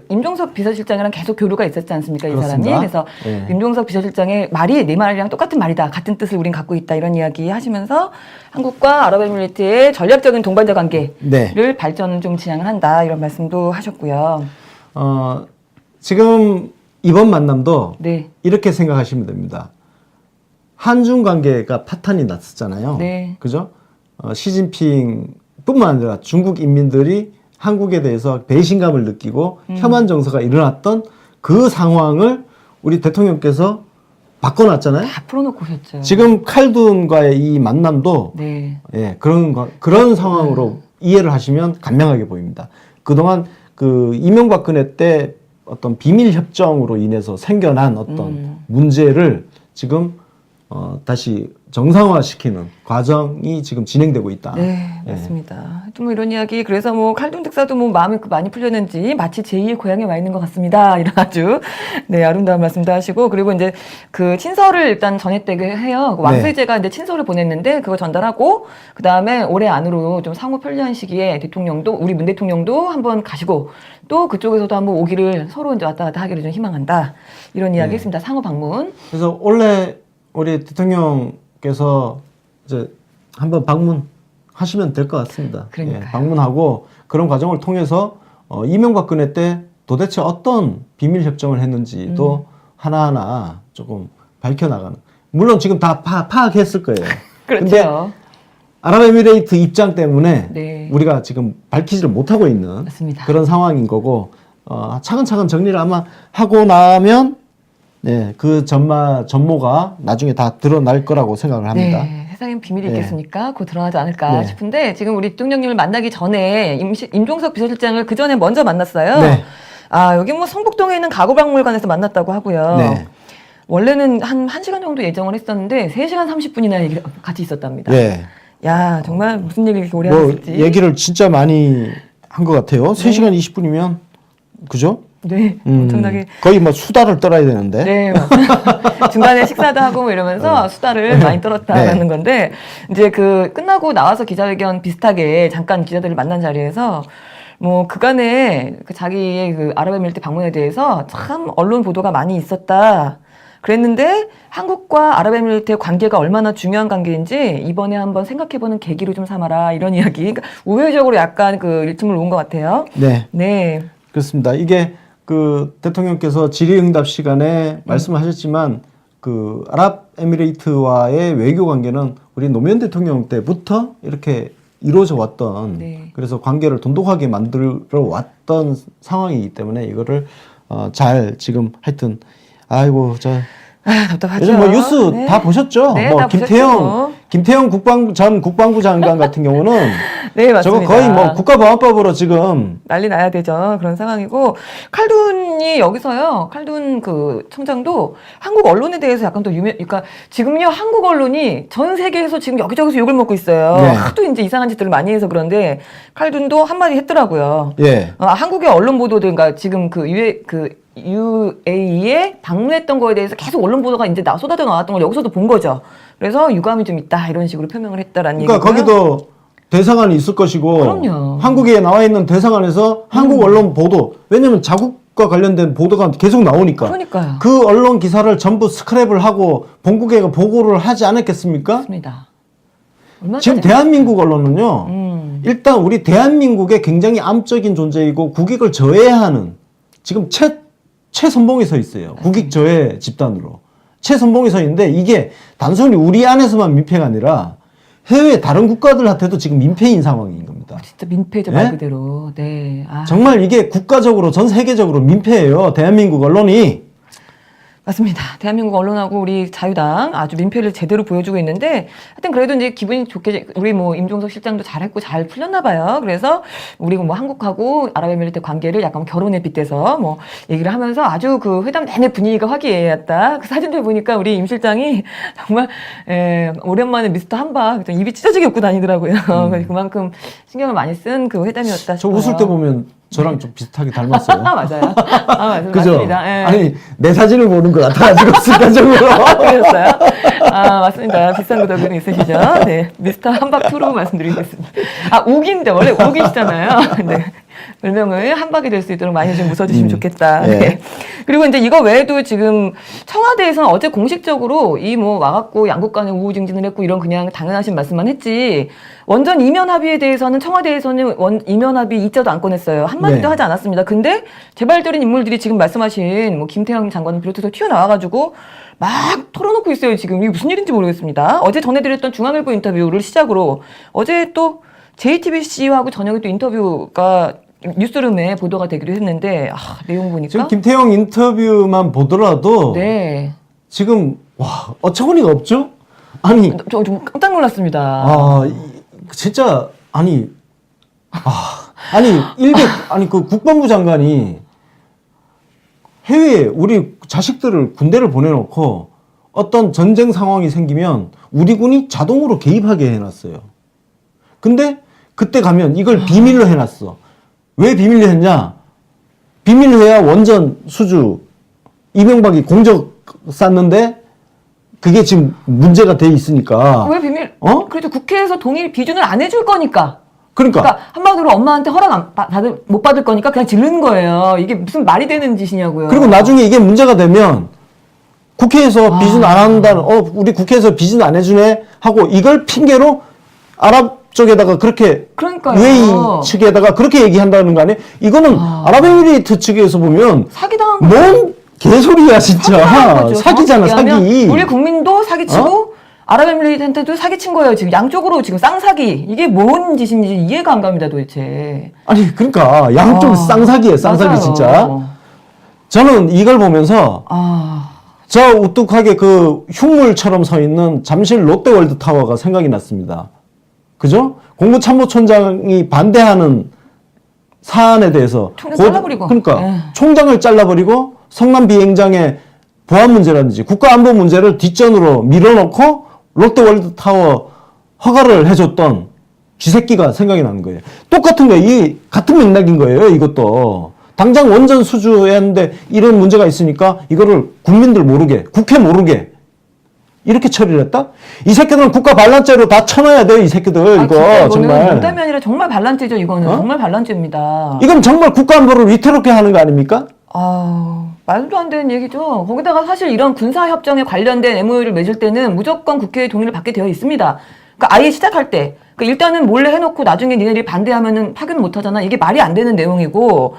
임종석 비서실장이랑 계속 교류가 있었지 않습니까? 이 그렇습니다. 사람이. 그래서 네. 임종석 비서실장의 말이 내 말이랑 똑같은 말이다. 같은 뜻을 우린 갖고 있다. 이런 이야기 하시면서 한국과 아랍에미리트의 전략적인 동반자 관계를 네. 발전을 좀 지향을 한다. 이런 말씀도 하셨고요. 지금 이번 만남도 네. 이렇게 생각하시면 됩니다. 한중 관계가 파탄이 났었잖아요. 네. 그죠? 시진핑뿐만 아니라 중국 인민들이 한국에 대해서 배신감을 느끼고 혐한 정서가 일어났던 그 상황을 우리 대통령께서 바꿔놨잖아요. 다 풀어놓고 오셨죠. 지금 칼둔과의 이 만남도 네. 예, 그런 상황으로 이해를 하시면 간명하게 보입니다. 그동안 그 이명박근혜 때 어떤 비밀 협정으로 인해서 생겨난 어떤 문제를 지금 다시 정상화시키는 과정이 지금 진행되고 있다. 네, 맞습니다. 또 뭐 이런 이야기, 그래서 뭐 칼둔 특사도 뭐 마음이 많이 풀렸는지 마치 제2의 고향에 와 있는 것 같습니다. 이런 아주 네, 아름다운 말씀도 하시고, 그리고 이제 그 친서를 일단 전했다고 해요. 왕세제가 이제 친서를 보냈는데 그거 전달하고, 그 다음에 올해 안으로 좀 상호 편리한 시기에 대통령도, 우리 문 대통령도 한번 가시고, 또 그쪽에서도 한번 오기를 서로 이제 왔다 갔다 하기를 좀 희망한다. 이런 이야기 했습니다. 상호 방문. 그래서 원래 우리 대통령께서 이제 한번 방문하시면 될 것 같습니다. 그러니까요. 예, 방문하고 그런 과정을 통해서 이명박근혜 때 도대체 어떤 비밀 협정을 했는지도 하나하나 조금 밝혀나가는. 물론 지금 다 파악했을 거예요. 근데 그렇죠. 아랍에미레이트 입장 때문에 네. 우리가 지금 밝히지를 못하고 있는 맞습니다. 그런 상황인 거고, 차근차근 정리를 아마 하고 나면 네, 그 전모가 나중에 다 드러날 거라고 생각을 합니다. 네, 세상엔 비밀이 네. 있겠습니까? 곧 드러나지 않을까 네. 싶은데, 지금 우리 대통령님을 만나기 전에 임종석 비서실장을 그 전에 먼저 만났어요. 네. 여기 뭐 성북동에 있는 가구박물관에서 만났다고 하고요. 네. 원래는 한 1시간 정도 예정을 했었는데 3시간 30분이나 같이 있었답니다. 네. 야, 정말 무슨 얘기를 이렇게 오래 뭐 하셨지? 얘기를 진짜 많이 한 것 같아요. 3시간 20분이면 그죠? 네, 엄청나게. 거의 뭐 수다를 떨어야 되는데. 네, 맞습니다. 중간에 식사도 하고 뭐 이러면서 수다를 많이 떨었다라는 네. 건데, 이제 그 끝나고 나와서 기자회견 비슷하게 잠깐 기자들을 만난 자리에서 뭐 그간에 그 자기의 그 아랍에미리트 방문에 대해서 참 언론 보도가 많이 있었다. 그랬는데 한국과 아랍에미리트의 관계가 얼마나 중요한 관계인지 이번에 한번 생각해보는 계기로 좀 삼아라, 이런 이야기. 그러니까 우회적으로 약간 그 일침을 놓은 것 같아요. 네. 네. 그렇습니다. 이게 그 대통령께서 질의응답 시간에 말씀하셨지만 그 아랍에미레이트와의 외교 관계는 우리 노무현 대통령 때부터 이렇게 이루어져 왔던 네. 그래서 관계를 돈독하게 만들어 왔던 상황이기 때문에 이거를 잘 지금 하여튼 아이고 답답하죠. 요즘 뭐 뉴스 네. 다 보셨죠? 네, 뭐 다 보셨죠. 김태형 전 국방부 장관 같은 경우는 네, 맞습니다. 저거 거의 뭐 국가보안법으로 지금 난리 나야 되죠. 그런 상황이고, 칼둔이 여기서요, 칼둔 그 청장도 한국 언론에 대해서 약간 또 그러니까 지금요, 한국 언론이 전 세계에서 지금 여기저기서 욕을 먹고 있어요. 네. 하도 이제 이상한 짓들을 많이 해서 그런데, 칼둔도 한마디 했더라고요. 예. 한국의 언론 보도들, 그러니까 지금 UAE에 방문했던 거에 대해서 계속 언론 보도가 이제 쏟아져 나왔던 걸 여기서도 본 거죠. 그래서 유감이 좀 있다, 이런 식으로 표명을 했다라는 그러니까 얘기고요. 거기도 대사관이 있을 것이고 그럼요. 한국에 나와 있는 대사관에서 한국 언론 보도, 왜냐면 자국과 관련된 보도가 계속 나오니까 그러니까요. 그 언론 기사를 전부 스크랩을 하고 본국에 보고를 하지 않았겠습니까? 맞습니다. 얼마나 지금 짜증나. 대한민국 언론은요, 일단 우리 대한민국의 굉장히 암적인 존재이고 국익을 저해하는 지금 최선봉에 서 있어요. 국익 저해 집단으로 최선봉에 서 있는데, 이게 단순히 우리 안에서만 민폐가 아니라 해외 다른 국가들한테도 지금 민폐인 상황인 겁니다. 진짜 민폐죠, 네? 말 그대로. 네. 정말 이게 국가적으로 전 세계적으로 민폐예요. 대한민국 언론이. 맞습니다. 대한민국 언론하고 우리 자유당 아주 민폐를 제대로 보여주고 있는데 하여튼 그래도 이제 기분이 좋게 우리 뭐 임종석 실장도 잘했고 잘 풀렸나 봐요. 그래서 우리 뭐 한국하고 아랍에미리트 관계를 약간 결혼에 빗대서 뭐 얘기를 하면서 아주 그 회담 내내 분위기가 화기애애했다. 그 사진들 보니까 우리 임 실장이 정말 오랜만에 미스터 한박 입이 찢어지게 웃고 다니더라고요. 그만큼 신경을 많이 쓴 그 회담이었다 저 싶어요. 웃을 때 보면 저랑 좀 비슷하게 닮았어요. 맞아요. 그죠? 맞습니다. 예. 아니 내 사진을 보는 것 같아가지고 순간적으로. 그랬어요? 아, 맞습니다. 비싼 구독은 있으시죠? 네. 미스터 한박2로 말씀드리겠습니다. 아, 욱인데, 원래 욱이시잖아요. 네. 별명을 한박이 될 수 있도록 많이 좀 웃어주시면 좋겠다. 예. 네. 그리고 이제 이거 외에도 지금 청와대에서는 어제 공식적으로 이 뭐 와갖고 양국 간에 우후증진을 했고 이런 그냥 당연하신 말씀만 했지. 원전 이면 합의에 대해서는 청와대에서는 이면 합의 이자도 안 꺼냈어요. 한마디도 네. 하지 않았습니다. 근데 재발들인 인물들이 지금 말씀하신 뭐 김태형 장관을 비롯해서 튀어나와가지고 막 털어놓고 있어요. 지금 이게 무슨 일인지 모르겠습니다. 어제 전해드렸던 중앙일보 인터뷰를 시작으로 어제 또 JTBC하고 저녁에 또 인터뷰가 뉴스룸에 보도가 되기로 했는데 내용 보니까 지금 김태형 인터뷰만 보더라도 네. 지금 와 어처구니가 없죠? 아니 저 좀 깜짝 놀랐습니다. 진짜 아니 아니 그 국방부 장관이 해외에 우리 자식들을 군대를 보내놓고 어떤 전쟁 상황이 생기면 우리 군이 자동으로 개입하게 해놨어요. 근데 그때 가면 이걸 비밀로 해놨어. 왜 비밀로 했냐? 비밀로 해야 원전 수주 이명박이 공적 쌌는데 그게 지금 문제가 돼 있으니까. 왜 비밀? 어? 그래도 국회에서 동일 비준을 안 해줄 거니까. 그러니까 한마디로 엄마한테 허락 못 받을 거니까 그냥 지르는 거예요. 이게 무슨 말이 되는 짓이냐고요. 그리고 나중에 이게 문제가 되면 국회에서 비준 안 한다는, 우리 국회에서 비준 안 해주네 하고 이걸 핑계로 아랍 쪽에다가 그렇게 그러니까요. UAE 측에다가 그렇게 얘기한다는 거 아니에요? 이거는 아랍에미리트 측에서 보면 사기당한 거. 뭔 개소리야 진짜. 거죠. 사기잖아 정확히 얘기하면 사기. 우리 국민도 사기치고 아랍에미리트한테도 사기친 거예요. 지금 양쪽으로 지금 쌍사기. 이게 뭔 짓인지 이해가 안 갑니다 도대체. 아니 그러니까 양쪽 쌍사기예요 쌍사기 맞아요. 진짜. 저는 이걸 보면서 저 우뚝하게 그 흉물처럼 서 있는 잠실 롯데월드 타워가 생각이 났습니다. 그죠? 공무참모총장이 반대하는 사안에 대해서 총장 잘라버리고. 그러니까 총장을 잘라버리고 성남 비행장의 보안 문제라든지 국가안보 문제를 뒷전으로 밀어넣고 롯데월드 타워 허가를 해줬던 쥐새끼가 생각이 나는 거예요. 똑같은 거예요. 이 같은 맥락인 거예요. 이것도. 당장 원전 수주했는데 이런 문제가 있으니까 이거를 국민들 모르게, 국회 모르게 이렇게 처리를 했다? 이 새끼들은 국가 반란죄로 다 쳐넣어야 돼요. 이 새끼들 이거 정말. 농담이 아니라 정말 반란죄죠. 이거는 정말 반란죄입니다. 이건 정말 국가안보를 위태롭게 하는 거 아닙니까? 말도 안 되는 얘기죠. 거기다가 사실 이런 군사협정에 관련된 MOU를 맺을 때는 무조건 국회의 동의를 받게 되어 있습니다. 그러니까 아예 시작할 때. 그러니까 일단은 몰래 해놓고 나중에 니네들이 반대하면은 파견 못 하잖아. 이게 말이 안 되는 내용이고.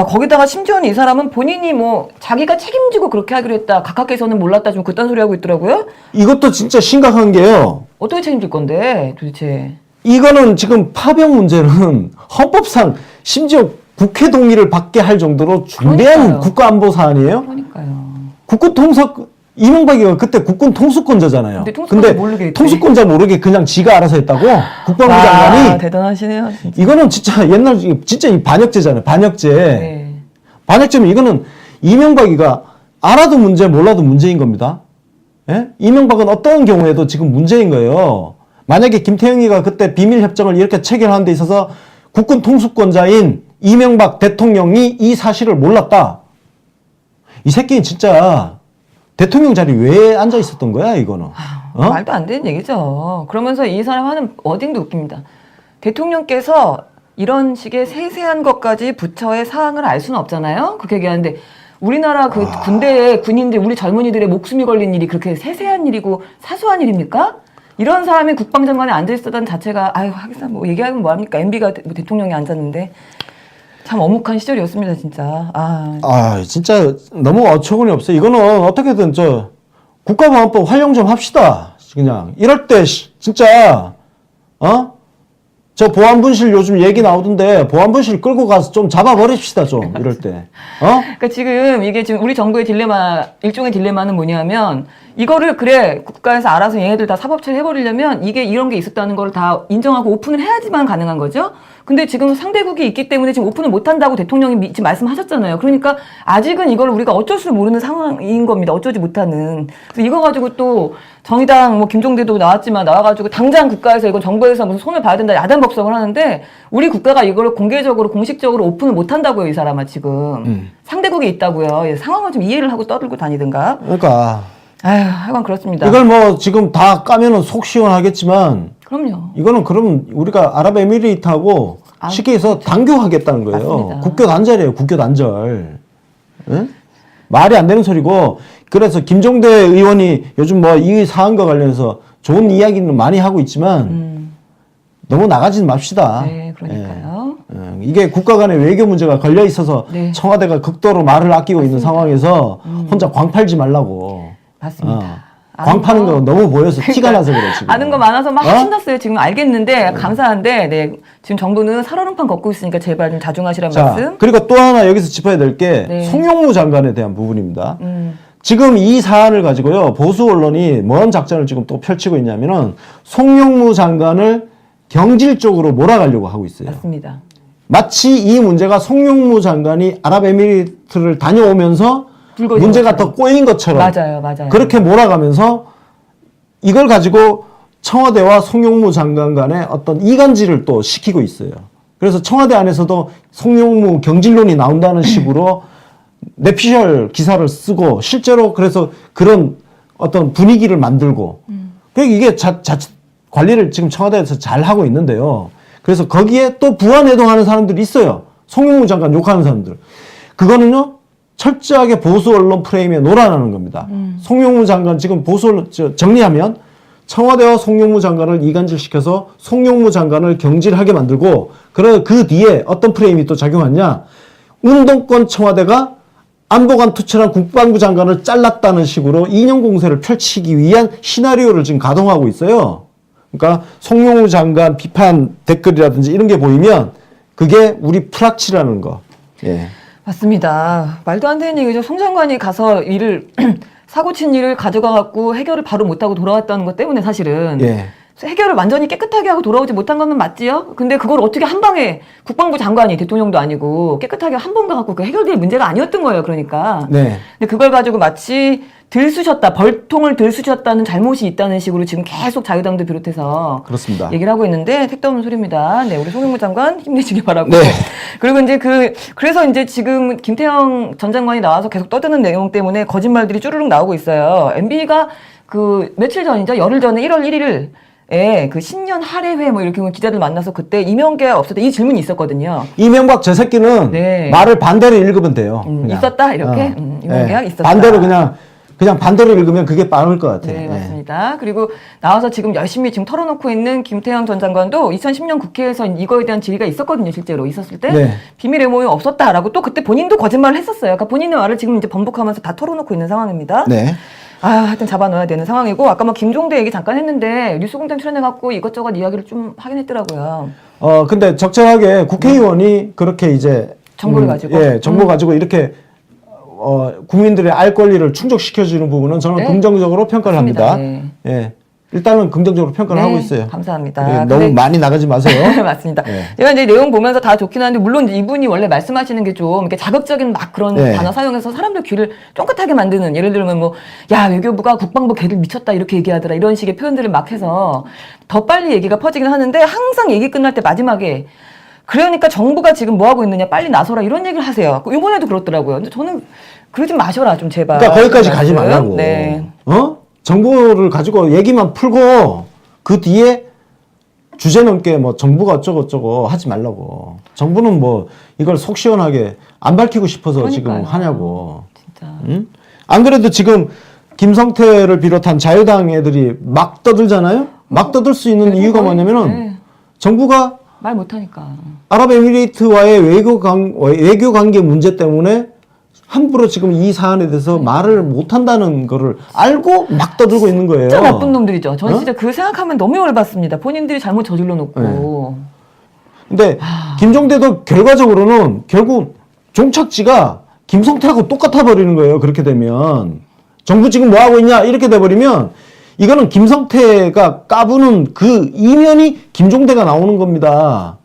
거기다가 심지어는 이 사람은 본인이 뭐 자기가 책임지고 그렇게 하기로 했다. 각하께서는 몰랐다. 좀 그딴 소리 하고 있더라고요. 이것도 진짜 심각한 게요. 어떻게 책임질 건데 도대체. 이거는 지금 파병 문제는 헌법상 심지어 국회 동의를 받게 할 정도로 중대한 그러니까요. 국가안보 사안이에요. 그러니까요. 국군 통석 이명박이가 그때 국군 통수권자잖아요. 근데 통수권자 모르게 했대. 통수권자 모르게 그냥 지가 알아서 했다고 국방부 장관이. 대단하시네요. 진짜. 이거는 진짜 옛날 진짜 이 반역죄잖아요. 반역죄. 네. 반역죄면 이거는 이명박이가 알아도 문제 몰라도 문제인 겁니다. 예? 이명박은 어떤 경우에도 지금 문제인 거예요. 만약에 김태형이가 그때 비밀 협정을 이렇게 체결하는 데 있어서 국군 통수권자인 이명박 대통령이 이 사실을 몰랐다. 이 새끼는 진짜 대통령 자리 왜 앉아 있었던 거야, 이거는? 말도 안 되는 얘기죠. 그러면서 이 사람 하는 워딩도 웃깁니다. 대통령께서 이런 식의 세세한 것까지 부처의 사항을 알 수는 없잖아요. 그렇게 얘기하는데 우리나라 그 군대의 군인들, 우리 젊은이들의 목숨이 걸린 일이 그렇게 세세한 일이고 사소한 일입니까? 이런 사람이 국방장관에 앉아있었다는 자체가 하기사 뭐 얘기하면 뭐합니까? MB가 대통령이 앉았는데 참 어묵한 시절이었습니다, 진짜. 진짜 너무 어처구니 없어요. 이거는 어떻게든 국가보안법 활용 좀 합시다. 그냥 이럴 때 진짜 저 보안분실 요즘 얘기 나오던데 보안분실 끌고 가서 좀 잡아버립시다 좀 이럴 때. 어? 그러니까 지금 이게 지금 우리 정부의 딜레마, 일종의 딜레마는 뭐냐면 이거를 그래 국가에서 알아서 얘네들 다 사법 처리해버리려면 이게 이런 게 있었다는 걸 다 인정하고 오픈을 해야지만 가능한 거죠. 근데 지금 상대국이 있기 때문에 지금 오픈을 못한다고 대통령이 지금 말씀하셨잖아요. 그러니까 아직은 이걸 우리가 어쩔 줄 모르는 상황인 겁니다. 어쩌지 못하는. 그래서 이거 가지고 또 정의당 뭐 김종대도 나왔지만 나와가지고 당장 국가에서 이건 정부에서 무슨 손을 봐야 된다 야단 법석을 하는데 우리 국가가 이걸 공개적으로 공식적으로 오픈을 못한다고요. 이 사람아 지금. 상대국이 있다고요. 예, 상황을 좀 이해를 하고 떠들고 다니든가. 그러니까 아휴 하여간 그렇습니다. 이걸 뭐 지금 다 까면은 속 시원하겠지만 그럼요. 이거는 그러면 우리가 아랍에미리트하고 쉽게 해서 단교하겠다는 거예요. 맞습니다. 국교 단절이에요. 국교 단절. 응? 말이 안 되는 소리고 그래서 김종대 의원이 요즘 뭐 이 사안과 관련해서 좋은 이야기는 많이 하고 있지만 너무 나가지는 맙시다. 네, 그러니까요. 이게 국가 간의 외교 문제가 걸려 있어서 네. 청와대가 극도로 말을 아끼고 있는 상황에서 혼자 광 팔지 말라고. 맞습니다. 광 파는 거 너무 보여서 티가 나서 그래 지금. 아는 거 많아서 막 어? 신났어요. 지금 알겠는데 감사한데 네, 지금 정부는 살얼음판 걷고 있으니까 제발 좀 자중하시란 자, 말씀. 그리고 또 하나 여기서 짚어야 될 게 네. 송영무 장관에 대한 부분입니다. 지금 이 사안을 가지고요 보수 언론이 뭔 작전을 지금 또 펼치고 있냐면은 송영무 장관을 경질적으로 몰아가려고 하고 있어요. 맞습니다. 마치 이 문제가 송영무 장관이 아랍에미리트를 다녀오면서 불거진 문제가 것처럼. 더 꼬인 것처럼 맞아요. 그렇게 몰아가면서 이걸 가지고 청와대와 송영무 장관 간의 어떤 이간질을 또 시키고 있어요. 그래서 청와대 안에서도 송영무 경질론이 나온다는 식으로 내피셜 기사를 쓰고 실제로 그래서 그런 어떤 분위기를 만들고 그러니까 이게 자칫 관리를 지금 청와대에서 잘 하고 있는데요. 그래서 거기에 또 부안해동하는 사람들이 있어요. 송영무 장관 욕하는 사람들. 그거는요. 철저하게 보수 언론 프레임에 놀아나는 겁니다. 송영무 장관 지금 보수 언론 정리하면 청와대와 송영무 장관을 이간질시켜서 송영무 장관을 경질하게 만들고 그 뒤에 어떤 프레임이 또 작용하냐. 운동권 청와대가 안보관 투철한 국방부 장관을 잘랐다는 식으로 이념 공세를 펼치기 위한 시나리오를 지금 가동하고 있어요. 그러니까 송영무 장관 비판 댓글이라든지 이런 게 보이면 그게 우리 프락치라는 거. 예. 맞습니다. 말도 안 되는 얘기죠. 송 장관이 가서 일을 사고 친 일을 가져가갖고 해결을 바로 못하고 돌아왔다는 것 때문에 사실은 예. 해결을 완전히 깨끗하게 하고 돌아오지 못한 건 맞지요? 근데 그걸 어떻게 한 방에 국방부 장관이 대통령도 아니고 깨끗하게 한 번 가갖고 그 해결될 문제가 아니었던 거예요. 그러니까. 네. 근데 그걸 가지고 마치 들쑤셨다, 벌통을 들쑤셨다는 잘못이 있다는 식으로 지금 계속 자유당도 비롯해서 그렇습니다. 얘기를 하고 있는데 택도 없는 소리입니다. 네, 우리 송영무 장관 힘내시기 바라고. 네. 그리고 이제 그래서 이제 지금 김태형 전 장관이 나와서 계속 떠드는 내용 때문에 거짓말들이 쭈르륵 나오고 있어요. MB가 그 며칠 전이죠. 열흘 전에 1월 1일 예, 그 신년 할애회 뭐 이렇게 기자들 만나서 그때 이명계가 없을 때 이 질문이 있었거든요. 이명박 저 새끼는 네. 말을 반대로 읽으면 돼요. 그냥. 있었다 이렇게 이명계가 예. 있었다. 반대로 그냥 반대로 읽으면 그게 빠를 것 같아요. 네, 예. 맞습니다. 그리고 나와서 지금 열심히 지금 털어놓고 있는 김태형 전 장관도 2010년 국회에서 이거에 대한 질의가 있었거든요. 실제로 있었을 때 네. 비밀 MOU 없었다라고 또 그때 본인도 거짓말을 했었어요. 그러니까 본인의 말을 지금 이제 번복하면서 다 털어놓고 있는 상황입니다. 네. 하여튼 잡아넣어야 되는 상황이고 아까 뭐 김종대 얘기 잠깐 했는데 뉴스공장 출연해갖고 이것저것 이야기를 좀 하긴 했더라고요. 근데 적절하게 국회의원이 그렇게 이제 정보를 가지고? 예, 정보 가지고 이렇게 국민들의 알 권리를 충족시켜주는 부분은 저는 네. 긍정적으로 평가를 맞습니다. 합니다. 네. 예. 일단은 긍정적으로 평가를 하고 있어요. 감사합니다. 예, 너무 근데- 많이 나가지 마세요. 맞습니다. 네. 제가 이제 내용 보면서 다 좋긴 한데 물론 이제 이분이 원래 말씀하시는 게 좀 이렇게 자극적인 막 그런 네. 단어 사용해서 사람들 귀를 쫑긋하게 만드는 예를 들면 뭐 야 외교부가 국방부 걔들 미쳤다 이렇게 얘기하더라 이런 식의 표현들을 막 해서 더 빨리 얘기가 퍼지긴 하는데 항상 얘기 끝날 때 마지막에 그러니까 정부가 지금 뭐 하고 있느냐 빨리 나서라 이런 얘기를 하세요. 이번에도 그렇더라고요. 근데 저는 그러지 마셔라 좀 제발. 그러니까 거기까지 가지 말씀. 말라고. 네. 정보를 가지고 얘기만 풀고 그 뒤에 주제 넘게 뭐 정부가 어쩌고 하지 말라고. 정부는 뭐 이걸 속 시원하게 안 밝히고 싶어서 지금 그러니까요. 하냐고. 진짜. 응? 안 그래도 지금 김성태를 비롯한 자유당 애들이 막 떠들잖아요? 막 떠들 수 있는 이유가 뭐냐면은 네. 정부가 말 못하니까. 아랍에미리트와의 외교 관계 문제 때문에 함부로 지금 이 사안에 대해서 말을 못한다는 거를 알고 막 떠들고 있는 거예요. 진짜 나쁜 놈들이죠. 저는 어? 진짜 그 생각하면 너무 열받습니다. 본인들이 잘못 저질러 놓고. 근데 김종대도 결과적으로는 결국 종착지가 김성태하고 똑같아 버리는 거예요. 그렇게 되면 정부 지금 뭐 하고 있냐 이렇게 돼 버리면 이거는 김성태가 까부는 그 이면이 김종대가 나오는 겁니다.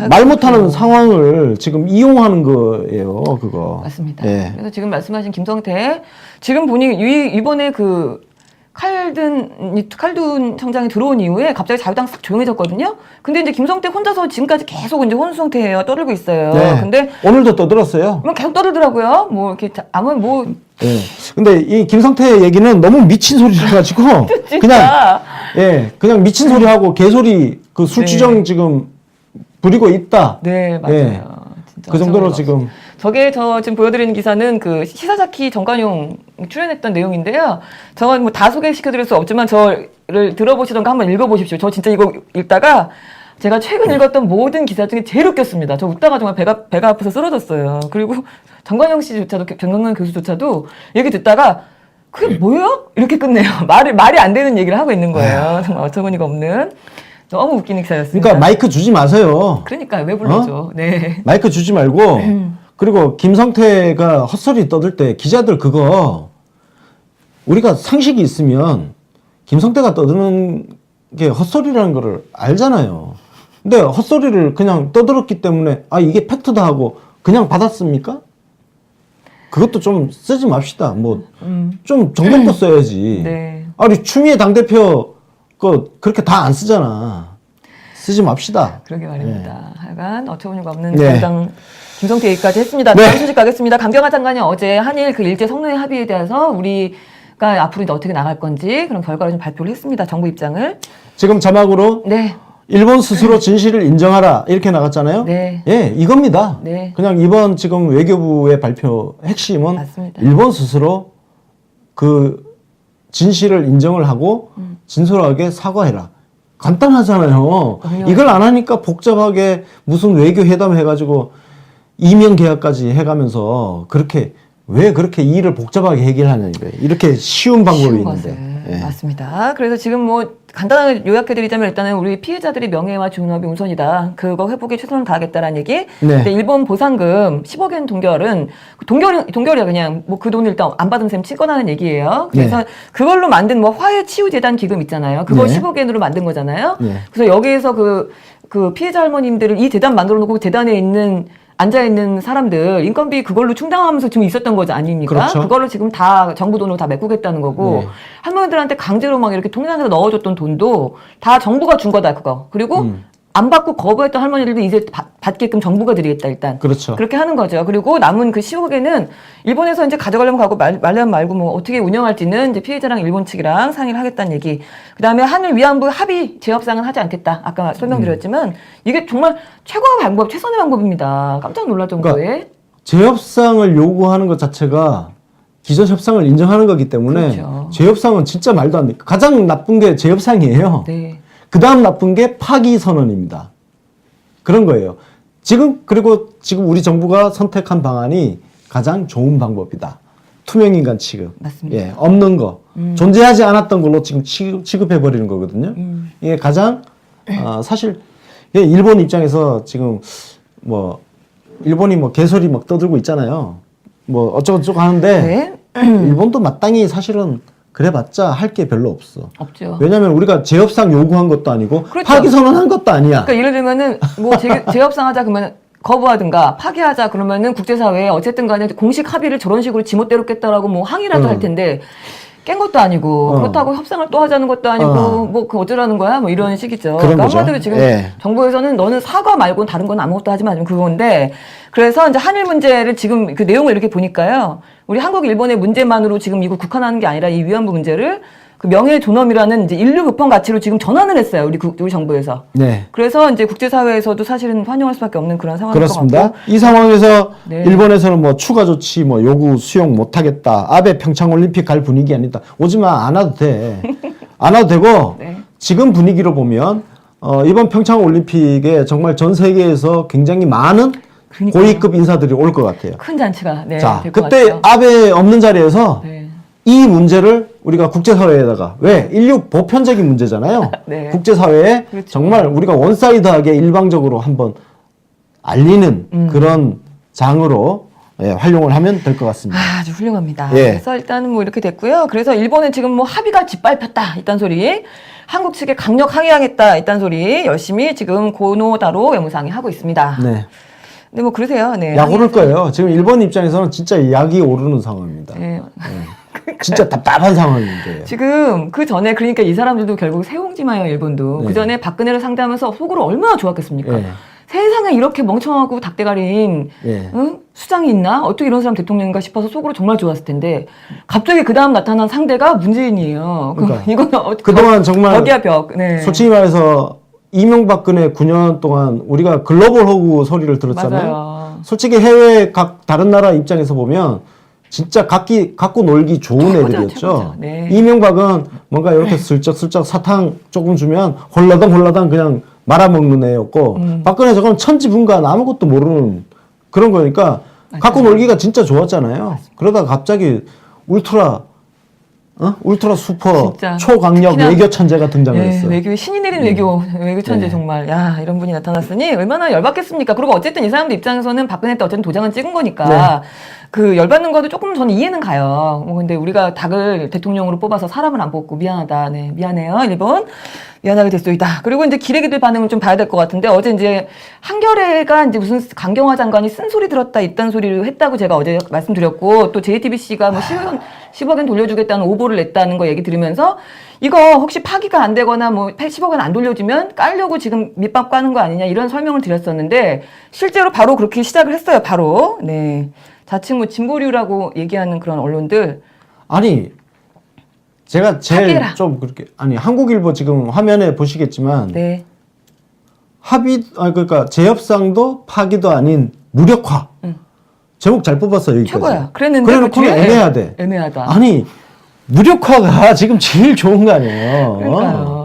말 못하는 상황을 지금 이용하는 거예요, 그거. 맞습니다. 예. 그래서 지금 말씀하신 김성태 지금 보니 이번에 그 칼둔 청장이 들어온 이후에 갑자기 자유당 싹 조용해졌거든요. 근데 이제 김성태 혼자서 지금까지 계속 이제 혼수 상태예요. 떠들고 있어요. 네. 근데 오늘도 떠들었어요. 계속 떠들더라고요. 뭐 이렇게 아무 뭐 예. 근데 이 김성태 얘기는 너무 미친 소리를 가지고 진짜 그냥 미친 소리 하고 개소리 그 술주정 네. 지금 부리고 있다. 네 맞아요. 예. 진짜 그 정도로 어처구니가 지금 저게 저 지금 보여드리는 기사는 그 시사자키 정관용 출연했던 내용인데요. 저건 뭐 다 소개시켜드릴 수 없지만 저를 들어보시던가 한번 읽어보십시오. 저 진짜 이거 읽다가 제가 최근 읽었던 모든 기사 중에 제일 웃겼습니다. 저 웃다가 정말 배가 아파서 쓰러졌어요. 그리고 정관용 씨조차도 정관용 교수조차도 얘기 듣다가 그게 뭐예요? 이렇게 끝내요. 말이 안 되는 얘기를 하고 있는 거예요. 정말 어처구니가 없는 너무 웃기는 기사였습니다. 그러니까 마이크 주지 마세요. 그러니까 왜 불러줘? 네. 마이크 주지 말고 그리고 김성태가 헛소리 떠들 때 기자들 그거 우리가 상식이 있으면 김성태가 떠드는 게 헛소리라는 거를 알잖아요. 근데 헛소리를 그냥 떠들었기 때문에 아 이게 팩트다 하고 그냥 받았습니까? 그것도 좀 쓰지 맙시다. 뭐 좀 정성껏 써야지. 네. 아니 추미애 당대표 그 그렇게 다 안 쓰잖아. 쓰지 맙시다. 그러게 말입니다. 하여간 어처구니가 없는 네. 자유당 김성태 얘기까지 했습니다. 네. 다음 소식 가겠습니다. 강경화 장관이 어제 한일 그 일제 성노예 합의에 대해서 우리가 앞으로 이제 어떻게 나갈 건지 그런 결과를 좀 발표를 했습니다. 정부 입장을. 지금 자막으로 네. 일본 스스로 진실을 인정하라 이렇게 나갔잖아요. 네. 예, 이겁니다. 네. 그냥 이번 지금 외교부의 발표 핵심은 맞습니다. 일본 스스로 그 진실을 인정을 하고 진솔하게 사과해라. 간단하잖아요. 이걸 안 하니까 복잡하게 무슨 외교 회담 해가지고 이명 계약까지 해가면서 왜 그렇게 이 일을 복잡하게 해결하냐 이거예요. 이렇게 쉬운 방법이 쉬운 있는데. 것을. 예. 맞습니다. 그래서 지금 뭐 간단하게 요약해드리자면 일단은 우리 피해자들의 명예와 존엄이 우선이다. 그거 회복에 최선을 다하겠다라는 얘기. 네. 근데 일본 보상금 10억엔 동결이야 그냥 뭐 그 돈을 일단 안 받은 셈 치거나는 얘기예요. 그래서 네. 그걸로 만든 뭐 화해치유재단 기금 있잖아요. 그거 네. 10억엔으로 만든 거잖아요. 네. 그래서 여기에서 그 피해자 할머님들을 이 재단 만들어 놓고 재단에 앉아있는 사람들 인건비 그걸로 충당하면서 지금 있었던 거지 아닙니까? 그렇죠. 그걸로 지금 다 정부 돈으로 다 메꾸겠다는 거고 네. 할머니들한테 강제로 막 이렇게 통장에서 넣어줬던 돈도 다 정부가 준 거다 그거. 그리고 안 받고 거부했던 할머니들도 이제 받게끔 정부가 드리겠다 일단. 그렇죠. 그렇게 하는 거죠. 그리고 남은 그 10억에는 일본에서 이제 가져가려면 가고 말려면 말고 뭐 어떻게 운영할지는 이제 피해자랑 일본 측이랑 상의를 하겠다는 얘기. 그다음에 한일 위안부 합의 재협상은 하지 않겠다. 아까 설명드렸지만 이게 정말 최고의 방법, 최선의 방법입니다. 깜짝 놀랄 정도의. 재협상을 요구하는 것 자체가 기존 협상을 인정하는 거기 때문에 그렇죠. 재협상은 진짜 말도 안 돼. 가장 나쁜 게 재협상이에요. 네. 그 다음 나쁜 게 파기 선언입니다. 그런 거예요. 그리고 지금 우리 정부가 선택한 방안이 가장 좋은 방법이다. 투명인간 취급. 맞습니다. 예, 없는 거. 존재하지 않았던 걸로 지금 취급해버리는 거거든요. 이게 가장, 사실, 일본 입장에서 지금 일본이 개소리 막 떠들고 있잖아요. 어쩌고저쩌고 하는데, 네. 일본도 마땅히 사실은 그래봤자 할 게 별로 없어. 없죠. 왜냐하면 우리가 재협상 요구한 것도 아니고 그렇죠. 파기 선언한 것도 아니야. 그러니까 예를 들면은 뭐 재협상하자 그러면 거부하든가 파기하자 그러면은 국제사회에 어쨌든 간에 공식 합의를 저런 식으로 지멋대로 깼다라고 뭐 항의라도 할 텐데 깬 것도 아니고 그렇다고 협상을 또 하자는 것도 아니고 뭐 그 어쩌라는 거야 뭐 이런 식이죠. 그런 그러니까 거죠. 한마디로 지금 예. 정부에서는 너는 사과 말고는 다른 건 아무것도 하지 마. 그건데 그래서 이제 한일 문제를 지금 그 내용을 이렇게 보니까요. 우리 한국 일본의 문제만으로 지금 이거 국한하는 게 아니라 이 위안부 문제를 그 명예 존엄이라는 이제 인류 급한 가치로 지금 전환을 했어요. 우리 정부에서. 네. 그래서 이제 국제사회에서도 사실은 환영할 수밖에 없는 그런 상황일 것 그렇습니다. 같고. 이 상황에서 네. 일본에서는 추가 조치 요구 수용 못하겠다. 아베 평창 올림픽 갈 분위기 아니다. 오지마 안 와도 돼. 안 와도 되고 네. 지금 분위기로 보면 이번 평창 올림픽에 정말 전 세계에서 굉장히 많은 그러니까요. 고위급 인사들이 올 것 같아요. 큰 잔치가 자, 될 것 그때 같죠. 아베 없는 자리에서 네. 이 문제를 우리가 국제사회에다가 왜 인류 보편적인 문제잖아요. 네. 국제사회에 그렇죠. 정말 우리가 원사이드하게 일방적으로 한번 알리는 그런 장으로 예, 활용을 하면 될 것 같습니다. 아주 훌륭합니다. 예. 그래서 일단은 뭐 이렇게 됐고요. 그래서 일본은 지금 뭐 합의가 짓밟혔다 이딴 소리, 한국 측에 강력 항의하겠다 이딴 소리 열심히 지금 고노다로 외무상이 하고 있습니다. 네. 근데 뭐 그러세요. 네. 약 오를 거예요. 지금 일본 입장에서는 진짜 약이 오르는 상황입니다. 네. 진짜 답답한 상황인데. 지금 그 전에 그러니까 이 사람들도 결국 세옹지마예요. 일본도. 네. 그 전에 박근혜를 상대하면서 속으로 얼마나 좋았겠습니까? 예. 세상에 이렇게 멍청하고 닭대가리인 예. 응? 수장이 있나? 어떻게 이런 사람 대통령인가 싶어서 속으로 정말 좋았을 텐데 갑자기 그 다음 나타난 상대가 문재인이에요. 그러니까. 이거는 어떻게 그동안 정말 벽이야 벽. 네. 솔직히 말해서 이명박근혜 9년 동안 우리가 글로벌 호구 소리를 들었잖아요. 맞아요. 솔직히 해외 각 다른 나라 입장에서 보면 진짜 갖고 놀기 좋은 애들이었죠. 최고죠. 네. 이명박은 뭔가 이렇게 슬쩍슬쩍 사탕 조금 주면 홀라당 그냥 말아먹는 애였고 박근혜 저건 천지분간 아무것도 모르는 그런 거니까 갖고 놀기가 진짜 좋았잖아요. 그러다가 갑자기 울트라 슈퍼 진짜. 초강력 특히나- 외교 천재가 등장을 네, 했어요. 외교에 신이 내린 외교 천재 네. 정말 야 이런 분이 나타났으니 얼마나 열받겠습니까? 그리고 어쨌든 이 사람들 입장에서는 박근혜 때 어쨌든 도장은 찍은 거니까 네. 그 열받는 것도 조금 저는 이해는 가요. 근데 우리가 닭을 대통령으로 뽑아서 사람을 안 뽑고 미안하다. 네, 미안해요 일본. 미안하게 됐소이다. 그리고 이제 기레기들 반응을 좀 봐야 될 것 같은데 어제 이제 한겨레가 이제 무슨 강경화 장관이 쓴소리 들었다 이딴 소리를 했다고 제가 어제 말씀드렸고 또 JTBC가 뭐 10억 원 돌려주겠다는 오보를 냈다는 거 얘기 들으면서 이거 혹시 파기가 안 되거나 뭐 10억 원 안 돌려주면 깔려고 지금 밑밥 까는 거 아니냐 이런 설명을 드렸었는데 실제로 바로 그렇게 시작을 했어요. 바로. 네. 자칭 뭐 진보류라고 얘기하는 그런 언론들 아니 제가 제일 파괴라. 좀 그렇게 아니 한국일보 지금 화면에 보시겠지만 네. 그러니까 재협상도 파기도 아닌 무력화. 제목 잘 뽑았어 여기까지. 최고야. 그랬는데 그래놓고 그 뒤에 애매하대. 애매하다. 아니 무력화가 지금 제일 좋은 거 아니에요. 그러니까요.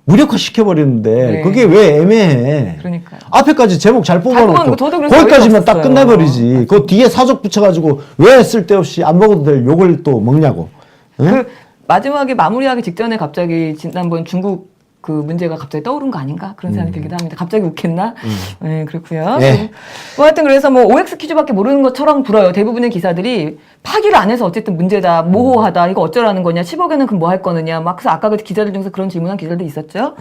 무력화 시켜버리는데 네. 그게 왜 애매해? 그러니까요. 앞에까지 제목 잘 뽑아놓고 뽑아놓고 저도 그래서 거기까지만 어이가 딱 없었어요. 끝내버리지. 그 뒤에 사족 붙여가지고 왜 쓸데없이 안 먹어도 될 욕을 또 먹냐고. 응? 그 마지막에 마무리하기 직전에 갑자기 지난번 중국 그 문제가 갑자기 떠오른 거 아닌가 그런 생각이 들기도 합니다. 갑자기 웃겠나? 네 그렇고요. 예. 뭐 하여튼 그래서 뭐 OX 퀴즈밖에 모르는 것처럼 불어요. 대부분의 기사들이 파기를 안 해서 어쨌든 문제다, 모호하다, 이거 어쩌라는 거냐, 10억에는 그럼 뭐 할 거느냐, 막 그래서 아까 그 기자들 중에서 그런 질문한 기자들도 있었죠.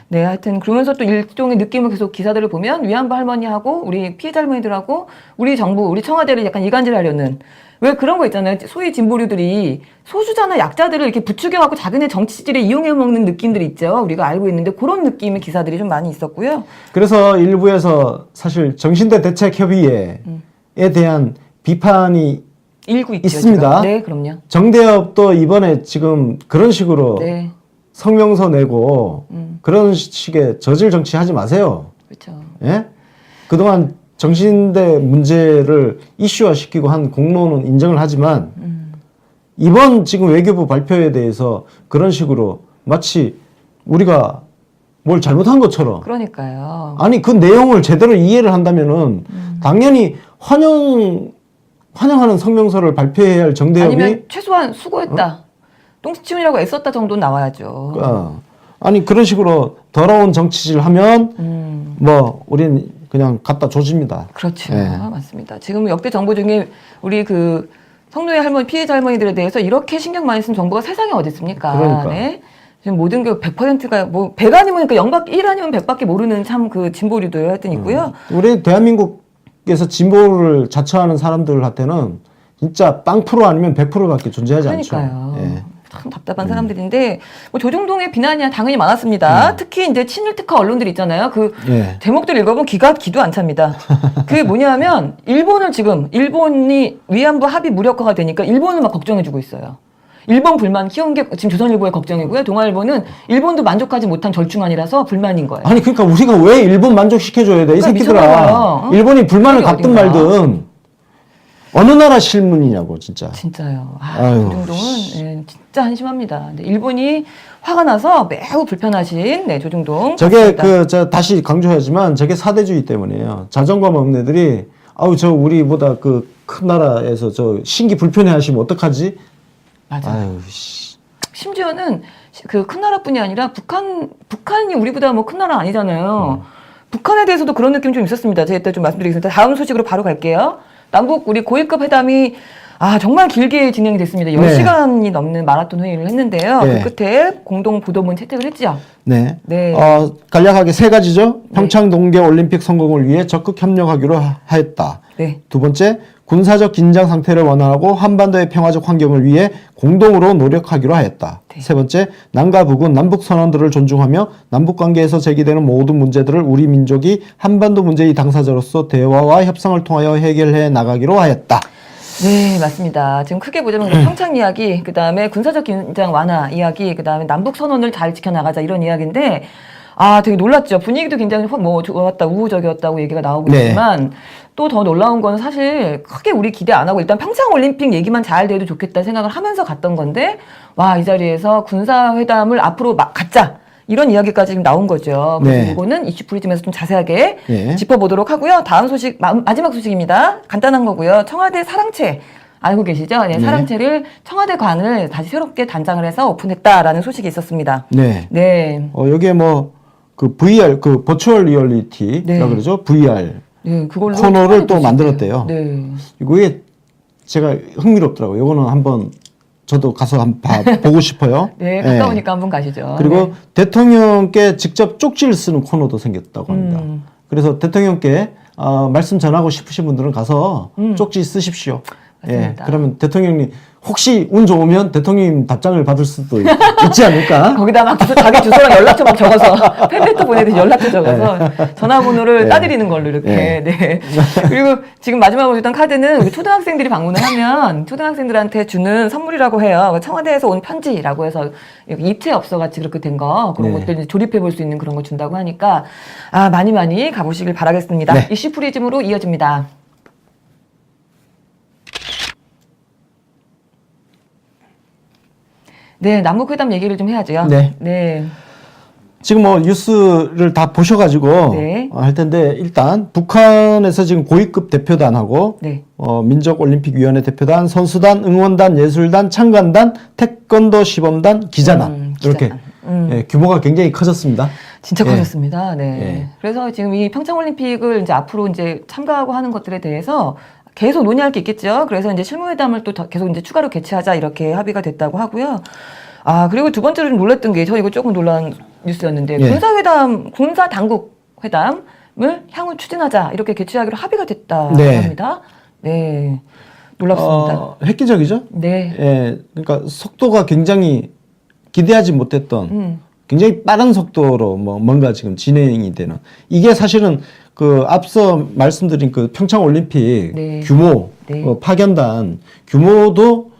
네, 하여튼 그러면서 또 일종의 느낌을 계속 기사들을 보면 위안부 할머니하고 우리 피해자 할머니들하고 우리 정부, 우리 청와대를 약간 이간질하려는. 왜 그런 거 있잖아요. 소위 진보류들이 소수자나 약자들을 이렇게 부추겨갖고 자기네 정치 지지를 이용해 먹는 느낌들이 있죠. 우리가 알고 있는데 그런 느낌의 기사들이 좀 많이 있었고요. 그래서 일부에서 사실 정신대 대책협의회에 대한 비판이 일고 있죠. 있습니다. 지금. 네, 그럼요. 정대협도 이번에 지금 그런 식으로 네, 성명서 내고 그런 식의 저질 정치 하지 마세요. 그렇죠. 예? 그동안 정신대 문제를 이슈화 시키고 한 공로는 인정을 하지만 이번 지금 외교부 발표에 대해서 그런 식으로 마치 우리가 뭘 잘못한 것처럼 그러니까요. 아니 그 내용을 제대로 이해를 한다면은 당연히 환영하는 성명서를 발표해야 할 정대협이 아니면 최소한 수고했다. 똥 치우느라고 애썼다 정도는 나와야죠. 아니 그런 식으로 더러운 정치질 하면 뭐 우린 그냥 갖다 조집니다. 그렇죠. 예. 맞습니다. 지금 역대 정부 중에 우리 그 성노예 할머니, 피해자 할머니들에 대해서 이렇게 신경 많이 쓴 정부가 세상에 어디 있습니까? 그러니까. 네. 지금 모든 게 100%가 뭐 100 아니면 그러니까 1 아니면 100밖에 모르는 참 그 진보류들 하여튼 있고요. 우리 대한민국에서 진보를 자처하는 사람들한테는 진짜 빵 프로 아니면 100%밖에 존재하지 그러니까요. 않죠. 예. 참 답답한 사람들인데 뭐 조중동의 비난이 당연히 많았습니다. 특히 이제 친일 특화 언론들 있잖아요. 그 예. 제목들 읽어보면 기도 안 찹니다. 그게 뭐냐면 일본이 위안부 합의 무력화가 되니까 일본을 막 걱정해주고 있어요. 일본 불만 키운 게 지금 조선일보의 걱정이고요. 동아일보는 일본도 만족하지 못한 절충안이라서 불만인 거예요. 아니 그러니까 우리가 왜 일본 만족시켜줘야 돼? 이 그러니까 새끼들아. 미쳤나봐요. 일본이 불만을 그게 갖든 어딘가. 말든 어느 나라 실문이냐고 진짜. 진짜요. 아유, 조중동은 예, 진짜 한심합니다. 근데 일본이 화가 나서 매우 불편하신 조중동. 저게 맞습니다. 저 다시 강조하지만 저게 사대주의 때문이에요. 자존감 없는 애들이 저 우리보다 그 큰 나라에서 저 신기 불편해 하시면 어떡하지? 맞아. 아유 씨. 심지어는 그 큰 나라뿐이 아니라 북한이 우리보다 뭐 큰 나라 아니잖아요. 북한에 대해서도 그런 느낌 좀 있었습니다. 제가 이따 좀 말씀드리겠습니다. 다음 소식으로 바로 갈게요. 남북 우리 고위급 회담이 정말 길게 진행이 됐습니다. 10시간이 넘는 마라톤 회의를 했는데요. 네. 그 끝에 공동 보도문 채택을 했죠. 네. 네. 간략하게 세 가지죠. 네. 평창 동계 올림픽 성공을 위해 적극 협력하기로 하였다. 네. 두 번째, 군사적 긴장 상태를 완화하고 한반도의 평화적 환경을 위해 공동으로 노력하기로 하였다. 네. 세 번째, 남과 북은 남북 선언들을 존중하며 남북 관계에서 제기되는 모든 문제들을 우리 민족이 한반도 문제의 당사자로서 대화와 협상을 통하여 해결해 나가기로 하였다. 네, 맞습니다. 지금 크게 보자면 평창 이야기, 그 다음에 군사적 긴장 완화 이야기, 그 다음에 남북 선언을 잘 지켜나가자 이런 이야기인데, 되게 놀랐죠. 분위기도 굉장히 좋았다, 우호적이었다고 얘기가 나오고 네. 있지만, 또 더 놀라운 건 사실 크게 우리 기대 안 하고 일단 평창 올림픽 얘기만 잘 돼도 좋겠다 생각을 하면서 갔던 건데, 이 자리에서 군사회담을 앞으로 갖자. 이런 이야기까지 지금 나온 거죠. 그래서 네. 이거는 이슈 프리즘에서 좀 자세하게 네. 짚어보도록 하고요. 다음 소식, 마지막 소식입니다. 간단한 거고요. 청와대 사랑채 알고 계시죠? 네, 네. 사랑채를 청와대 관을 다시 새롭게 단장을 해서 오픈했다라는 소식이 있었습니다. 네. 네. 여기에 그 VR, 그 버추얼 리얼리티라고 네. 그러죠. VR. 네, 그걸로 코너를 또 볼수 만들었대요. 있대요. 네. 이게 제가 흥미롭더라고요. 이거는 한번 저도 가서 한번 보고 싶어요. 네, 가까우니까 한번 가시죠. 그리고 네. 대통령께 직접 쪽지를 쓰는 코너도 생겼다고 합니다. 그래서 대통령께 말씀 전하고 싶으신 분들은 가서 쪽지 쓰십시오. 맞습니다. 그러면 대통령님 혹시 운 좋으면 대통령님 답장을 받을 수도 있지 않을까? 거기다 막 자기 주소랑 연락처 막 적어서 팬레터 보내듯이 연락처 적어서 전화번호를 네. 따드리는 걸로 이렇게. 네. 네. 그리고 지금 마지막으로 일단 카드는 우리 초등학생들이 방문을 하면 초등학생들한테 주는 선물이라고 해요. 청와대에서 온 편지라고 해서 입체 업소 같이 그렇게 된 거 그런 네. 것들 이제 조립해 볼 수 있는 그런 거 준다고 하니까 많이 가보시길 바라겠습니다. 네. 이슈 프리즘으로 이어집니다. 네, 남북회담 얘기를 좀 해야죠. 네. 네. 지금 뉴스를 다 보셔가지고 네. 할 텐데 일단 북한에서 지금 고위급 대표단하고 네. 민족올림픽위원회 대표단, 선수단, 응원단, 예술단, 참관단, 태권도 시범단, 기자단 이렇게 기자단. 예, 규모가 굉장히 커졌습니다. 진짜 예. 커졌습니다. 네. 예. 그래서 지금 이 평창올림픽을 이제 앞으로 이제 참가하고 하는 것들에 대해서 계속 논의할 게 있겠죠. 그래서 이제 실무회담을 또 계속 이제 추가로 개최하자 이렇게 합의가 됐다고 하고요. 그리고 두 번째로 좀 놀랐던 게, 저 이거 조금 놀란 뉴스였는데, 예. 군사 당국 회담을 향후 추진하자 이렇게 개최하기로 합의가 됐다고 네. 합니다. 네. 놀랍습니다. 획기적이죠? 네. 예, 그러니까 속도가 굉장히 기대하지 못했던 굉장히 빠른 속도로 뭔가 지금 진행이 되는, 이게 사실은 그 앞서 말씀드린 그 평창 올림픽 네. 규모, 네. 파견단 규모도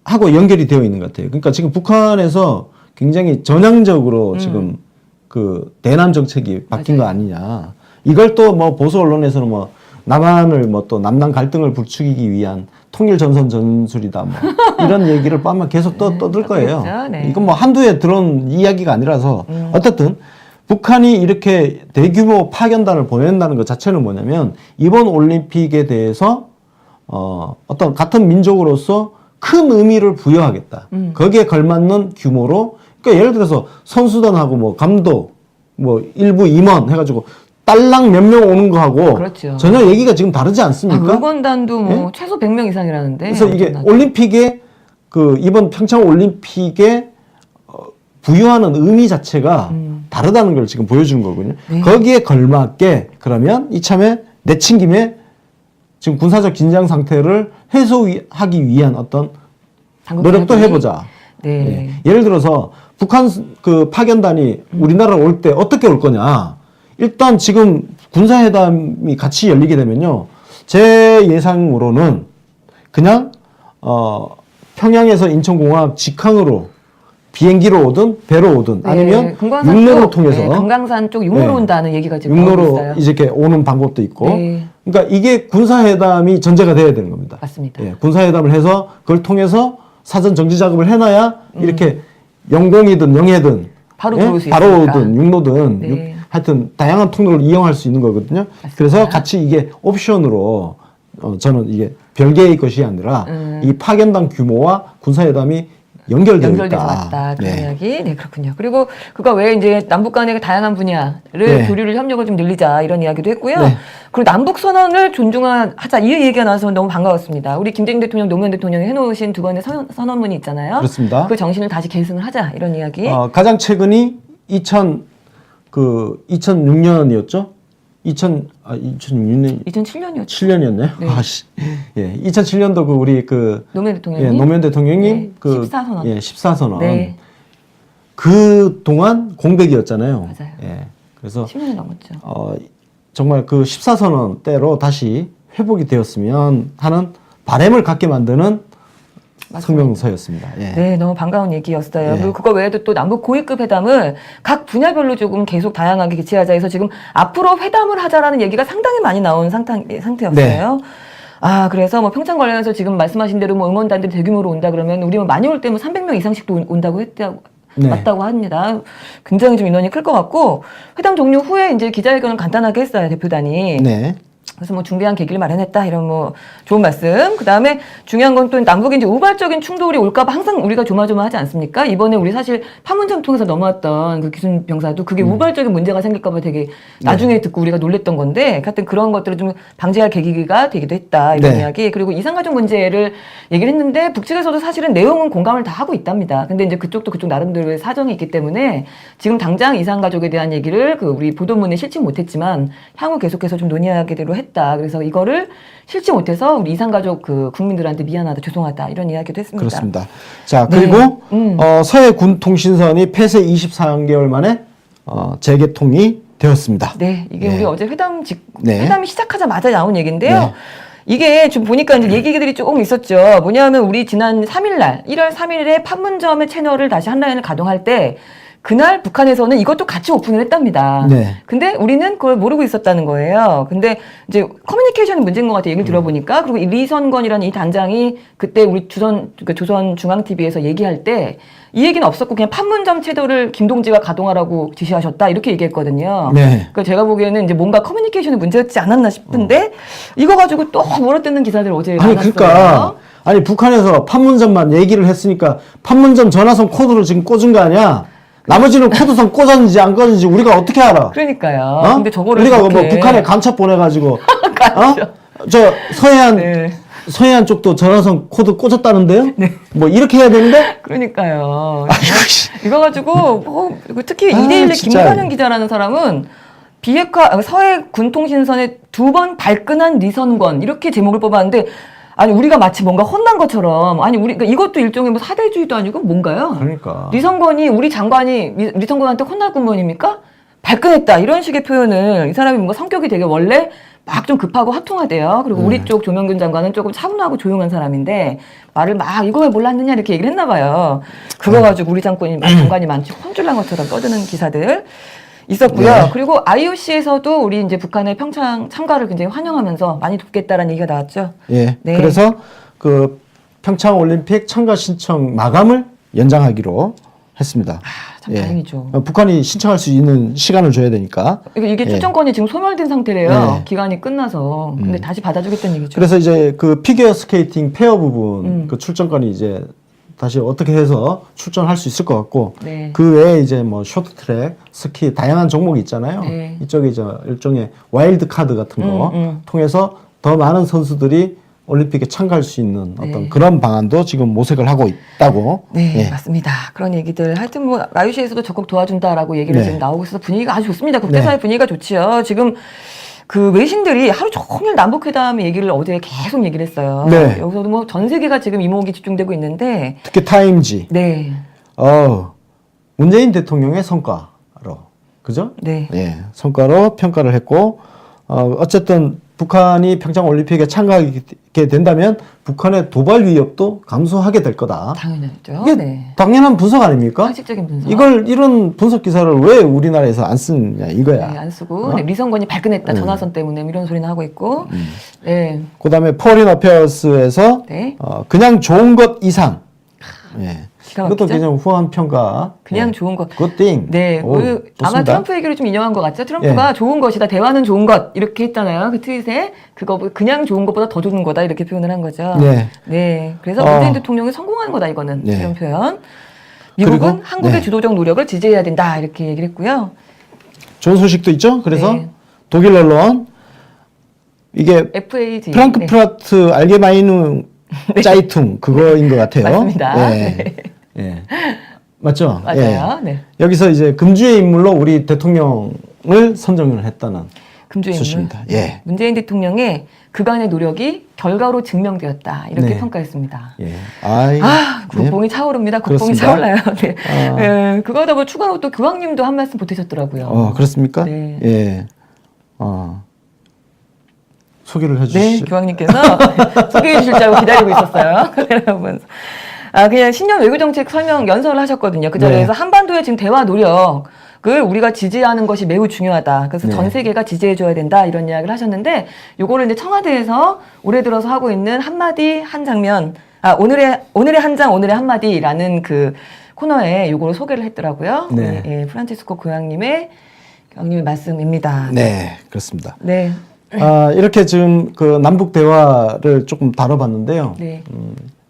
하고 연결이 되어 있는 것 같아요. 그러니까 지금 북한에서 굉장히 전향적으로 지금 그 대남 정책이 바뀐 맞아요. 거 아니냐. 이걸 또 보수 언론에서는 남한을 또 남남 갈등을 부추기기 위한 통일 전선 전술이다 이런 얘기를 아마 계속 떠들 거예요. 그렇죠. 네. 이건 한두 해 들어온 이야기가 아니라서 어쨌든 북한이 이렇게 대규모 파견단을 보낸다는 것 자체는 뭐냐면 이번 올림픽에 대해서 어떤 같은 민족으로서 큰 의미를 부여하겠다. 거기에 걸맞는 규모로, 그러니까 예를 들어서 선수단하고 감독 일부 임원 해가지고 딸랑 몇 명 오는 거하고 그렇죠. 전혀 얘기가 지금 다르지 않습니까? 응원단도 예? 최소 100명 이상이라는데. 그래서 이게 엄청나죠. 올림픽에 이번 평창 올림픽에 부여하는 의미 자체가 다르다는 걸 지금 보여주는 거거든요. 네. 거기에 걸맞게 그러면 이참에 내친 김에 지금 군사적 긴장 상태를 해소하기 위한 어떤 당국 노력도 당국이- 해보자. 네. 예. 예를 들어서 북한 그 파견단이 우리나라로 올 때 어떻게 올 거냐. 일단 지금 군사회담이 같이 열리게 되면요. 제 예상으로는 그냥 평양에서 인천공항 직항으로 비행기로 오든 배로 오든 아니면 금강산 육로를 쪽, 통해서 금강산 쪽 육로로 네. 온다는 얘기가 지금 나오고 육로로 있어요. 이렇게 오는 방법도 있고. 네. 그러니까 이게 군사회담이 전제가 돼야 되는 겁니다. 맞습니다. 예, 군사회담을 해서 그걸 통해서 사전 정지 작업을 해놔야 이렇게 영공이든 영해든 바로 예? 들어올 수 바로 있으니까. 오든 육로든 네. 하여튼 다양한 통로를 이용할 수 있는 거거든요. 그래서 같이 이게 옵션으로 저는 이게 별개의 것이 아니라 이 파견단 규모와 군사회담이 연결되어 연결돼서 있다. 왔다. 그런 네. 이야기. 네, 그렇군요. 그리고 그가 왜 이제 남북 간의 다양한 분야를 네. 교류를 협력을 좀 늘리자 이런 이야기도 했고요. 네. 그리고 남북 선언을 존중하자 이 얘기가 나와서 너무 반가웠습니다. 우리 김대중 대통령, 노무현 대통령이 해놓으신 두 번의 선언문이 있잖아요. 그렇습니다. 그 정신을 다시 계승을 하자 이런 이야기. 가장 최근이 2006년이었죠? 2006년 2007년이었죠. 7년이었네요. 네. 아씨. 예. 2007년도 그 우리 그 노무현 대통령이 예, 노무현 대통령이 네, 그 14선언. 예, 14선언. 네. 그 동안 공백이었잖아요. 맞아요. 예. 그래서 10년이 넘었죠. 정말 그 14선언 때로 다시 회복이 되었으면 하는 바람을 갖게 만드는 성명서였습니다. 예. 네, 너무 반가운 얘기였어요. 예. 그리고 그거 외에도 또 남북 고위급 회담을 각 분야별로 조금 계속 다양하게 개최하자 해서 지금 앞으로 회담을 하자라는 얘기가 상당히 많이 나온 상태였어요. 네. 아, 그래서 뭐 평창 관련해서 지금 말씀하신 대로 뭐 응원단들이 대규모로 온다 그러면 우리 뭐 많이 올 때 뭐 300명 이상씩도 온다고 했다고. 네. 맞다고 합니다. 굉장히 좀 인원이 클 것 같고 회담 종료 후에 이제 기자회견을 간단하게 했어요, 대표단이. 네. 그래서 뭐 중대한 계기를 마련했다 이런 뭐 좋은 말씀. 그 다음에 중요한 건 또 남북의 이제 우발적인 충돌이 올까봐 항상 우리가 조마조마하지 않습니까? 이번에 우리 사실 판문점 통해서 넘어왔던 그 기순 병사도 그게 우발적인 문제가 생길까봐 되게 나중에 듣고 우리가 놀랬던 건데, 하여튼 그런 것들을 좀 방지할 계기가 되기도 했다 이런 네. 이야기. 그리고 이산가족 문제를 얘기를 했는데 북측에서도 사실은 내용은 공감을 다 하고 있답니다. 근데 이제 그쪽도 그쪽 나름대로의 사정이 있기 때문에 지금 당장 이산가족에 대한 얘기를 그 우리 보도문에 실지 못했지만 향후 계속해서 좀 논의하기로 했다. 그래서 이거를 실지 못해서 우리 이산가족 그 국민들한테 미안하다, 죄송하다 이런 이야기도 했습니다. 그렇습니다. 자, 네. 그리고 서해 군 통신선이 폐쇄 24개월 만에 재개통이 되었습니다. 네, 이게 네. 우리 어제 네. 회담이 시작하자마자 나온 얘기인데요. 네. 이게 좀 보니까 이제 얘기들이 조금 있었죠. 뭐냐면 우리 지난 3일날, 1월 3일에 판문점의 채널을 다시 한 라인을 가동할 때 그날 북한에서는 이것도 같이 오픈을 했답니다. 네. 근데 우리는 그걸 모르고 있었다는 거예요. 근데 이제 커뮤니케이션이 문제인 것 같아요. 얘기를 들어보니까. 그리고 이 리선권이라는 이 단장이 그때 우리 조선 중앙TV에서 얘기할 때 이 얘기는 없었고 그냥 판문점 채널을 김동지가 가동하라고 지시하셨다 이렇게 얘기했거든요. 네. 그러니까 제가 보기에는 이제 뭔가 커뮤니케이션이 문제였지 않았나 싶은데 이거 가지고 또 물어뜯는 기사들 어제 아니, 많았어요. 그러니까 아니 북한에서 판문점만 얘기를 했으니까 판문점 전화선 코드를 지금 꽂은 거 아니야? 나머지는 코드선 꽂았는지 안 꽂았는지 우리가 어떻게 알아? 그러니까요. 어? 근데 저거를 우리가 뭐 그렇게- 북한에 간첩 보내가지고 간첩. 저 서해안 네. 서해안 쪽도 전화선 코드 꽂았다는데요? 뭐 이렇게 해야 되는데? 그러니까요. 이거 가지고 뭐 특히 아, 이데일리 진짜. 김관영 기자라는 사람은 비핵화 서해 군통신선에 2번 발끈한 리선권 이렇게 제목을 뽑았는데 아니 우리가 마치 뭔가 혼난 것처럼 아니 우리 그러니까 이것도 일종의 뭐 사대주의도 아니고 뭔가요? 그러니까. 리선권이 우리 장관이 리선권한테 혼날 군번입니까? 발끈했다 이런 식의 표현을 이 사람이 뭔가 성격이 되게 원래 막 좀 급하고 화통하대요. 그리고 우리 쪽 조명균 장관은 조금 차분하고 조용한 사람인데 말을 막 이거 왜 몰랐느냐 이렇게 얘기를 했나 봐요. 그거 가지고 우리 장관이 많이 혼쭐난 것처럼 떠드는 기사들 있었고요. 네. 그리고 IOC에서도 우리 이제 북한의 평창 참가를 굉장히 환영하면서 많이 돕겠다라는 얘기가 나왔죠. 예. 네. 그래서 그 평창 올림픽 참가 신청 마감을 연장하기로 했습니다. 참 다행이죠. 북한이 신청할 수 있는 시간을 줘야 되니까. 이게 예. 출전권이 지금 소멸된 상태래요. 네. 기간이 끝나서. 근데 다시 받아주겠다는 얘기죠. 그래서 이제 그 피겨 스케이팅 페어 부분 그 출전권이 이제 다시 어떻게 해서 출전할 수 있을 것 같고 네. 그 외에 이제 뭐 쇼트트랙, 스키 다양한 종목이 있잖아요. 네. 이쪽에 이제 일종의 와일드 카드 같은 거 통해서 더 많은 선수들이 올림픽에 참가할 수 있는 어떤 네. 그런 방안도 지금 모색을 하고 있다고. 네, 예. 맞습니다. 그런 얘기들. 하여튼 뭐, IOC에서도 적극 도와준다라고 얘기를 네. 지금 나오고 있어서 분위기가 아주 좋습니다. 국제사회 분위기가 좋지요. 지금 그 외신들이 하루 종일 남북회담 얘기를 어제 계속 얘기를 했어요. 네. 여기서도 뭐 전 세계가 지금 이목이 집중되고 있는데, 특히 타임지. 네. 문재인 대통령의 성과로. 그죠? 네. 예. 성과로 평가를 했고, 어쨌든 북한이 평창 올림픽에 참가하게 된다면 북한의 도발 위협도 감소하게 될 거다. 당연하죠. 이게 네. 당연한 분석 아닙니까? 상식적인 분석. 이런 분석 기사를 왜 우리나라에서 안 쓰느냐 이거야. 네, 안 쓰고, 네, 리선권이 발끈했다. 전화선 때문에 이런 소리는 하고 있고, 네. 그다음에 포린 어페어스에서 네. 그냥 좋은 것 이상. 예. 기가 그것도 막히죠? 그냥 후한 평가. 그냥 네. 좋은 것. 굿띵. 네, 오, 아마 좋습니다. 트럼프 얘기를 좀 인용한 것 같죠? 트럼프가 좋은 것이다, 대화는 좋은 것 이렇게 했잖아요. 그 트윗에 그거 그냥 좋은 것보다 더 좋은 거다 이렇게 표현을 한 거죠. 네. 네, 그래서 문재인 대통령이 성공한 거다 이거는 네. 이런 표현. 미국은 그리고, 한국의 네. 주도적 노력을 지지해야 된다 이렇게 얘기를 했고요. 좋은 소식도 있죠. 그래서 네. 독일 언론 이게 FAG. 네. 프랑크푸르트 알게마이누 짜이퉁 그거인 것 같아요. 맞습니다. 네. 예. 맞죠? 맞아요. 예. 네. 여기서 이제 금주의 인물로 우리 대통령을 선정을 했다는 금주의 인물. 소식입니다. 예. 문재인 대통령의 그간의 노력이 결과로 증명되었다 이렇게 네. 평가했습니다. 예. 아이, 아, 네. 국뽕이 차오릅니다. 국뽕이 그렇습니다. 차올라요. 네. 아. 네, 그거다 보 추가로 또 교황님도 한 말씀 보태셨더라고요. 그렇습니까? 네. 예. 소개를 네, 해주시죠. 교황님께서 소개해 주실 줄 알고 기다리고 있었어요. 여러분. 그냥 신년 외교정책 설명 연설을 하셨거든요. 그 자리에서 네. 한반도의 지금 대화 노력을 우리가 지지하는 것이 매우 중요하다. 그래서 네. 전 세계가 지지해줘야 된다. 이런 이야기를 하셨는데, 요거를 이제 청와대에서 올해 들어서 하고 있는 한마디 한 장면, 오늘의 한 장, 오늘의 한마디라는 그 코너에 요거를 소개를 했더라고요. 네. 예, 프란치스코 교황님의 말씀입니다. 네, 그렇습니다. 네. 이렇게 지금 그 남북 대화를 조금 다뤄봤는데요. 네.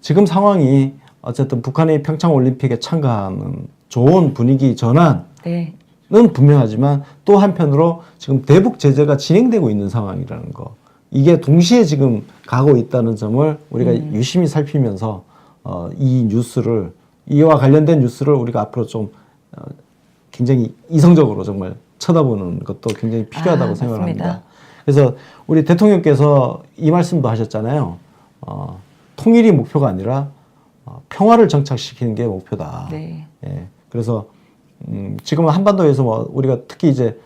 지금 상황이 어쨌든 북한이 평창 올림픽에 참가하는 좋은 분위기 전환은 네. 분명하지만 또 한편으로 지금 대북 제재가 진행되고 있는 상황이라는 거. 이게 동시에 지금 가고 있다는 점을 우리가 유심히 살피면서 이 뉴스를 이와 관련된 뉴스를 우리가 앞으로 좀 굉장히 이성적으로 정말 쳐다보는 것도 굉장히 필요하다고 생각을 맞습니다. 합니다. 그래서 우리 대통령께서 이 말씀도 하셨잖아요. 통일이 목표가 아니라 평화를 정착시키는 게 목표다. 네. 예. 그래서 지금은 한반도에서 뭐 우리가 특히 이제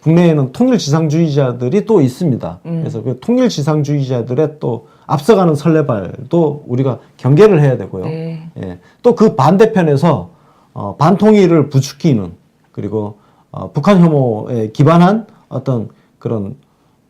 국내에는 통일 지상주의자들이 또 있습니다. 그래서 그 통일 지상주의자들의 또 앞서가는 설레발도 우리가 경계를 해야 되고요. 네. 예. 또 그 반대편에서 반통일을 부추기는 그리고 북한 혐오에 기반한 어떤 그런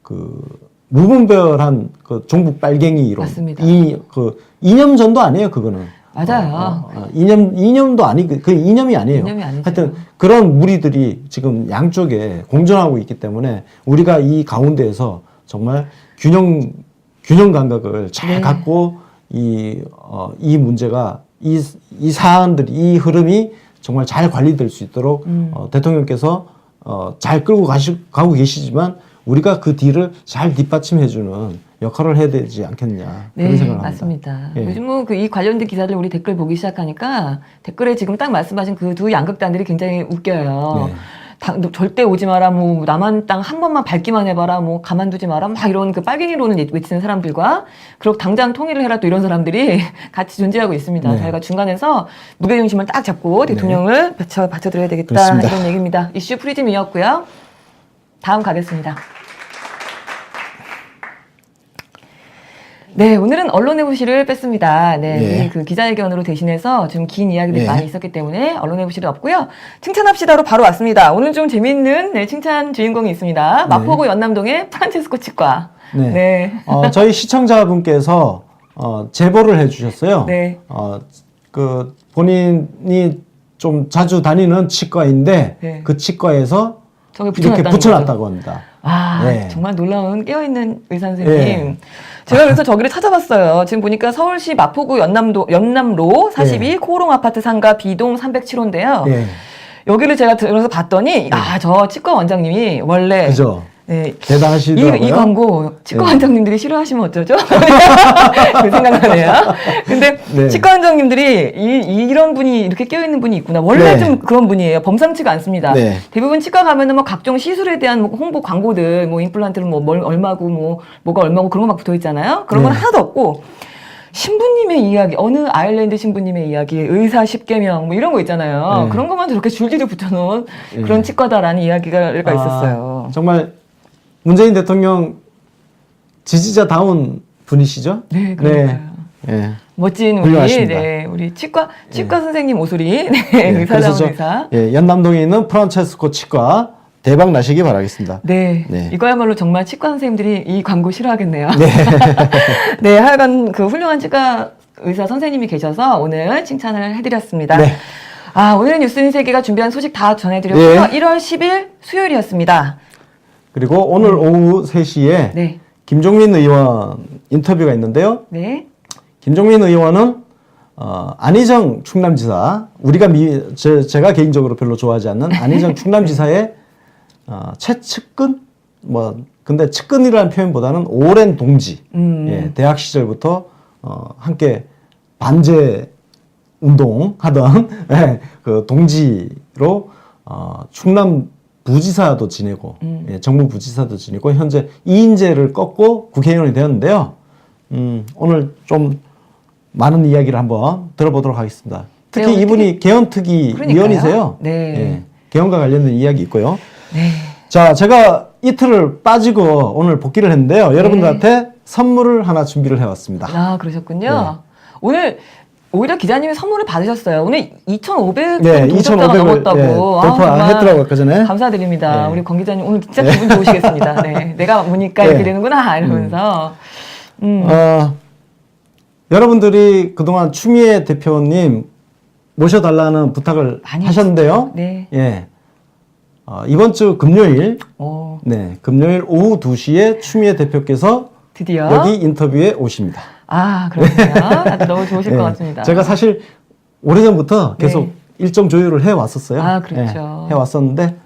그 무분별한 그 종북 빨갱이 이론. 맞습니다. 그 이념전도 아니에요, 그거는. 맞아요. 이념도 그 이념이 아니에요. 이념이 아니죠. 하여튼 그런 무리들이 지금 양쪽에 공존하고 있기 때문에 우리가 이 가운데에서 정말 균형 감각을 잘 네. 갖고 이 문제가 이 사안들이 이 흐름이 정말 잘 관리될 수 있도록 대통령께서 잘 끌고 가고 계시지만 우리가 그 뒤를 잘 뒷받침해주는 역할을 해야 되지 않겠냐 그런 네, 생각을 합니다. 맞습니다. 예. 요즘 뭐 그 이 관련된 기사들 우리 댓글 보기 시작하니까 댓글에 지금 딱 말씀하신 그 두 양극단들이 굉장히 웃겨요. 네. 너 절대 오지 마라, 뭐 남한 땅 한 번만 밟기만 해봐라, 뭐 가만두지 마라, 막 이런 그 빨갱이론을 외치는 사람들과 그리고 당장 통일을 해라 또 이런 사람들이 같이 존재하고 있습니다. 네. 저희가 중간에서 무게중심을 딱 잡고 대통령을 받쳐드려야 되겠다 그렇습니다. 이런 얘기입니다. 이슈 프리즘이었고요. 다음 가겠습니다. 네, 오늘은 언론의 부시를 뺐습니다. 네, 예. 그 기자회견으로 대신해서 좀 긴 이야기들이 예. 많이 있었기 때문에 언론의 부시를 없고요. 칭찬합시다로 바로 왔습니다. 오늘 좀 재미있는 칭찬 주인공이 있습니다. 마포구 연남동의 프란체스코 치과. 네. 네. 저희 시청자분께서 제보를 해주셨어요. 네. 그 본인이 좀 자주 다니는 치과인데 네. 그 치과에서 저게 이렇게 붙여놨다는 붙여놨다고 합니다. 아, 네. 정말 놀라운 깨어있는 의사 선생님. 네. 제가 그래서 저기를 찾아봤어요. 지금 보니까 서울시 마포구 연남로 42 네. 코오롱 아파트 상가 B동 307호인데요. 예. 여기를 제가 들어서 봤더니, 저 치과 원장님이 원래. 그죠? 네. 대단하시더라고요. 이 광고 치과 네. 원장님들이 싫어하시면 어쩌죠? 그 생각나네요. 근데 네. 치과 원장님들이 이런 분이 이렇게 껴있는 분이 있구나. 원래 네. 좀 그런 분이에요. 범상치가 않습니다. 네. 대부분 치과 가면은 뭐 각종 시술에 대한 뭐 홍보 광고들, 뭐 임플란트는 뭐 얼마고 뭐가 얼마고 그런 거 막 붙어 있잖아요. 그런 건 네. 하나도 없고. 신부님의 이야기, 어느 아일랜드 신부님의 이야기, 의사 10개명, 뭐 이런 거 있잖아요. 네. 그런 것만 저렇게 줄줄이 붙여놓은 네. 그런 치과다라는 이야기가 있었어요. 정말 문재인 대통령 지지자다운 분이시죠? 네, 그러니까요. 예. 멋진 훌륭하십니다. 우리 치과 선생님 모서리, 예, 의사다운 그래서 의사. 연남동에 있는 프란체스코 치과 대박 나시기 바라겠습니다. 네. 네. 이거야말로 정말 치과 선생님들이 이 광고 싫어하겠네요. 네. 하여간 그 훌륭한 치과 의사 선생님이 계셔서 오늘 칭찬을 해드렸습니다. 네. 아, 오늘 뉴스인 세계가 준비한 소식 다 전해드렸고요. 예. 1월 10일 수요일이었습니다. 그리고 오늘 오후 3시에 네. 김종민 의원 인터뷰가 있는데요. 네. 김종민 의원은 안희정 충남지사, 우리가 제가 개인적으로 별로 좋아하지 않는 안희정 충남지사의 최측근, 근데 측근이라는 표현보다는 오랜 동지, 예, 대학 시절부터 함께 반제 운동하던 예, 그 동지로 충남 부지사도 지내고 예, 정부 부지사도 지내고 현재 이인재를 꺾고 국회의원이 되었는데요. 오늘 좀 많은 이야기를 한번 들어보도록 하겠습니다. 특히 네, 이분이 개헌특위 그러니까요. 위원이세요. 네. 예, 개헌과 관련된 이야기 있고요. 네. 자, 제가 이틀을 빠지고 오늘 복귀를 했는데요. 여러분들한테 선물을 하나 준비를 해왔습니다. 아, 그러셨군요. 네. 오늘 오히려 기자님이 선물을 받으셨어요. 오늘 2,500 네, 동접자가 2,500을 넘었다고. 예, 돌파했더라고요, 아까 전에. 감사드립니다. 네. 우리 권 기자님 오늘 진짜 기분 좋으시겠습니다. 네. 내가 보니까 네. 이렇게 되는구나 이러면서. 여러분들이 그동안 추미애 대표님 모셔달라는 부탁을 많이 하셨는데요. 네. 예. 이번 주 금요일, 오, 네, 금요일 오후 2시에 추미애 대표께서 드디어. 여기 인터뷰에 오십니다. 아, 그렇군요. 다들 너무 좋으실 예. 것 같습니다. 제가 사실 오래전부터 계속 네. 일정 조율을 해왔었어요. 아, 그렇죠. 예, 해왔었는데,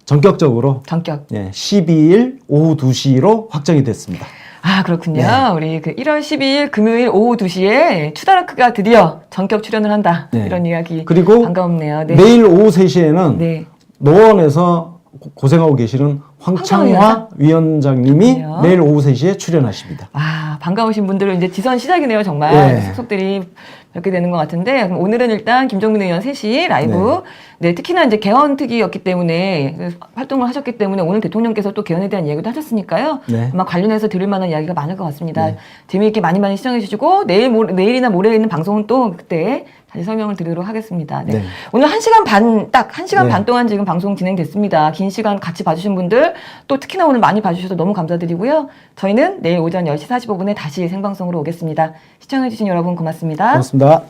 전격적으로 전격. 예, 12일 오후 2시로 확정이 됐습니다. 아, 그렇군요. 네. 우리 그 1월 12일 금요일 오후 2시에 추다라크가 드디어 전격 출연을 한다. 네. 이런 이야기. 그리고 반가웠네요. 네. 내일 오후 3시에는 네. 노원에서 고생하고 계시는 황창화 위원장님이 그렇군요. 내일 오후 3시에 출연하십니다. 아, 반가우신 분들은 이제 지선 시작이네요, 정말. 예. 속속들이 뵙게 되는 것 같은데, 그럼 오늘은 일단 김종민 의원 3시 라이브. 네, 특히나 이제 개헌특위였기 때문에, 활동을 하셨기 때문에 오늘 대통령께서 또 개헌에 대한 이야기도 하셨으니까요. 네. 아마 관련해서 들을 만한 이야기가 많을 것 같습니다. 네. 재미있게 많이 시청해 주시고, 내일이나 모레에 있는 방송은 또 그때 다시 설명을 드리도록 하겠습니다. 네. 네. 오늘 1시간 반, 딱 1시간 네. 반 동안 지금 방송 진행됐습니다. 긴 시간 같이 봐주신 분들, 또 특히나 오늘 많이 봐주셔서 너무 감사드리고요. 저희는 내일 오전 10시 45분에 다시 생방송으로 오겠습니다. 시청해주신 여러분 고맙습니다. 고맙습니다.